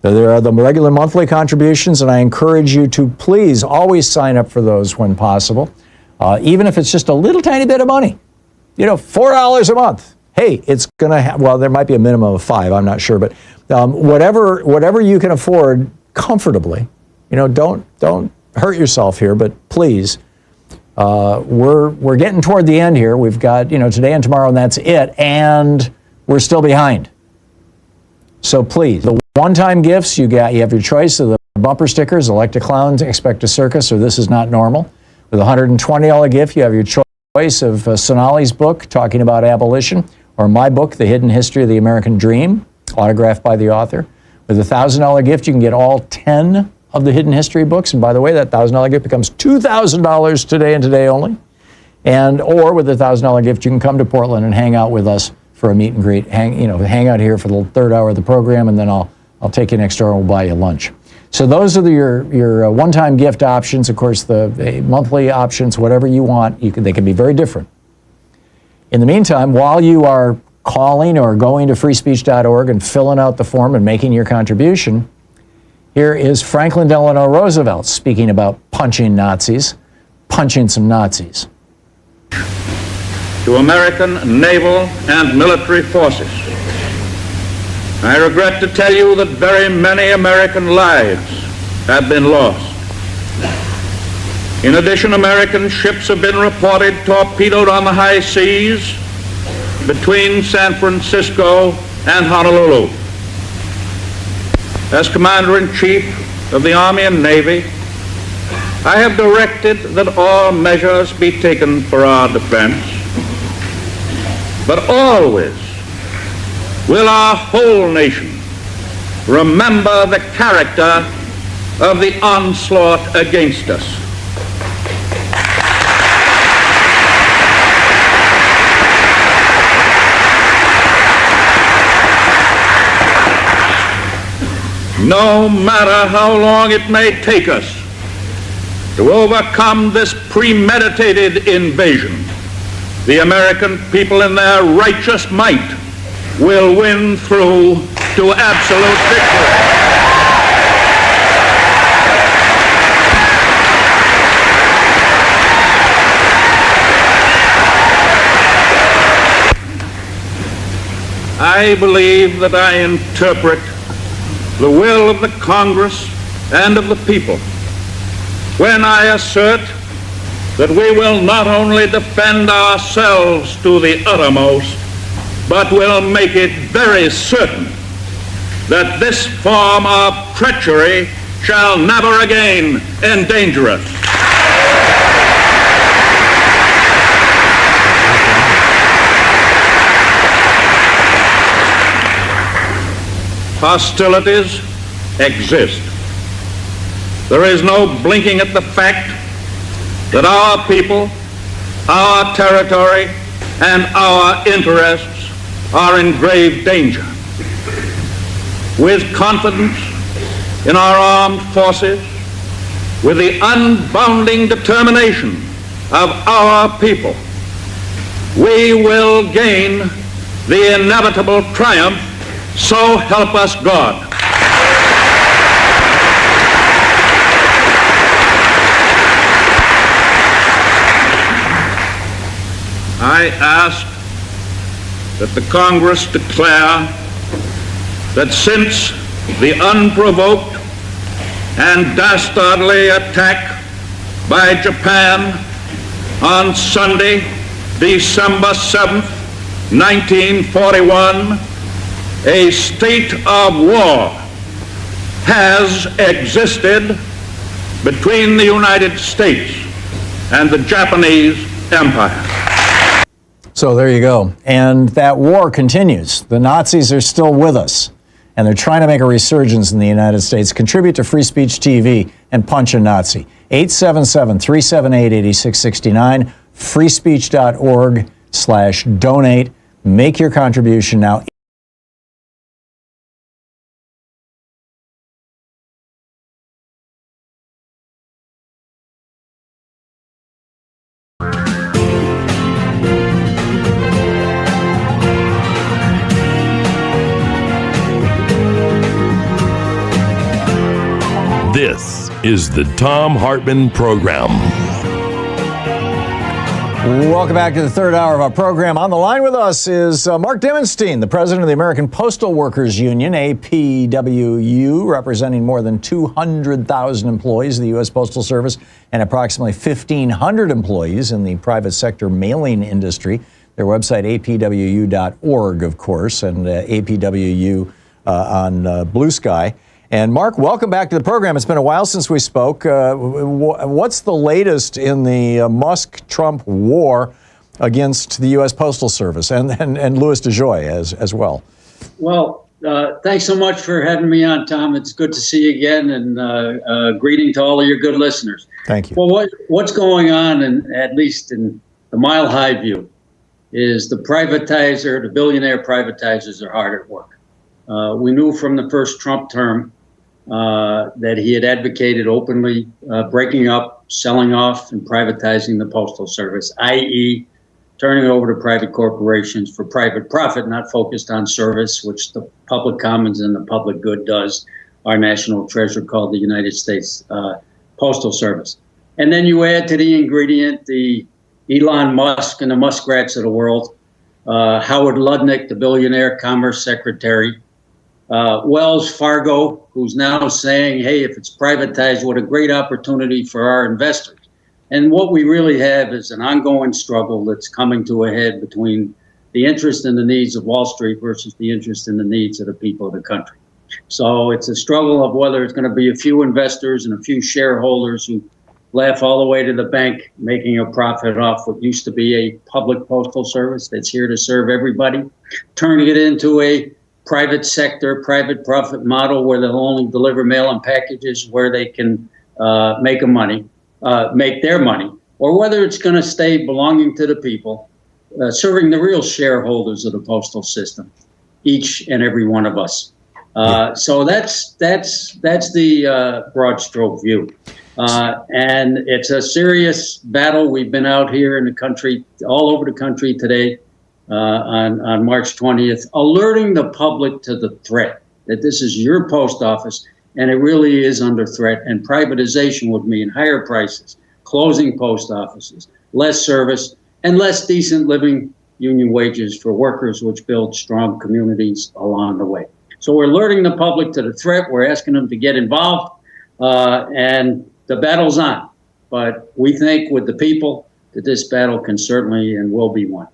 There are the regular monthly contributions, and I encourage you to please always sign up for those when possible, even if it's just a little tiny bit of money. $4 a month. Hey, it's going to well, there might be a minimum of 5, I'm not sure, but whatever you can afford comfortably, don't hurt yourself here, but please, we're getting toward the end here. We've got, today and tomorrow, and that's it, and we're still behind. So please, the one-time gifts, you have your choice of the bumper stickers, Elect a Clown, Expect a Circus, or This Is Not Normal. With a $120 gift, you have your choice of Sonali's book talking about abolition, or my book, The Hidden History of the American Dream, autographed by the author. With a $1,000 gift, you can get all 10 of the Hidden History books. And by the way, that $1,000 gift becomes $2,000 today and today only. Or with a $1,000 gift, you can come to Portland and hang out with us for a meet and greet. Hang out here for the third hour of the program, and then I'll take you next door and we'll buy you lunch. So those are your one-time gift options. Of course, the monthly options, whatever you want, they can be very different. In the meantime, while you are calling or going to freespeech.org and filling out the form and making your contribution, here is Franklin Delano Roosevelt speaking about punching Nazis, punching some Nazis. To American naval and military forces, I regret to tell you that very many American lives have been lost. In addition, American ships have been reported torpedoed on the high seas between San Francisco and Honolulu. As Commander-in-Chief of the Army and Navy, I have directed that all measures be taken for our defense. but always will our whole nation remember the character of the onslaught against us. No matter how long it may take us to overcome this premeditated invasion, the American people in their righteous might will win through to absolute victory. I believe that I interpret the will of the Congress and of the people when I assert that we will not only defend ourselves to the uttermost, but will make it very certain that this form of treachery shall never again endanger us. Hostilities exist. There is no blinking at the fact that our people, our territory, and our interests are in grave danger. With confidence in our armed forces, with the unbounding determination of our people, we will gain the inevitable triumph. So help us God. I ask that the Congress declare that since the unprovoked and dastardly attack by Japan on Sunday, December 7th, 1941, a state of war has existed between the United States and the Japanese Empire. So there you go. And that war continues. The Nazis are still with us, and they're trying to make a resurgence in the United States. Contribute to Free Speech TV and punch a Nazi. 877-378-8669, freespeech.org/donate. Make your contribution now. This is the Thom Hartmann Program. Welcome back to the third hour of our program. On the line with us is Mark Dimonstein, the president of the American Postal Workers Union, APWU, representing more than 200,000 employees of the U.S. Postal Service and approximately 1,500 employees in the private sector mailing industry. Their website, apwu.org, of course, and APWU on Blue Sky. And Mark, welcome back to the program. It's been a while since we spoke. What's the latest in the Musk-Trump war against the U.S. Postal Service and Louis DeJoy as well? Well, thanks so much for having me on, Tom. It's good to see you again, and greeting to all of your good listeners. Thank you. Well, what's going on, at least in the Mile High view, is the billionaire privatizers are hard at work. We knew from the first Trump term that he had advocated openly breaking up, selling off, and privatizing the Postal Service, i.e. turning it over to private corporations for private profit, not focused on service, which the public commons and the public good does, our national treasure called the United States Postal Service. And then you add to the ingredient the Elon Musk and the muskrats of the world, Howard Lutnick, the billionaire commerce secretary, Wells Fargo, who's now saying, hey, if it's privatized, what a great opportunity for our investors. And what we really have is an ongoing struggle that's coming to a head between the interest and the needs of Wall Street versus the interest and the needs of the people of the country. So it's a struggle of whether it's going to be a few investors and a few shareholders who laugh all the way to the bank, making a profit off what used to be a public postal service that's here to serve everybody, turning it into a private sector, private profit model where they'll only deliver mail and packages where they can make their money, or whether it's going to stay belonging to the people, serving the real shareholders of the postal system, each and every one of us. So that's the broad stroke view. And it's a serious battle. We've been out here in the country, all over the country today, on March 20th, alerting the public to the threat that this is your post office and it really is under threat. And privatization would mean higher prices, closing post offices, less service, and less decent living union wages for workers, which build strong communities along the way. So we're alerting the public to the threat. We're asking them to get involved, and the battle's on. But we think with the people that this battle can certainly and will be won.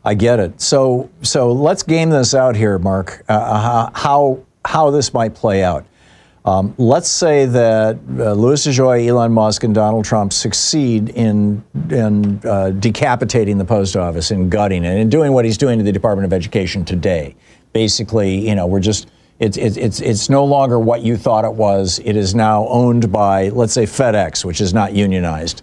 I get it. So let's game this out here, Mark. How this might play out. Let's say that Louis DeJoy, Elon Musk, and Donald Trump succeed in decapitating the post office and gutting it and doing what he's doing to the Department of Education today. Basically, it's no longer what you thought it was. It is now owned by, let's say, FedEx, which is not unionized.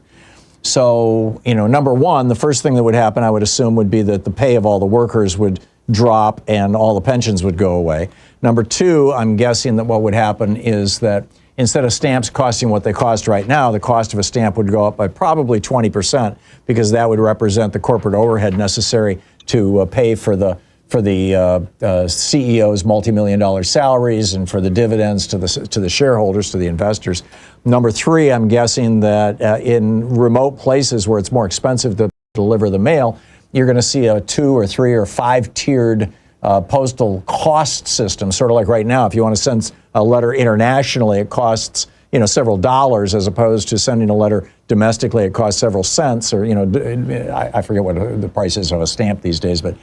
So, number one, the first thing that would happen, I would assume, would be that the pay of all the workers would drop and all the pensions would go away. Number two, I'm guessing that what would happen is that instead of stamps costing what they cost right now, the cost of a stamp would go up by probably 20%, because that would represent the corporate overhead necessary to pay for the CEO's multi-million-dollar salaries and for the dividends to the shareholders, to the investors. Number three, I'm guessing that in remote places where it's more expensive to deliver the mail, you're going to see a 2 or 3 or 5 tiered postal cost system, sort of like right now. If you want to send a letter internationally, it costs several dollars, as opposed to sending a letter domestically, it costs several cents, or I forget what the price is of a stamp these days, but.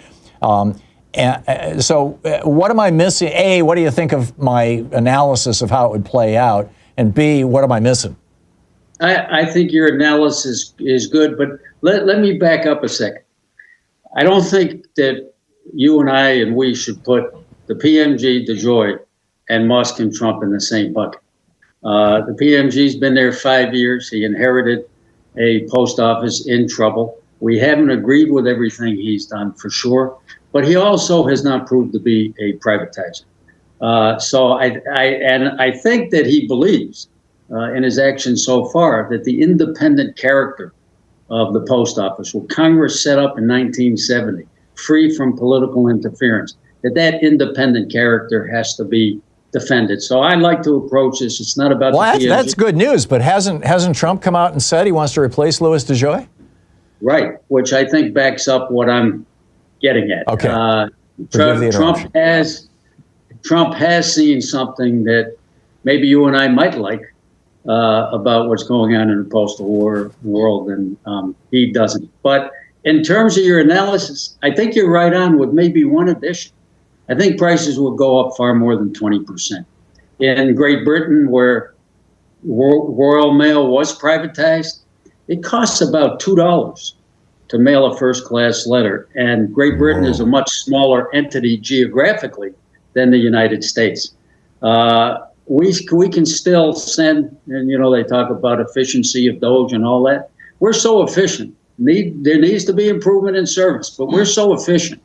So what am I missing? A, what do you think of my analysis of how it would play out? And B, what am I missing? I think your analysis is good, but let me back up a second. I don't think that you and I and we should put the PMG, DeJoy, and Musk and Trump in the same bucket. The PMG's been there 5 years. He inherited a post office in trouble. We haven't agreed with everything he's done, for sure, but he also has not proved to be a privatizer. So I think that he believes in his actions so far that the independent character of the post office, what Congress set up in 1970, free from political interference, that independent character has to be defended. So I like to approach this. It's not about that's good news, but hasn't Trump come out and said he wants to replace Louis DeJoy? Right, which I think backs up what I'm getting at. Okay. Trump has seen something that maybe you and I might like about what's going on in the postal world, and he doesn't. But in terms of your analysis, I think you're right on with maybe one addition. I think prices will go up far more than 20%. In Great Britain, where Royal Mail was privatized, it costs about $2 to mail a first-class letter. And Great Britain is a much smaller entity geographically than the United States. We can still send, and they talk about efficiency of Doge and all that. We're so efficient. There needs to be improvement in service, but we're so efficient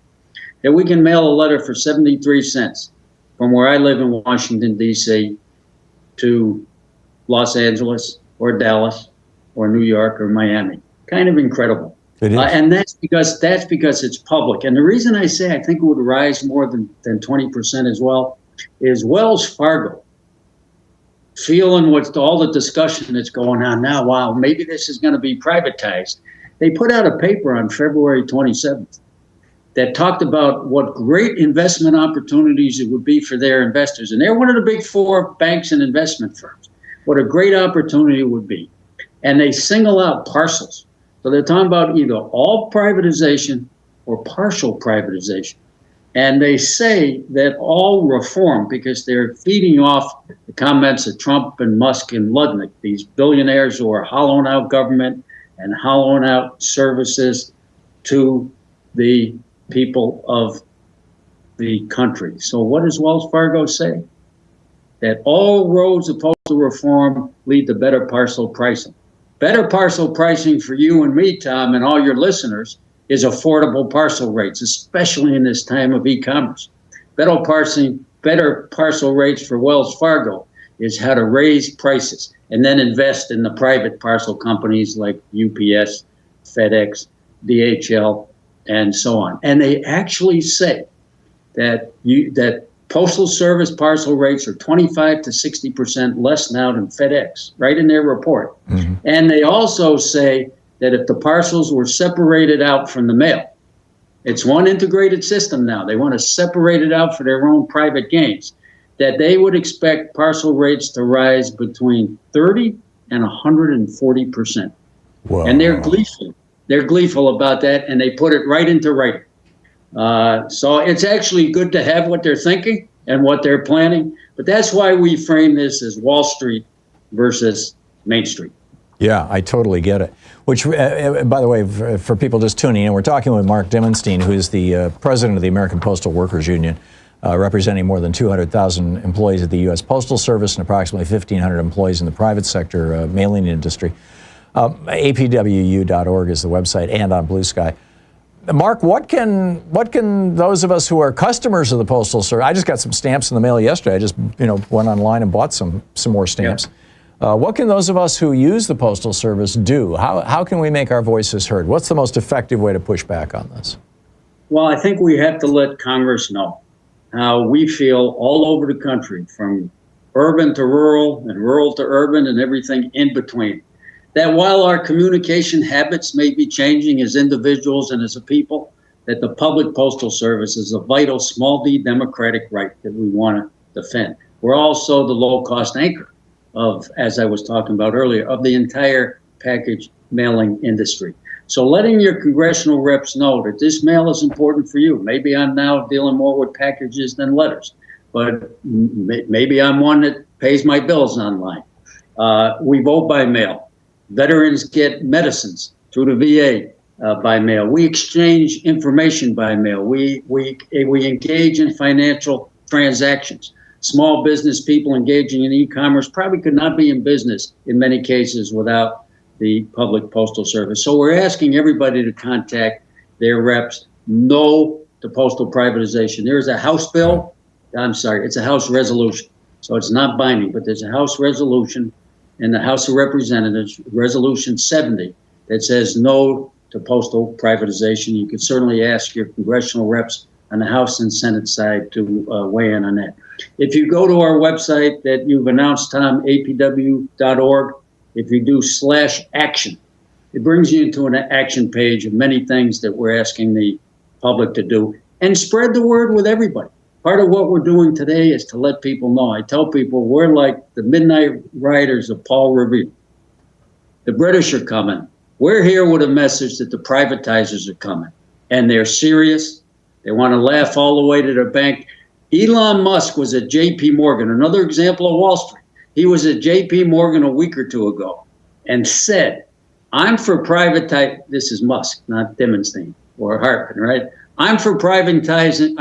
that we can mail a letter for 73 cents from where I live in Washington, D.C. to Los Angeles or Dallas or New York or Miami. Kind of incredible. It is. And that's because it's public. And the reason I say I think it would rise more than 20% as well is Wells Fargo, feeling what all the discussion that's going on now, wow, maybe this is going to be privatized. They put out a paper on February 27th that talked about what great investment opportunities it would be for their investors. And they're one of the big 4 banks and investment firms. What a great opportunity it would be. And they single out parcels. So they're talking about either all privatization or partial privatization. And they say that all reform, because they're feeding off the comments of Trump and Musk and Ludnick, these billionaires who are hollowing out government and hollowing out services to the people of the country. So what does Wells Fargo say? That all roads of postal reform lead to better parcel pricing. Better parcel pricing for you and me, Tom, and all your listeners is affordable parcel rates, especially in this time of e-commerce. Better parcel rates for Wells Fargo is how to raise prices and then invest in the private parcel companies like UPS, FedEx, DHL, and so on. And they actually say that Postal Service parcel rates are 25 to 60% less now than FedEx, right in their report. Mm-hmm. And they also say that if the parcels were separated out from the mail, it's one integrated system now. They want to separate it out for their own private gains, that they would expect parcel rates to rise between 30 and 140%. Wow. And they're gleeful. They're gleeful about that, and they put it right into writing. So it's actually good to have what they're thinking and what they're planning. But that's why we frame this as Wall Street versus Main Street. Yeah, I totally get it. Which, by the way, for people just tuning in, we're talking with Mark Dimonstein, who is the president of the American Postal Workers Union, representing more than 200,000 employees at the U.S. Postal Service and approximately 1,500 employees in the private sector mailing industry. APWU.org is the website, and on Blue Sky. Mark, what can those of us who are customers of the Postal Service? I just got some stamps in the mail yesterday. I just went online and bought some more stamps. Yeah. What can those of us who use the Postal Service do? How can we make our voices heard? What's the most effective way to push back on this? Well, I think we have to let Congress know how we feel all over the country, from urban to rural and rural to urban and everything in between. That while our communication habits may be changing as individuals and as a people, that the public postal service is a vital small d democratic right that we want to defend. We're also the low-cost anchor of, as I was talking about earlier, of the entire package mailing industry. So letting your congressional reps know that this mail is important for you. Maybe I'm now dealing more with packages than letters, but maybe I'm one that pays my bills online. We vote by mail. Veterans get medicines through the VA by mail. We exchange information by mail. We engage in financial transactions. Small business people engaging in e-commerce probably could not be in business in many cases without the public postal service. So we're asking everybody to contact their reps, no to postal privatization. There is a House bill, it's a House resolution. So it's not binding, but there's a House resolution in the House of Representatives, Resolution 70, that says no to postal privatization. You could certainly ask your congressional reps on the House and Senate side to weigh in on that. If you go to our website that you've announced, Tom, apw.org, if you do /action, it brings you into an action page of many things that we're asking the public to do, and spread the word with everybody. Part of what we're doing today is to let people know. I tell people we're like the Midnight Riders of Paul Revere. The British are coming. We're here with a message that the privatizers are coming, and they're serious. They want to laugh all the way to their bank. Elon Musk was at J.P. Morgan, another example of Wall Street. He was at J.P. Morgan a week or two ago and said, I'm for privatizing, this is Musk, not Dimonstein or Hartmann, right? I'm for privatizing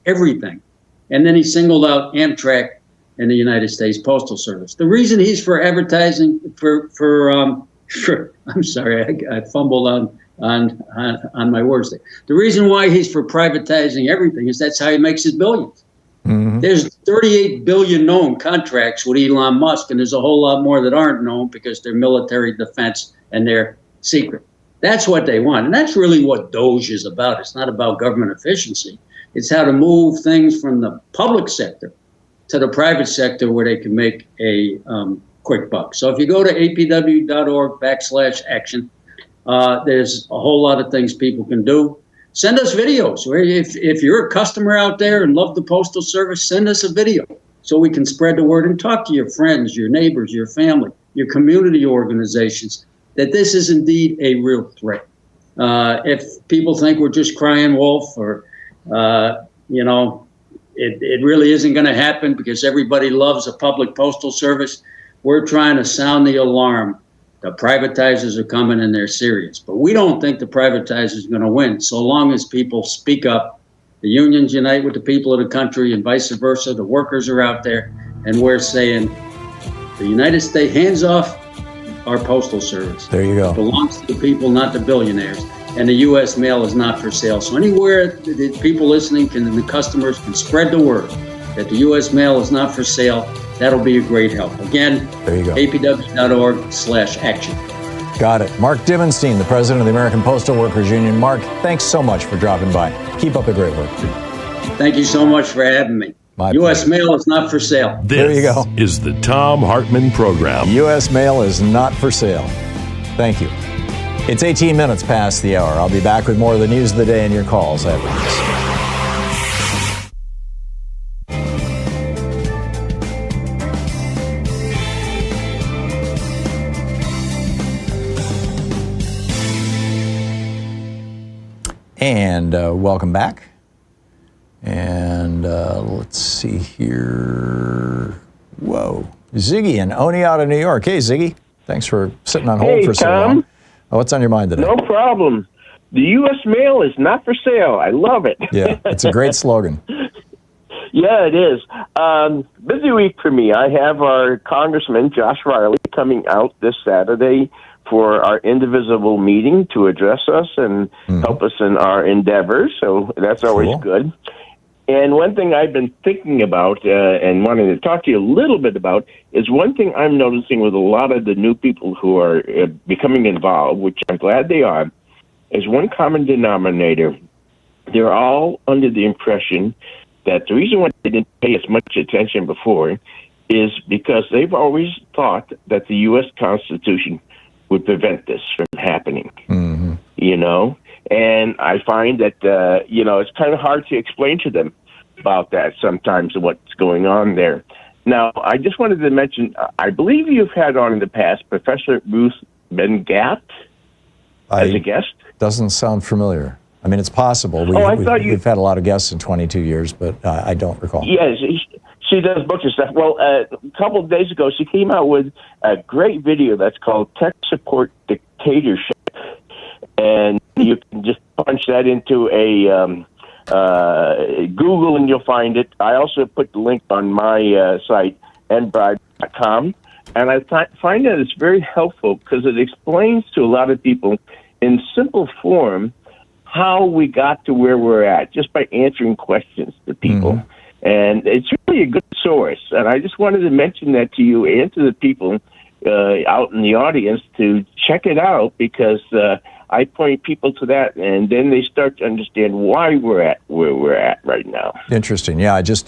everything. And then he singled out Amtrak and the United States Postal Service. The reason he's for advertising, I'm sorry, I fumbled on my words there. The reason why he's for privatizing everything is that's how he makes his billions. Mm-hmm. There's 38 billion known contracts with Elon Musk, and there's a whole lot more that aren't known because they're military defense and they're secret. That's what they want. And that's really what DOGE is about. It's not about government efficiency. It's how to move things from the public sector to the private sector where they can make a quick buck. So if you go to apw.org/action, there's a whole lot of things people can do. Send us videos. If you're a customer out there and love the Postal Service, send us a video so we can spread the word and talk to your friends, your neighbors, your family, your community organizations, that this is indeed a real threat. If people think we're just crying wolf or You know, it really isn't going to happen because everybody loves a public postal service. We're trying to sound the alarm. The privatizers are coming and they're serious. But we don't think the privatizers are going to win so long as people speak up. The unions unite with the people of the country and vice versa. The workers are out there, and we're saying the United States, hands off our postal service. There you go. It belongs to the people, not the billionaires. And the U.S. mail is not for sale. So anywhere the people listening and the customers can spread the word that the U.S. mail is not for sale, that'll be a great help. Again, there you go. apw.org/action. Got it. Mark Dimonstein, the president of the American Postal Workers Union. Mark, thanks so much for dropping by. Keep up the great work. Thank you so much for having me. U.S. mail is not for sale. There you go. Is the Thom Hartmann Program. U.S. mail is not for sale. Thank you. It's 18 minutes past the hour. I'll be back with more of the news of the day and your calls after this. And welcome back. And let's see here. Whoa. Ziggy in Oneonta, New York. Hey, Ziggy. Thanks for sitting on hold for so long. Oh, what's on your mind today? No problem. The U.S. mail is not for sale. I love it. Yeah, it's a great slogan. Yeah, it is. Busy week for me. I have our Congressman, Josh Riley, coming out this Saturday for our indivisible meeting to address us and help us in our endeavors. So that's always good. And one thing I've been thinking about and wanting to talk to you a little bit about is one thing I'm noticing with a lot of the new people who are becoming involved, which I'm glad they are, is one common denominator. They're all under the impression that the reason why they didn't pay as much attention before is because they've always thought that the U.S. Constitution would prevent this from happening, you know? And I find that, you know, it's kind of hard to explain to them about that sometimes what's going on there. Now, I just wanted to mention, I believe you've had on in the past Professor Ruth Ben-Gat as a guest. Doesn't sound familiar. I mean, it's possible. We've had a lot of guests in 22 years, but I don't recall. Yes, she does books and stuff. Well, a couple of days ago, she came out with a great video that's called Tech Support Dictatorship. And you can just punch that into a Google and you'll find it. I also put the link on my site, nbride.com. And I find that it's very helpful because it explains to a lot of people in simple form how we got to where we're at just by answering questions to people. And it's really a good source. And I just wanted to mention that to you and to the people out in the audience to check it out because I point people to that, and then they start to understand why we're at where we're at right now. Interesting. Yeah, I just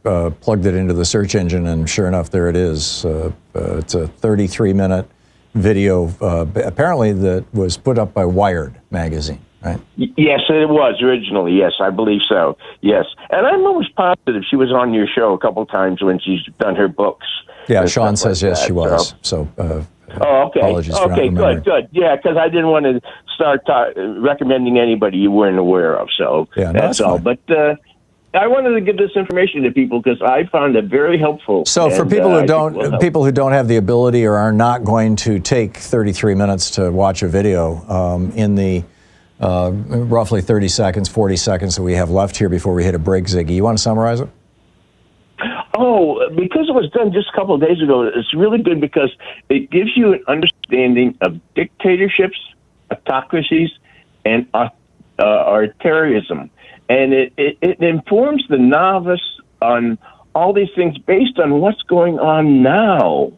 plugged it into the search engine, and sure enough, there it is. It's a 33-minute video, apparently that was put up by Wired magazine, right? Yes, it was originally. Yes, I believe so. Yes, and I'm almost positive she was on your show a couple times when she's done her books. Yeah, Sean says yes, she was. So. Oh, okay. Apologies for not remembering. Good. Yeah, because I didn't want to start recommending anybody you weren't aware of. So yeah, that's all. But I wanted to give this information to people because I found it very helpful. So for people who don't have the ability or are not going to take 33 minutes to watch a video, in the roughly 30 seconds, 40 seconds that we have left here before we hit a break, Ziggy, you want to summarize it? Oh, because it was done just a couple of days ago, it's really good because it gives you an understanding of dictatorships, autocracies, and authoritarianism. And it informs the novice on all these things based on what's going on now,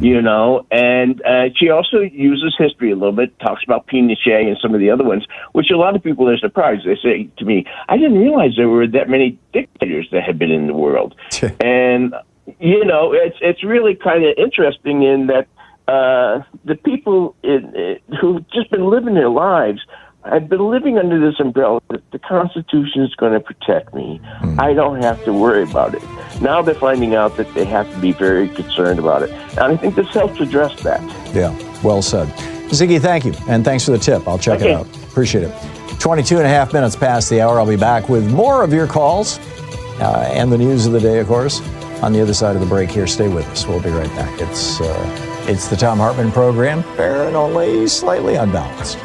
you know. And she also uses history a little bit, talks about Pinochet and some of the other ones, which a lot of people are surprised. They say to me, I didn't realize there were that many dictators that had been in the world. And, you know, it's really kind of interesting in that the people who've just been living their lives, I've been living under this umbrella that the Constitution is going to protect me. I don't have to worry about it. Now they're finding out that they have to be very concerned about it. And I think this helps address that. Yeah, well said. Ziggy, thank you. And thanks for the tip. I'll check it out. Appreciate it. 22 and a half minutes past the hour. I'll be back with more of your calls and the news of the day, of course, on the other side of the break here. Stay with us. We'll be right back. It's the Thom Hartmann Program, fair and only slightly unbalanced.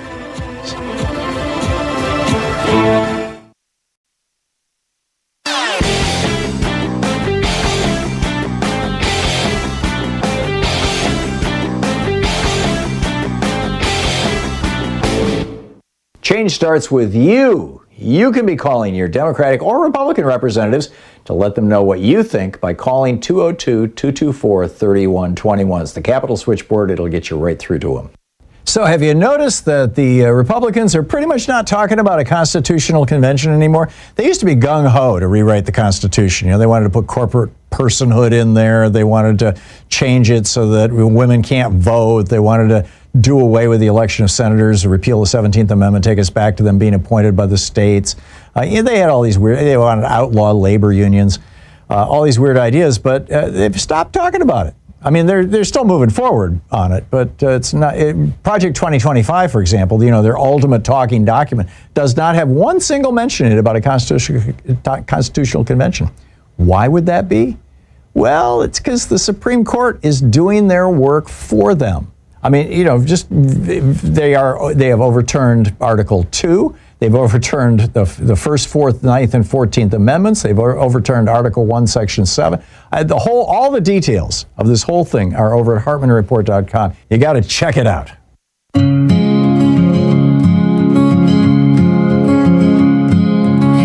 Change starts with you. You can be calling your Democratic or Republican representatives to let them know what you think by calling 202-224-3121. It's the Capitol switchboard. It'll get you right through to them. So have you noticed that the Republicans are pretty much not talking about a constitutional convention anymore? They used to be gung-ho to rewrite the Constitution. You know, they wanted to put corporate personhood in there. They wanted to change it so that women can't vote. They wanted to do away with the election of senators, repeal the 17th Amendment, take us back to them being appointed by the states. They had all these weird, they wanted to outlaw labor unions, all these weird ideas, but they've stopped talking about it. I mean, they're still moving forward on it, but it's not. Project 2025, for example, their ultimate talking document, does not have one single mention in it about a constitutional convention. Why would that be? Well, it's because the Supreme Court is doing their work for them. I mean, they have overturned Article 2. They've overturned the 1st, 4th, 9th, and 14th Amendments. They've overturned Article 1, Section 7. All the details of this whole thing are over at HartmannReport.com. You got to check it out.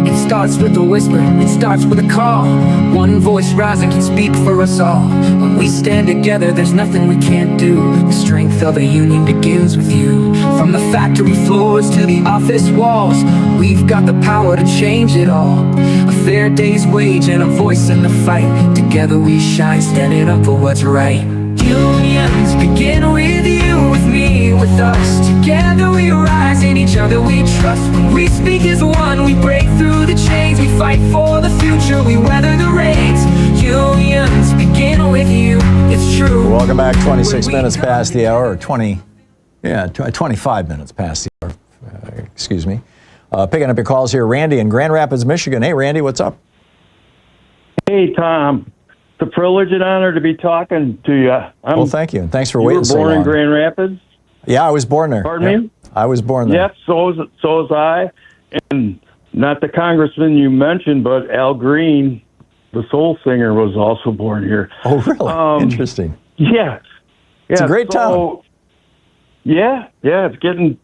It starts with a whisper, it starts with a call. One voice rising can speak for us all. When we stand together, there's nothing we can't do. The strength of a union begins with you. From the factory floors to the office walls, we've got the power to change it all. A fair day's wage and a voice in the fight. Together we shine, standing up for what's right. Unions begin with you, with me, with us. Together we rise, in each other we trust. When we speak as one, we break through the chains. We fight for the future, we weather the rains. Unions begin with you, it's true. Welcome back. 26 minutes past the hour, or 25 minutes past the hour. Excuse me. Picking up your calls here, Randy in Grand Rapids, Michigan. Hey, Randy, what's up? Hey, Tom. It's a privilege and honor to be talking to you. Well, thank you, and thanks for waiting so long. You were born in Grand Rapids? Yeah, I was born there. Pardon me? I was born there. Yep, so was I. And not the congressman you mentioned, but Al Green, the soul singer, was also born here. Oh, really? Interesting. Yeah. It's a great town. Yeah, it's getting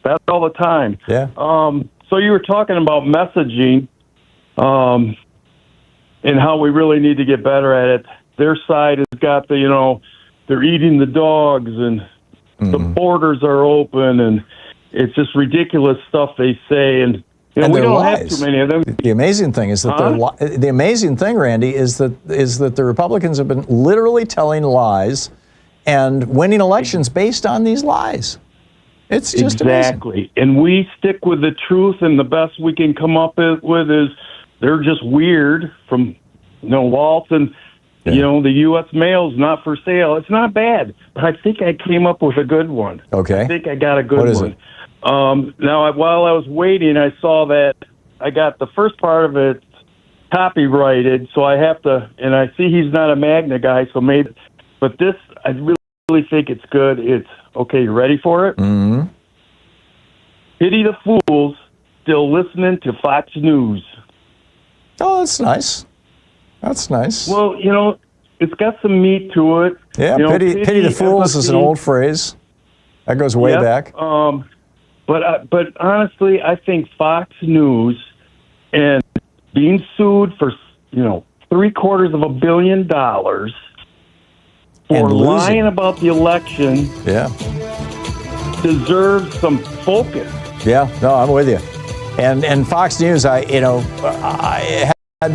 better all the time. Yeah. So you were talking about messaging, and how we really need to get better at it. Their side has got they're eating the dogs and the borders are open, and it's just ridiculous stuff they say, and we don't have too many of them. The amazing thing is that the amazing thing, Randy, is that the Republicans have been literally telling lies and winning elections based on these lies. It's just exactly amazing. And we stick with the truth, and the best we can come up with is they're just weird from Walt, and the U.S. mail's not for sale. It's not bad, but I think I came up with a good one. Okay. I think I got a good one. What is it? Now, while I was waiting, I saw that I got the first part of it copyrighted, so I have to, and I see he's not a Magna guy, so maybe, but this, I really think it's good. It's, okay, you ready for it? Mm-hmm. Pity the fools still listening to Fox News. Oh, that's nice. That's nice. Well, it's got some meat to it. Yeah, pity the fools is an old phrase. That goes way back. But honestly, I think Fox News and being sued for $750 million for lying about the election, deserves some focus. Yeah, no, I'm with you. And Fox News, had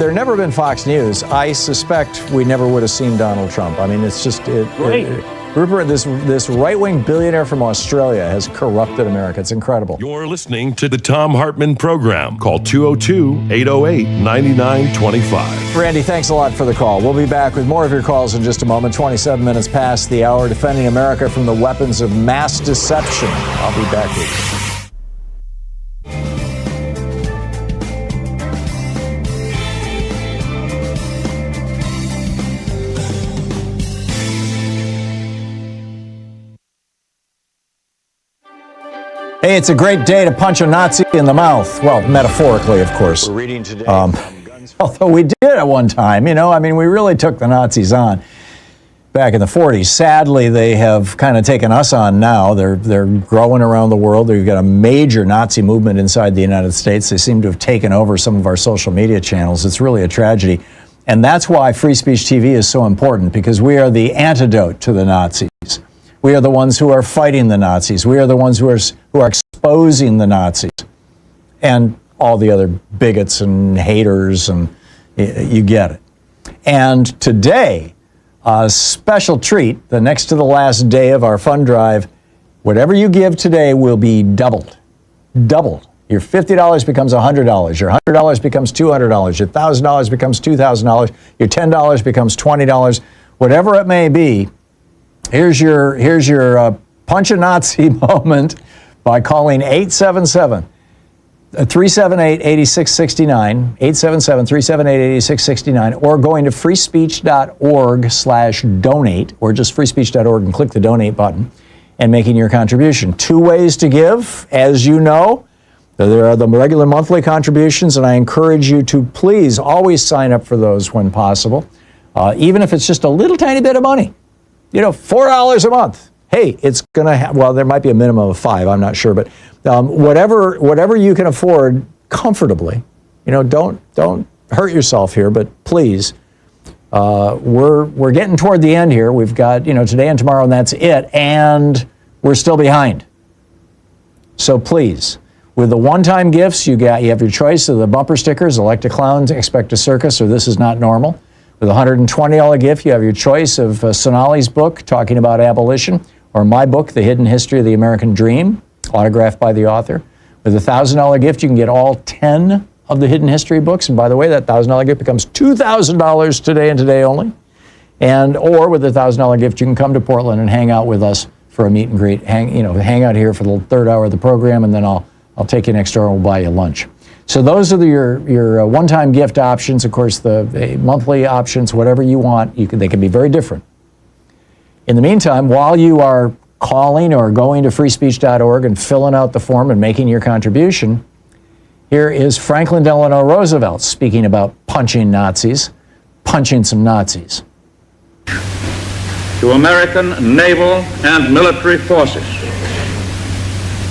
there never been Fox News, I suspect we never would have seen Donald Trump. I mean, it's just Rupert, this right-wing billionaire from Australia has corrupted America. It's incredible. You're listening to the Thom Hartmann Program. Call 202-808-9925. Randy, thanks a lot for the call. We'll be back with more of your calls in just a moment. 27 minutes past the hour, defending America from the weapons of mass deception. I'll be back with you. Hey, it's a great day to punch a Nazi in the mouth. Well, metaphorically, of course. We're reading today. Although we did at one time, you know, I mean, we really took the Nazis on back in the 40s. Sadly, they have kind of taken us on now. They're growing around the world. They've got a major Nazi movement inside the United States. They seem to have taken over some of our social media channels. It's really a tragedy. And that's why Free Speech TV is so important, because we are the antidote to the Nazis. We are the ones who are fighting the Nazis. We are the ones who are exposing the Nazis and all the other bigots and haters, and you get it. And today, a special treat, the next to the last day of our fund drive, whatever you give today will be doubled. Doubled. Your $50 becomes $100. Your $100 becomes $200. Your $1,000 becomes $2,000. Your $10 becomes $20. Whatever it may be, here's your punch a Nazi moment by calling 877-378-8669, 877-378-8669, or going to freespeech.org/donate, or just freespeech.org and click the donate button and making your contribution. Two ways to give, as you know. There are the regular monthly contributions, and I encourage you to please always sign up for those when possible, even if it's just a little tiny bit of money. You know, $4 a month. Hey, it's going to well, there might be a minimum of $5, I'm not sure, but whatever you can afford comfortably. You know, don't hurt yourself here, but please, we're getting toward the end here. We've got, you know, today and tomorrow, and that's it, and we're still behind. So please, with the one-time gifts, you have your choice of the bumper stickers, Elect a Clown, Expect a Circus, or This Is Not Normal. With a $120 gift, you have your choice of Sonali's book, talking about abolition, or my book, The Hidden History of the American Dream, autographed by the author. With a $1,000 gift, you can get all 10 of the Hidden History books. And by the way, that $1,000 gift becomes $2,000 today and today only. Or with a $1,000 gift, you can come to Portland and hang out with us for a meet and greet. Hang out here for the third hour of the program, and then I'll take you next door and we'll buy you lunch. So those are your one-time gift options. Of course, the monthly options, whatever you want, they can be very different. In the meantime, while you are calling or going to freespeech.org and filling out the form and making your contribution, here is Franklin Delano Roosevelt speaking about punching Nazis, punching some Nazis. To American naval and military forces,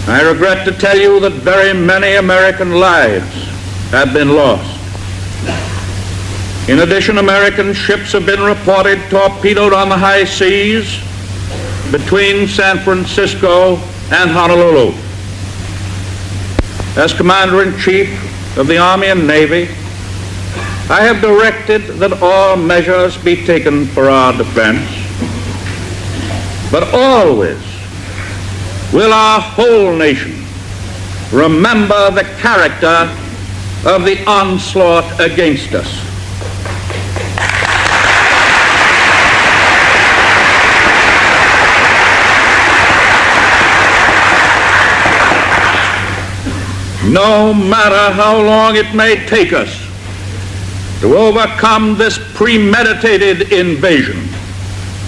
I regret to tell you that very many American lives have been lost. In addition, American ships have been reported torpedoed on the high seas between San Francisco and Honolulu. As Commander-in-Chief of the Army and Navy, I have directed that all measures be taken for our defense, but always will our whole nation remember the character of the onslaught against us. No matter how long it may take us to overcome this premeditated invasion,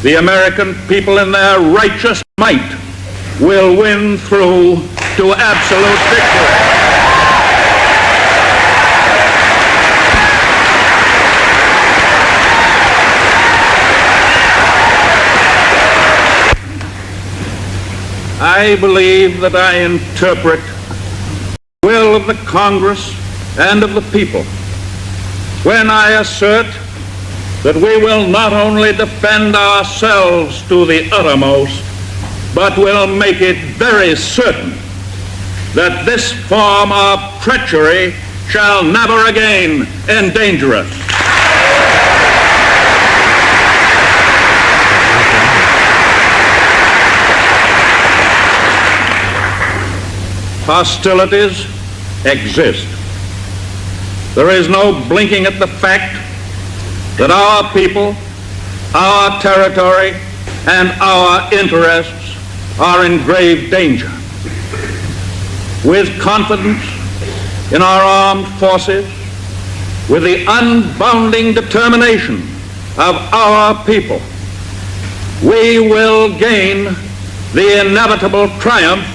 the American people in their righteous might will win through to absolute victory. I believe that I interpret the will of the Congress and of the people when I assert that we will not only defend ourselves to the uttermost, but will make it very certain that this form of treachery shall never again endanger us. Hostilities exist. There is no blinking at the fact that our people, our territory, and our interests are in grave danger. With confidence in our armed forces, with the unbounding determination of our people, we will gain the inevitable triumph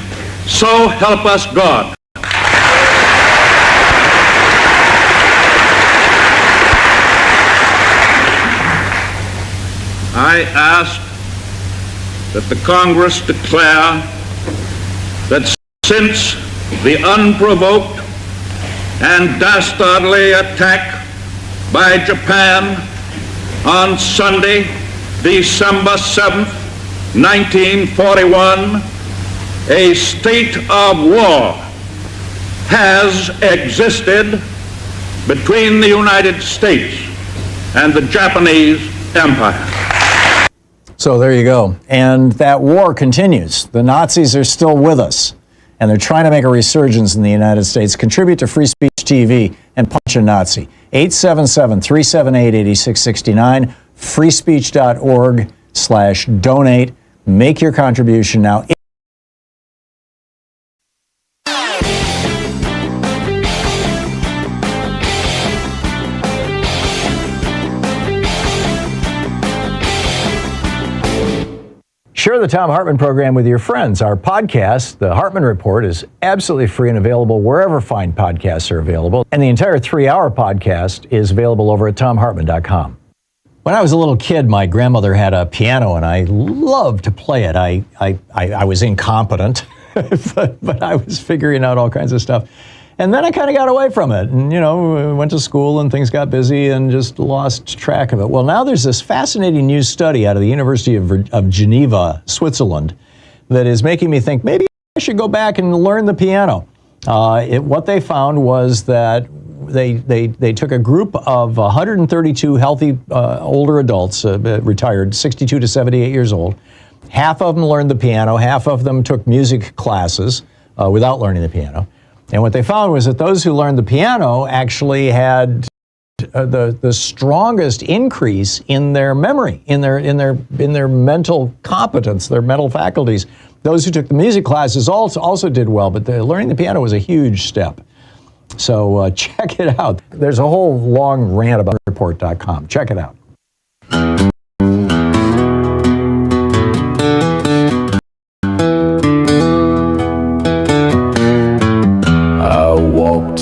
So help us God. I ask that the Congress declare that since the unprovoked and dastardly attack by Japan on Sunday, December 7th, 1941, a state of war has existed between the United States and the Japanese Empire. So there you go. And that war continues. The Nazis are still with us, and they're trying to make a resurgence in the United States. Contribute to Free Speech TV and punch a Nazi. 877-378-8669, freespeech.org/donate. Make your contribution now. Share the Thom Hartmann Program with your friends. Our podcast, The Hartmann Report, is absolutely free and available wherever fine podcasts are available. And the entire 3-hour podcast is available over at thomhartmann.com. When I was a little kid, my grandmother had a piano, and I loved to play it. I was incompetent, but I was figuring out all kinds of stuff. And then I kind of got away from it and, went to school and things got busy and just lost track of it. Well, now there's this fascinating new study out of the University of Geneva, Switzerland, that is making me think maybe I should go back and learn the piano. What they found was that they took a group of 132 healthy older adults, retired, 62 to 78 years old. Half of them learned the piano, half of them took music classes without learning the piano. And what they found was that those who learned the piano actually had the strongest increase in their memory, in their mental competence, their mental faculties. Those who took the music classes also did well, but learning the piano was a huge step. So check it out. There's a whole long rant about report.com. Check it out.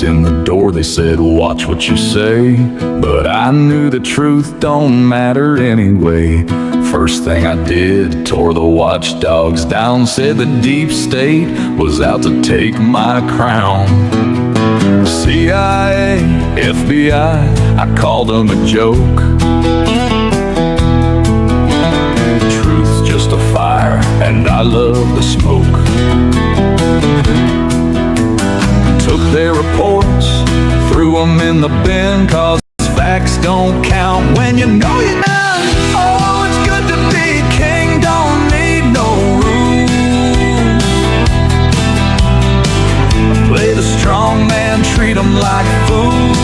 In the door they said, watch what you say, but I knew the truth don't matter anyway. First thing I did, tore the watchdogs down, said the deep state was out to take my crown. CIA, FBI, I called them a joke. Truth's just a fire, and I love the smoke. Took their reports, threw them in the bin, cause facts don't count when you know you're done. Oh, it's good to be king, don't need no rules. Play the strong man, treat them like fools.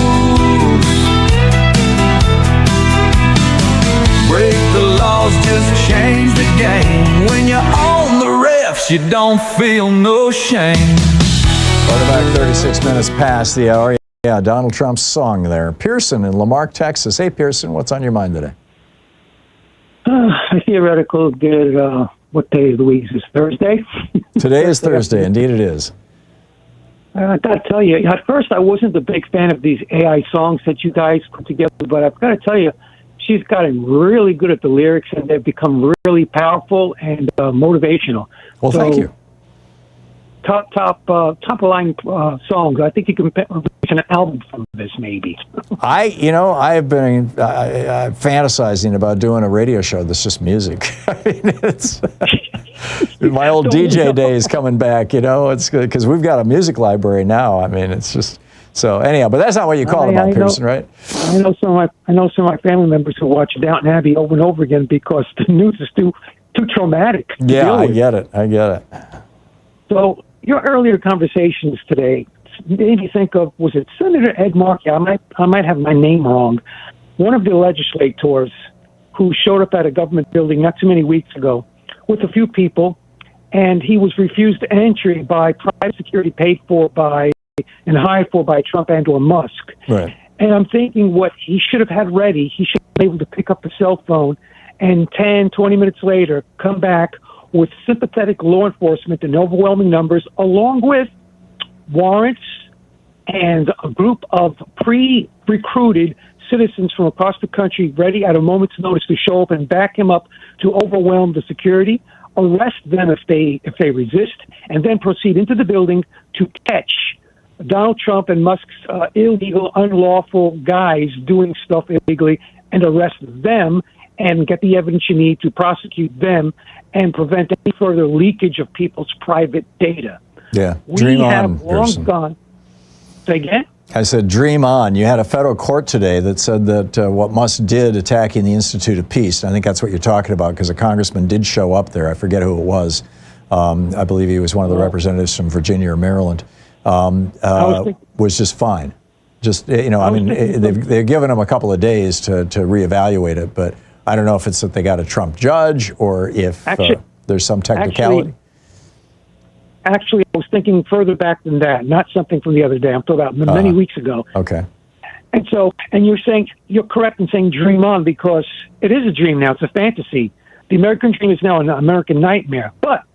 Break the laws, just change the game. When you're on the refs, you don't feel no shame. Welcome back, 36 minutes past the hour. Yeah, Donald Trump's song there. Pearson in Lamarck, Texas. Hey, Pearson, what's on your mind today? A theoretical good, what day of the week is this, Thursday? Today is Thursday, indeed it is. I got to tell you, at first I wasn't a big fan of these AI songs that you guys put together, but I've got to tell you, she's gotten really good at the lyrics, and they've become really powerful and motivational. Well, thank you. Top line songs. I think you can make an album from this, maybe. I've been fantasizing about doing a radio show that's just music. I mean, it's my old DJ days coming back. It's because we've got a music library now. I mean, it's just so anyhow. But that's not what you called about, Pearson, right? I know some of my family members who watch Downton Abbey over and over again because the news is too traumatic. Yeah, I get it. So your earlier conversations today made me think of, was it Senator Ed Markey? I might have my name wrong. One of the legislators who showed up at a government building not too many weeks ago with a few people, and he was refused entry by private security paid for by and hired for by Trump and or Musk. Right. And I'm thinking what he should have had ready, he should be able to pick up the cell phone and 10, 20 minutes later come back, with sympathetic law enforcement in overwhelming numbers, along with warrants and a group of pre-recruited citizens from across the country ready at a moment's notice to show up and back him up to overwhelm the security, arrest them if they resist, and then proceed into the building to catch Donald Trump and Musk's illegal, unlawful guys doing stuff illegally, and arrest them and get the evidence you need to prosecute them and prevent any further leakage of people's private data. Yeah, We dream have on, long Pearson. gone. Say again? I said, dream on. You had a federal court today that said that what Musk did attacking the Institute of Peace, and I think that's what you're talking about, because a congressman did show up there. I forget who it was. I believe he was one of the representatives from Virginia or Maryland. Was just fine. Just, they've given him a couple of days to reevaluate it, but I don't know if it's that they got a Trump judge or if there's some technicality. Actually, I was thinking further back than that, not something from the other day. I'm talking about many weeks ago. Okay. And so, and you're correct in saying dream on, because it is a dream now. It's a fantasy. The American dream is now an American nightmare. But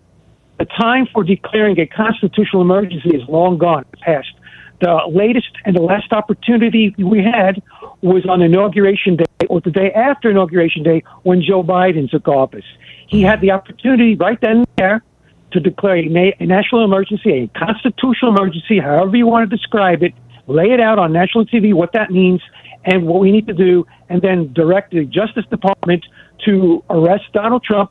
the time for declaring a constitutional emergency is long gone, past. The latest and the last opportunity we had was on Inauguration Day, or the day after Inauguration Day, when Joe Biden took office. He had the opportunity right then and there to declare a national emergency, a constitutional emergency, however you want to describe it, lay it out on national TV, what that means, and what we need to do, and then direct the Justice Department to arrest Donald Trump,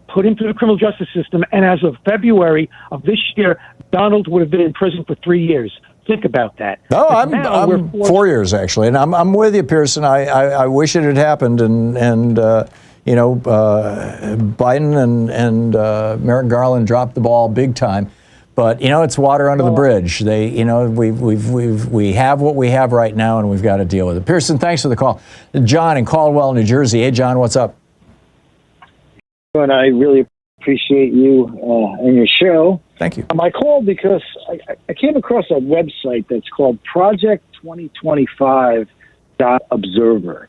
put him through the criminal justice system, and as of February of this year, Donald would have been in prison for 3 years. Think about that. No, I'm 4 years, actually, and I'm with you, Pearson. I wish it had happened, and Biden and Merrick Garland dropped the ball big time. But it's water under the bridge. We have what we have right now, and we've got to deal with it. Pearson, thanks for the call. John in Caldwell, New Jersey. Hey, John, what's up? And I really appreciate you and your show. Thank you. I called because I came across a website that's called Project2025.Observer.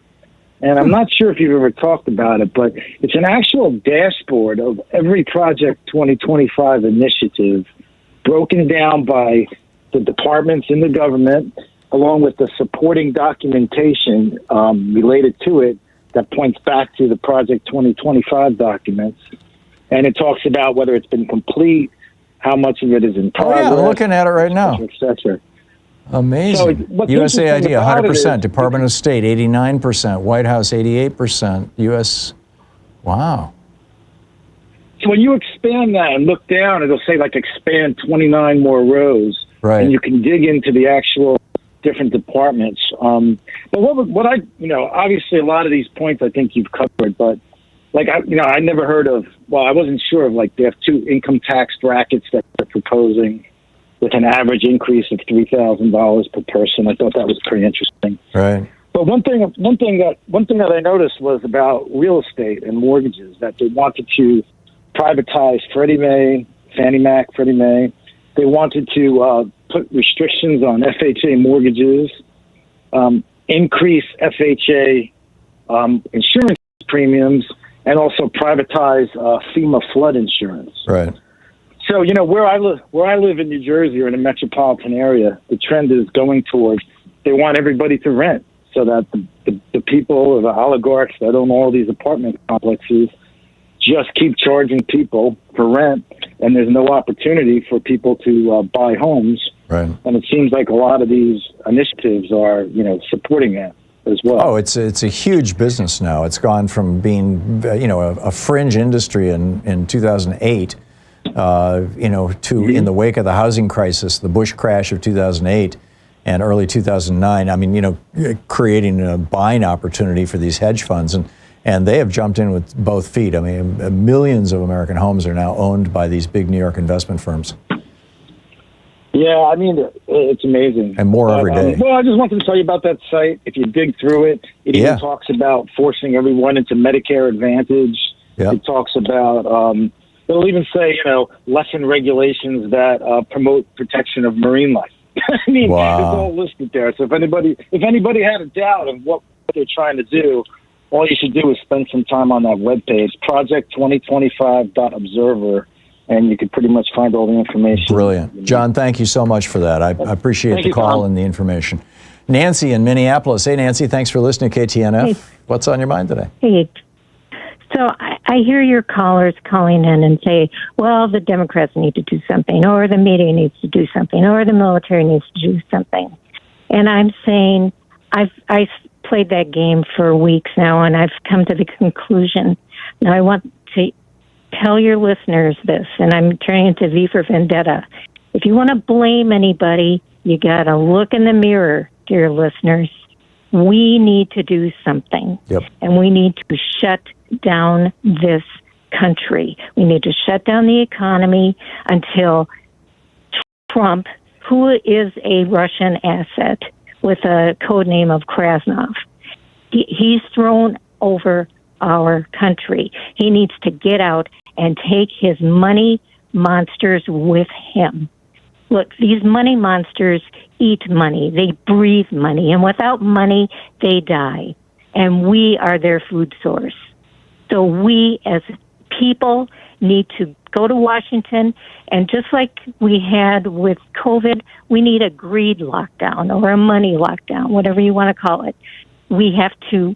And I'm not sure if you've ever talked about it, but it's an actual dashboard of every Project 2025 initiative, broken down by the departments in the government, along with the supporting documentation related to it that points back to the Project 2025 documents. And it talks about whether it's been complete, how much of it is in progress. Oh, yeah, I'm looking at it right now. Et cetera. Amazing. So what's USAID, interesting about it 100%. is- Department of State, 89%. White House, 88%. U.S. Wow. So when you expand that and look down, it'll say like expand 29 more rows. Right. And you can dig into the actual different departments. But what I obviously a lot of these points I think you've covered, but I never heard of, I wasn't sure of they have two income tax brackets that they're proposing with an average increase of $3,000 per person. I thought that was pretty interesting. Right. But one thing that I noticed was about real estate and mortgages, that they wanted to privatize Fannie Mac, Freddie Mae. They wanted to put restrictions on FHA mortgages, increase FHA insurance premiums, and also privatize FEMA flood insurance. Right. So, where I live in New Jersey or in a metropolitan area, the trend is going towards they want everybody to rent, so that the people or the oligarchs that own all these apartment complexes just keep charging people for rent, and there's no opportunity for people to buy homes. Right. And it seems like a lot of these initiatives are, supporting that as well. Oh, it's a huge business now. It's gone from being, a fringe industry in 2008, to in the wake of the housing crisis, the Bush crash of 2008 and early 2009. Creating a buying opportunity for these hedge funds, and they have jumped in with both feet. Millions of American homes are now owned by these big New York investment firms. Yeah, it's amazing. And more every day. I just wanted to tell you about that site. If you dig through it, it even talks about forcing everyone into Medicare Advantage. Yep. It talks about, it'll even say, lessen regulations that promote protection of marine life. Wow. It's all listed there. So if anybody had a doubt of what they're trying to do, all you should do is spend some time on that webpage, project2025.observer, and you could pretty much find all the information. Brilliant. John, thank you so much for that. I appreciate Thank the you, call Tom. and the information. Nancy in Minneapolis. Hey, Nancy, thanks for listening to KTNF. Hey. What's on your mind today? Hey, so I hear your callers calling in and say, well, the Democrats need to do something, or the media needs to do something, or the military needs to do something. And I'm saying, I've played that game for weeks now, and I've come to the conclusion. Now I want to tell your listeners this, and I'm turning it to V for Vendetta. If you want to blame anybody, you got to look in the mirror, dear listeners. We need to do something, and we need to shut down this country. We need to shut down the economy until Trump, who is a Russian asset with a code name of Krasnov, he's thrown over our country. He needs to get out and take his money monsters with him. Look, these money monsters eat money. They breathe money. And without money, they die. And we are their food source. So we as people need to go to Washington, and just like we had with COVID, we need a greed lockdown or a money lockdown, whatever you want to call it. We have to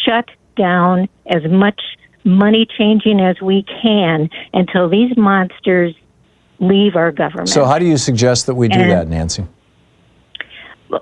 shut down as much money changing as we can until these monsters leave our government. So how do you suggest that we do that, Nancy?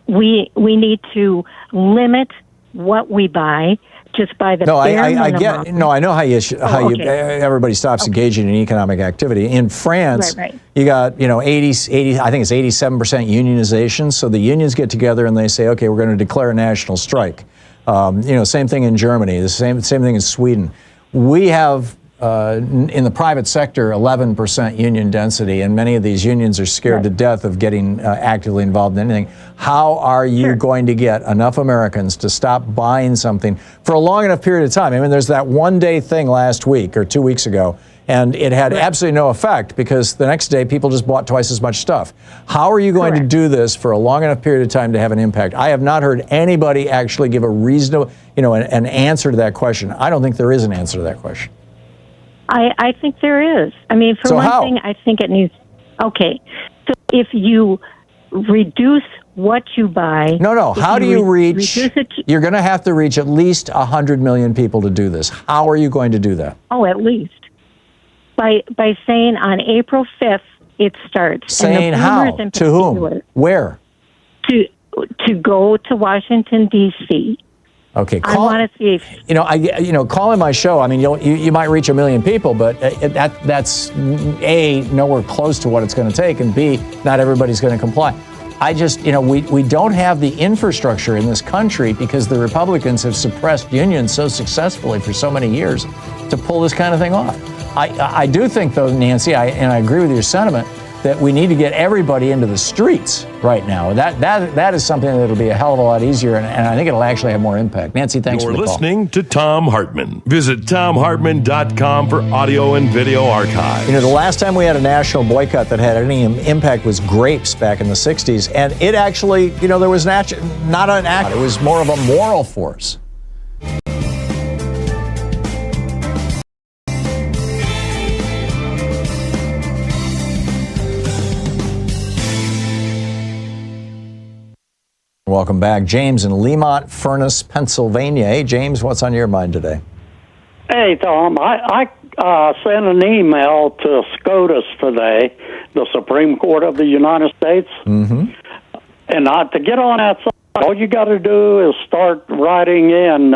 We need to limit what we buy. Just by the I get. No, I know how everybody stops engaging in economic activity. In France, you got 80. I think it's 87% unionization. So the unions get together and they say, okay, we're going to declare a national strike. Same thing in Germany. The same thing in Sweden. We have in the private sector 11% union density, and many of these unions are scared to death of getting actively involved in anything. How are you going to get enough Americans to stop buying something for a long enough period of time? I mean, there's that one-day thing last week or 2 weeks ago, and it had absolutely no effect because the next day people just bought twice as much stuff. How are you going to do this for a long enough period of time to have an impact? I have not heard anybody actually give a reasonable, an answer to that question. I don't think there is an answer to that question. I think there is. I mean, for one thing, I think it needs. Okay, so if you reduce what you buy. No. How do you reach? You're going to have to reach at least 100 million people to do this. How are you going to do that? Oh, at least by saying on April 5th it starts. Saying how? To whom? Where? To go to Washington D.C. Okay, I want to see if calling my show. I mean, you might reach 1 million people, but that's A, nowhere close to what it's going to take, and B, not everybody's going to comply. I just, we don't have the infrastructure in this country because the Republicans have suppressed unions so successfully for so many years to pull this kind of thing off. I do think, though, Nancy, and I agree with your sentiment, that we need to get everybody into the streets right now. That is something that'll be a hell of a lot easier, and I think it'll actually have more impact. Nancy, thanks for the call. You're listening to Thom Hartmann. Visit ThomHartmann.com for audio and video archives. The last time we had a national boycott that had any impact was grapes back in the 60s, and it actually, there was not an act. It was more of a moral force. Welcome back. James in Lemont Furnace, Pennsylvania. Hey, James, what's on your mind today? Hey, Tom. I sent an email to SCOTUS today, the Supreme Court of the United States. Mm-hmm. And to get on that site, all you got to do is start writing in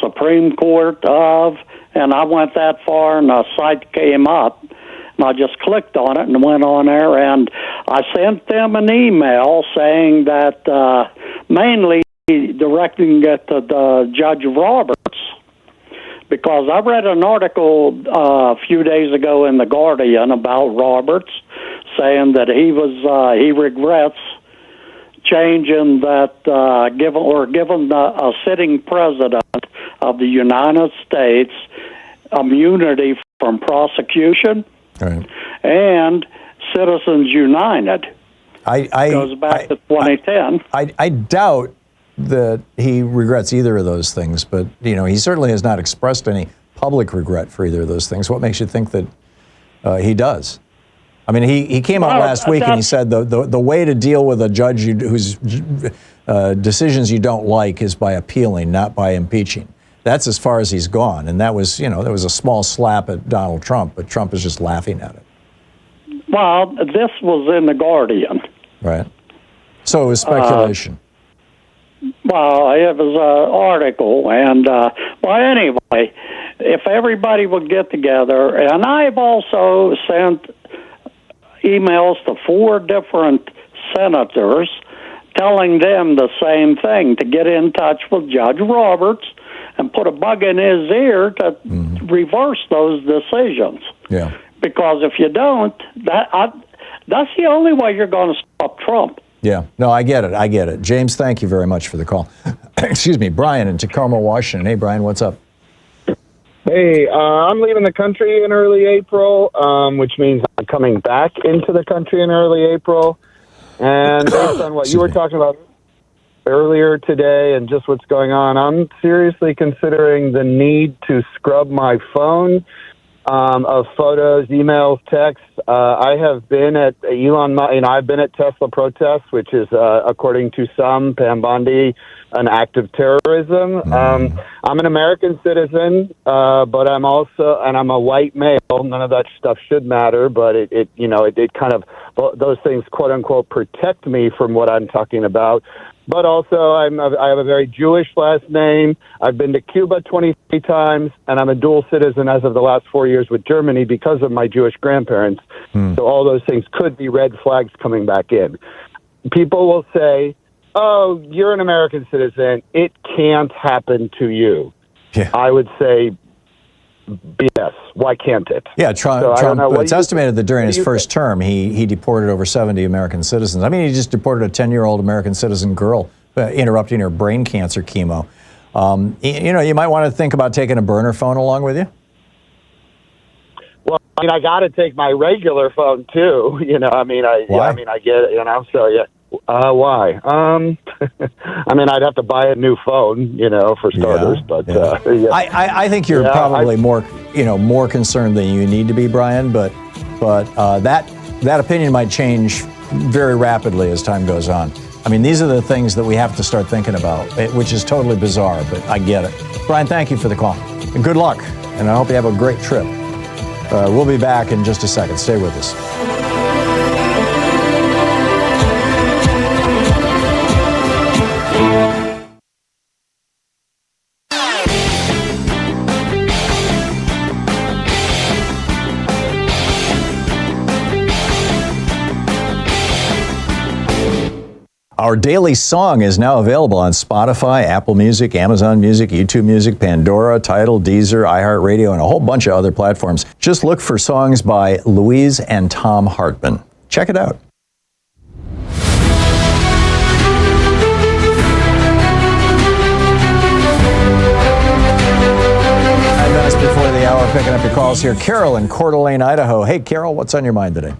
Supreme Court of, and I went that far, and the site came up. And I just clicked on it and went on there, and I sent them an email saying that mainly directing it to Judge Roberts, because I read an article a few days ago in The Guardian about Roberts saying that he regrets changing that given a sitting president of the United States immunity from prosecution. Right. And Citizens United. Goes back to 2010. I doubt that he regrets either of those things, but he certainly has not expressed any public regret for either of those things. What makes you think that he does? I mean, he came out last week and he said the way to deal with a judge whose decisions you don't like is by appealing, not by impeaching. That's as far as he's gone, and that was there was a small slap at Donald Trump, but Trump is just laughing at it. Well, this was in the Guardian. Right. So it was speculation. Well, it was an article, and anyway, if everybody would get together, and I've also sent emails to 4 different senators telling them the same thing, to get in touch with Judge Roberts and put a bug in his ear to reverse those decisions. Yeah. Because if you don't, that's the only way you're going to stop Trump. Yeah, no, I get it. James, thank you very much for the call. Excuse me, Brian in Tacoma, Washington. Hey, Brian, what's up? Hey, I'm leaving the country in early April, which means I'm coming back into the country in early April. And based on what you were talking about earlier today and just what's going on, I'm seriously considering the need to scrub my phone of photos, emails, texts. I have been at I've been at Tesla protests, which is, according to some, Pam Bondi, an act of terrorism. I'm an American citizen, but I'm a white male. None of that stuff should matter, but it kind of, those things, quote unquote, protect me from what I'm talking about. But also, I have a very Jewish last name. I've been to Cuba 23 times, and I'm a dual citizen as of the last 4 years with Germany because of my Jewish grandparents. So all those things could be red flags coming back in. People will say, oh, you're an American citizen. It can't happen to you. Yeah. I would say, BS. Why can't it? Yeah, Trump it's estimated that during his first term, he deported over 70 American citizens. I mean, he just deported a 10-year-old American citizen girl, interrupting her brain cancer chemo. You might want to think about taking a burner phone along with you. Well, I mean, I got to take my regular phone too. I get it. So yeah. Why? I mean, I'd have to buy a new phone, for starters. But I think you're probably more concerned than you need to be, Brian. But that opinion might change very rapidly as time goes on. I mean, these are the things that we have to start thinking about, which is totally bizarre. But I get it, Brian. Thank you for the call, and good luck. And I hope you have a great trip. We'll be back in just a second. Stay with us. Our daily song is now available on Spotify, Apple Music, Amazon Music, YouTube Music, Pandora, Tidal, Deezer, iHeartRadio, and a whole bunch of other platforms. Just look for songs by Louise and Thom Hartmann. Check it out. 9 minutes before the hour, picking up your calls here. Carol in Coeur d'Alene, Idaho. Hey, Carol, what's on your mind today?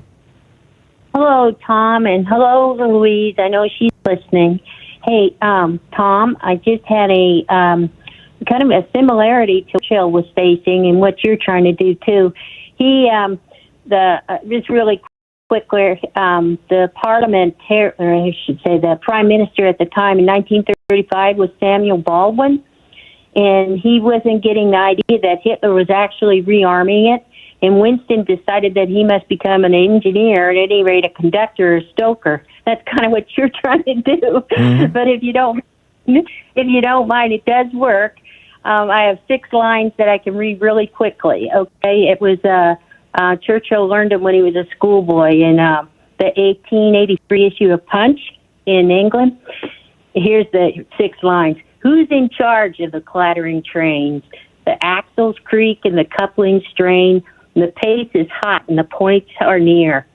Hello, Tom, and hello, Louise. I know she's listening. Hey, Tom, I just had a kind of a similarity to Churchill was facing and what you're trying to do too. He, just really quickly, the the Prime Minister at the time in 1935 was Samuel Baldwin, and he wasn't getting the idea that Hitler was actually rearming it. And Winston decided that he must become an engineer, at any rate, a conductor or stoker. That's kind of what you're trying to do. Mm-hmm. But if you don't mind, it does work. I have 6 lines that I can read really quickly. Okay, it was Churchill learned it when he was a schoolboy in the 1883 issue of Punch in England. Here's the 6 lines. Who's in charge of the clattering trains? The axles creak and the couplings strain. The pace is hot and the points are near,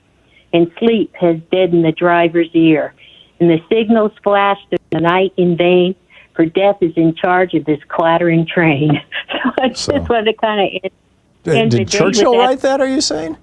and sleep has deadened the driver's ear. And the signals flash through the night in vain, for death is in charge of this clattering train. So I just wanted to kind of end Did Churchill write that, are you saying?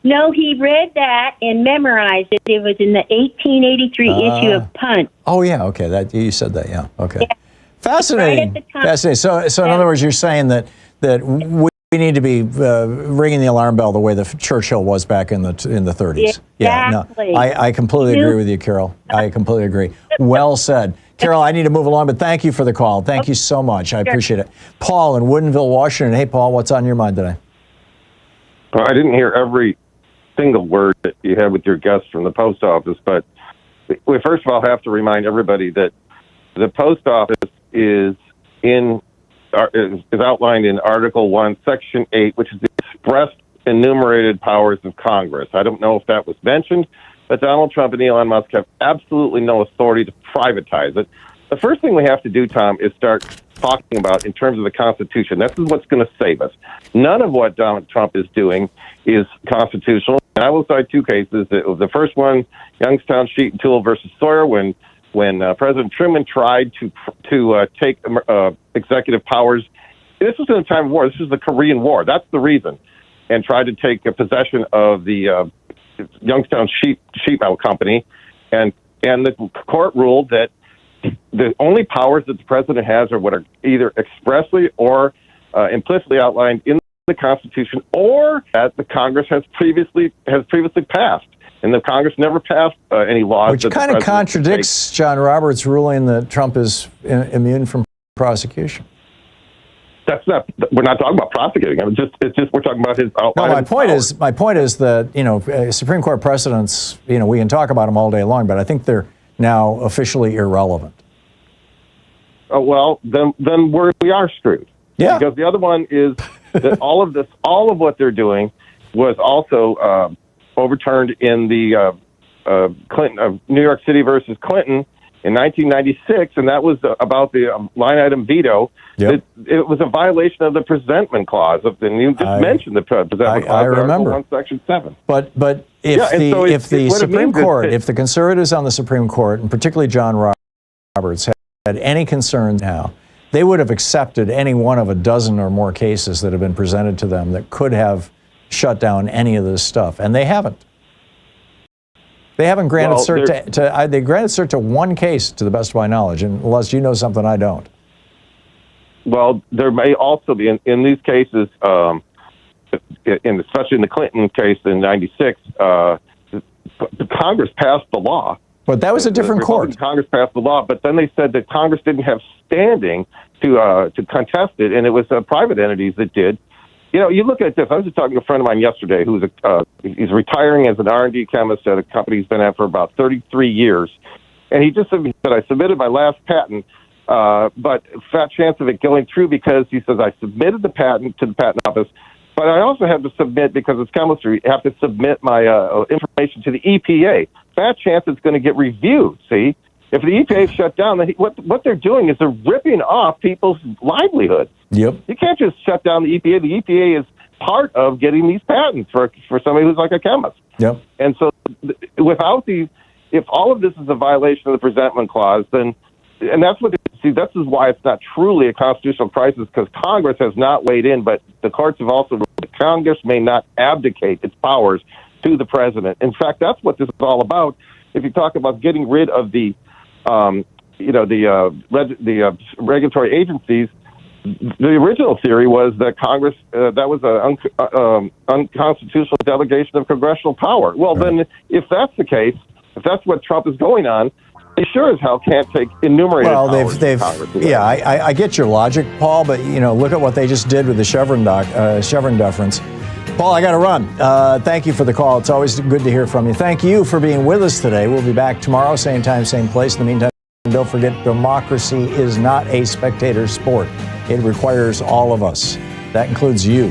No, he read that and memorized it. It was in the 1883 issue of Punch. Oh, yeah, okay. That you said that, yeah. Okay. Yeah. Fascinating. Right at the time. Fascinating. So in other words, you're saying that we need to be ringing the alarm bell the way the Churchill was back in the 30s. Exactly. Yeah, no, I completely agree with you, Carol. I completely agree. Well said. Carol, I need to move along, but thank you for the call. Thank you so much. I appreciate it. Paul in Woodinville, Washington. Hey, Paul, what's on your mind today? Well, I didn't hear every single word that you had with your guest from the post office, but we first of all have to remind everybody that the post office is outlined in Article 1, Section 8, which is the expressed enumerated powers of Congress. I don't know if that was mentioned, but Donald Trump and Elon Musk have absolutely no authority to privatize it. The first thing we have to do, Tom, is start talking about in terms of the Constitution. This is what's going to save us. None of what Donald Trump is doing is constitutional. And I will cite two cases. The first one, Youngstown Sheet and Tool versus Sawyer, when President Truman tried to take executive powers. This was in a time of war. This was the Korean War. That's the reason. And tried to take possession of the Youngstown Sheet Metal Company. And the court ruled that the only powers that the president has are what are either expressly or implicitly outlined in the Constitution, or that the Congress has previously passed. And the Congress never passed any laws. Which kind of contradicts John Roberts' ruling that Trump is immune from prosecution. That's not. We're not talking about prosecuting him. It's just we're talking about his. No, my point is that Supreme Court precedents. We can talk about them all day long, but I think they're now officially irrelevant. Oh, well, then we are screwed. Yeah. Because the other one is that all of what they're doing was also overturned in the Clinton New York City versus Clinton in 1996, and that was about the line item veto. Yep. It was a violation of the presentment clause and you just mentioned the presentment clause. I remember. Article 1, Section 7. But if the Supreme Court, if the conservatives on the Supreme Court, and particularly John Roberts, had any concerns now, they would have accepted any one of a dozen or more cases that have been presented to them that could have shut down any of this stuff, and they haven't. They haven't granted cert they granted cert to one case, to the best of my knowledge, unless you know something I don't. Well, there may also be in these cases, especially in the Clinton case in '96, the Congress passed the law. But that was a different court. Congress passed the law, but then they said that Congress didn't have standing to contest it, and it was private entities that did. You look at this. I was just talking to a friend of mine yesterday who's he's retiring as an R&D chemist at a company he's been at for about 33 years. And he just said, I submitted my last patent, but fat chance of it going through because he says, I submitted the patent to the patent office, but I also have to submit, because it's chemistry, I have to submit my information to the EPA. Fat chance it's going to get reviewed, see? If the EPA is shut down, what they're doing is they're ripping off people's livelihoods. Yep. You can't just shut down the EPA. The EPA is part of getting these patents for somebody who's like a chemist. Yep. And so if all of this is a violation of the presentment clause, then, and this is why it's not truly a constitutional crisis, because Congress has not weighed in, but the courts have also ruled that Congress may not abdicate its powers to the president. In fact, that's what this is all about. If you talk about getting rid of the regulatory agencies, the original theory was that Congress, that was an unconstitutional delegation of congressional power. Well, then, if that's the case, if that's what Trump is going on, they sure as hell can't take enumerated powers from Congress. Yeah, I get your logic, Paul, but look at what they just did with the Chevron deference. Paul, I got to run. Thank you for the call. It's always good to hear from you. Thank you for being with us today. We'll be back tomorrow, same time, same place. In the meantime, don't forget, democracy is not a spectator sport. It requires all of us. That includes you.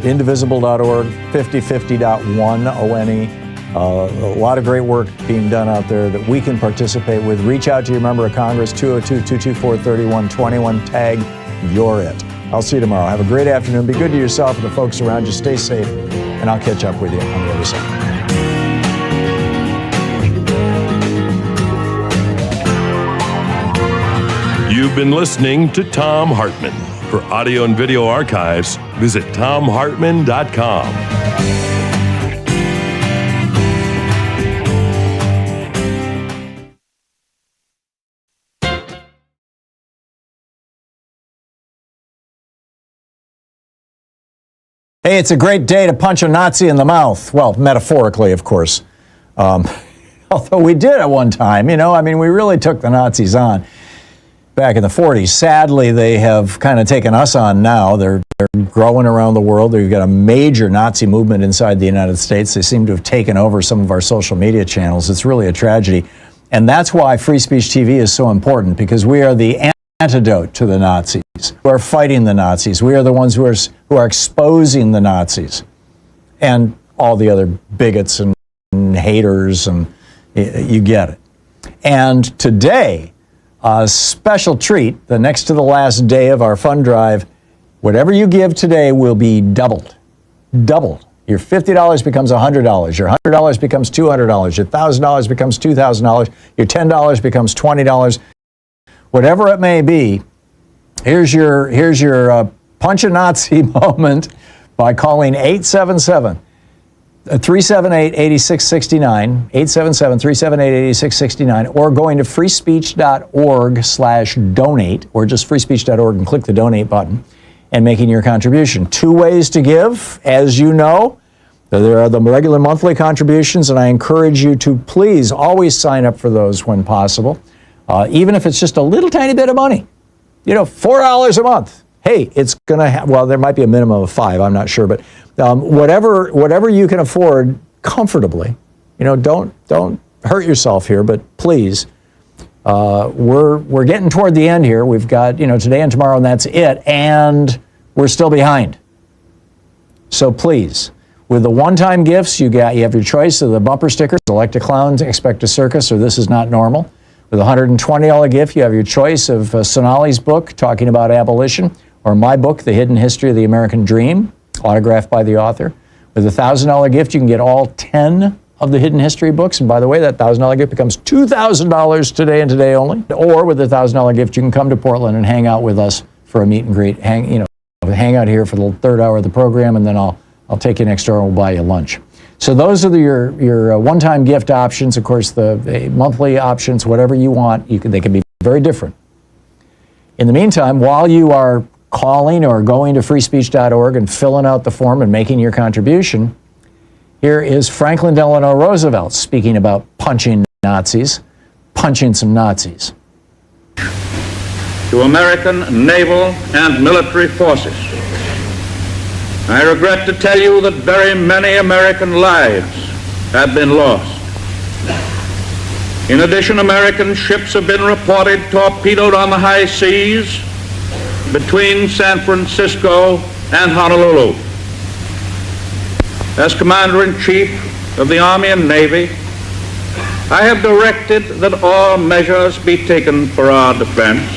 Indivisible.org, 5050.one, ONE. A lot of great work being done out there that we can participate with. Reach out to your member of Congress, 202-224-3121. Tag, you're it. I'll see you tomorrow. Have a great afternoon. Be good to yourself and the folks around you. Stay safe, and I'll catch up with you on the other side. You've been listening to Thom Hartmann. For audio and video archives, visit thomhartmann.com. Hey, it's a great day to punch a Nazi in the mouth. Well, metaphorically, of course. Although we did at one time, we really took the Nazis on back in the 40s. Sadly, they have kind of taken us on now. They're growing around the world. We've got a major Nazi movement inside the United States. They seem to have taken over some of our social media channels. It's really a tragedy. And that's why Free Speech TV is so important, because we are the antidote to the Nazis. We are fighting the Nazis. We are the ones who are exposing the Nazis and all the other bigots and haters, and you get it. And today, a special treat, the next to the last day of our fund drive, whatever you give today will be doubled. Doubled. Your $50 becomes $100. Your $100 becomes $200. Your $1,000 becomes $2,000. Your $10 becomes $20. Whatever it may be, here's your punch a Nazi moment by calling 877-378-8669, 877-378-8669, or going to freespeech.org/donate, or just freespeech.org and click the donate button and making your contribution. Two ways to give, as you know. There are the regular monthly contributions, and I encourage you to please always sign up for those when possible. Even if it's just a little tiny bit of money, $4 a month. Hey, it's going to well, there might be a minimum of $5, I'm not sure, but whatever you can afford comfortably, don't hurt yourself here, but please, we're getting toward the end here. We've got, today and tomorrow, and that's it, and we're still behind. So please, with the one-time gifts, you have your choice of the bumper stickers, Select a Clown, Expect a Circus, or This Is Not Normal. With a $120 gift, you have your choice of Sonali's book, talking about abolition, or my book, The Hidden History of the American Dream, autographed by the author. With a $1,000 gift, you can get all 10 of the Hidden History books. And by the way, that $1,000 gift becomes $2,000 today and today only. Or with a $1,000 gift, you can come to Portland and hang out with us for a meet and greet. Hang out here for the third hour of the program, and then I'll take you next door and we'll buy you lunch. So those are your one-time gift options. Of course, the monthly options, whatever you want, they can be very different. In the meantime, while you are calling or going to freespeech.org and filling out the form and making your contribution, here is Franklin Delano Roosevelt speaking about punching Nazis, punching some Nazis. To American naval and military forces, I regret to tell you that very many American lives have been lost. In addition, American ships have been reported torpedoed on the high seas between San Francisco and Honolulu. As Commander-in-Chief of the Army and Navy, I have directed that all measures be taken for our defense,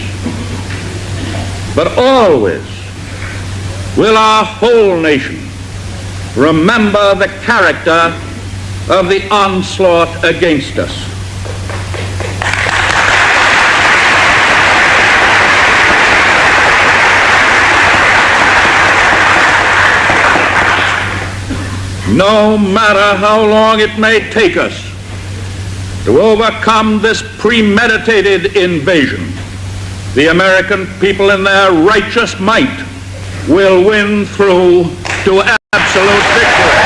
but always will our whole nation remember the character of the onslaught against us. No matter how long it may take us to overcome this premeditated invasion, the American people in their righteous might will win through to absolute victory.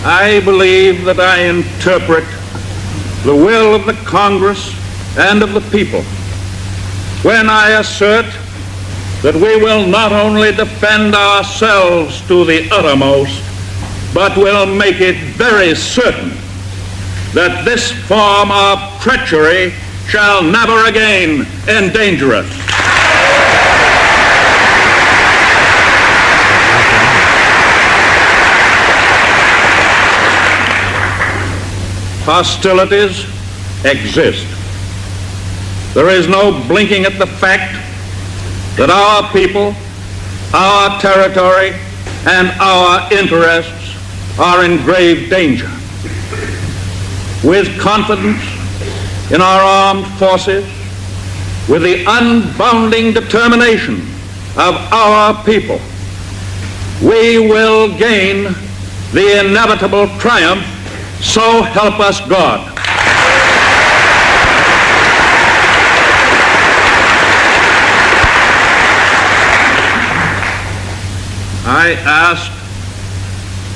I believe that I interpret the will of the Congress and of the people when I assert that we will not only defend ourselves to the uttermost, but will make it very certain that this form of treachery shall never again endanger us. Hostilities exist. There is no blinking at the fact that our people, our territory, and our interests are in grave danger. With confidence in our armed forces, with the unbounding determination of our people, we will gain the inevitable triumph So help us God. I ask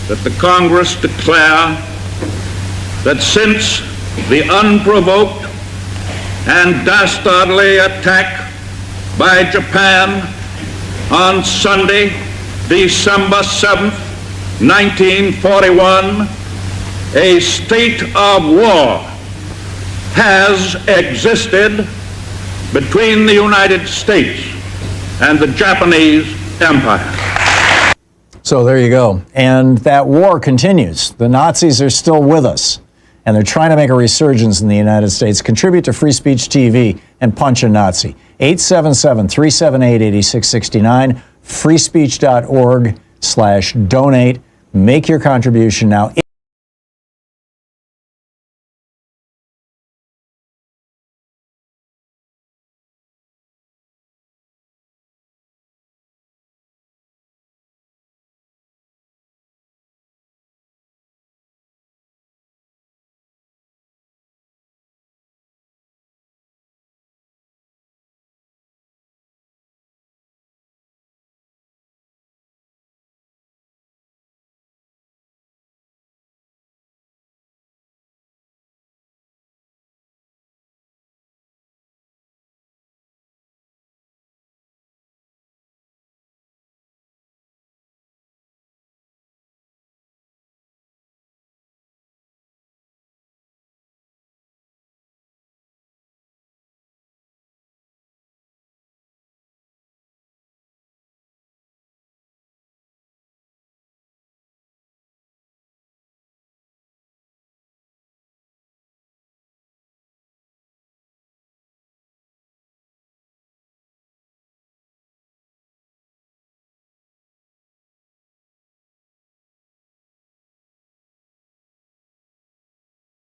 that the Congress declare that since the unprovoked and dastardly attack by Japan on Sunday, December 7th, 1941, a state of war has existed between the United States and the Japanese Empire. So there you go. And that war continues. The Nazis are still with us, and they're trying to make a resurgence in the United States. Contribute to Free Speech TV and punch a Nazi. 877-378-8669, freespeech.org/donate. Make your contribution now.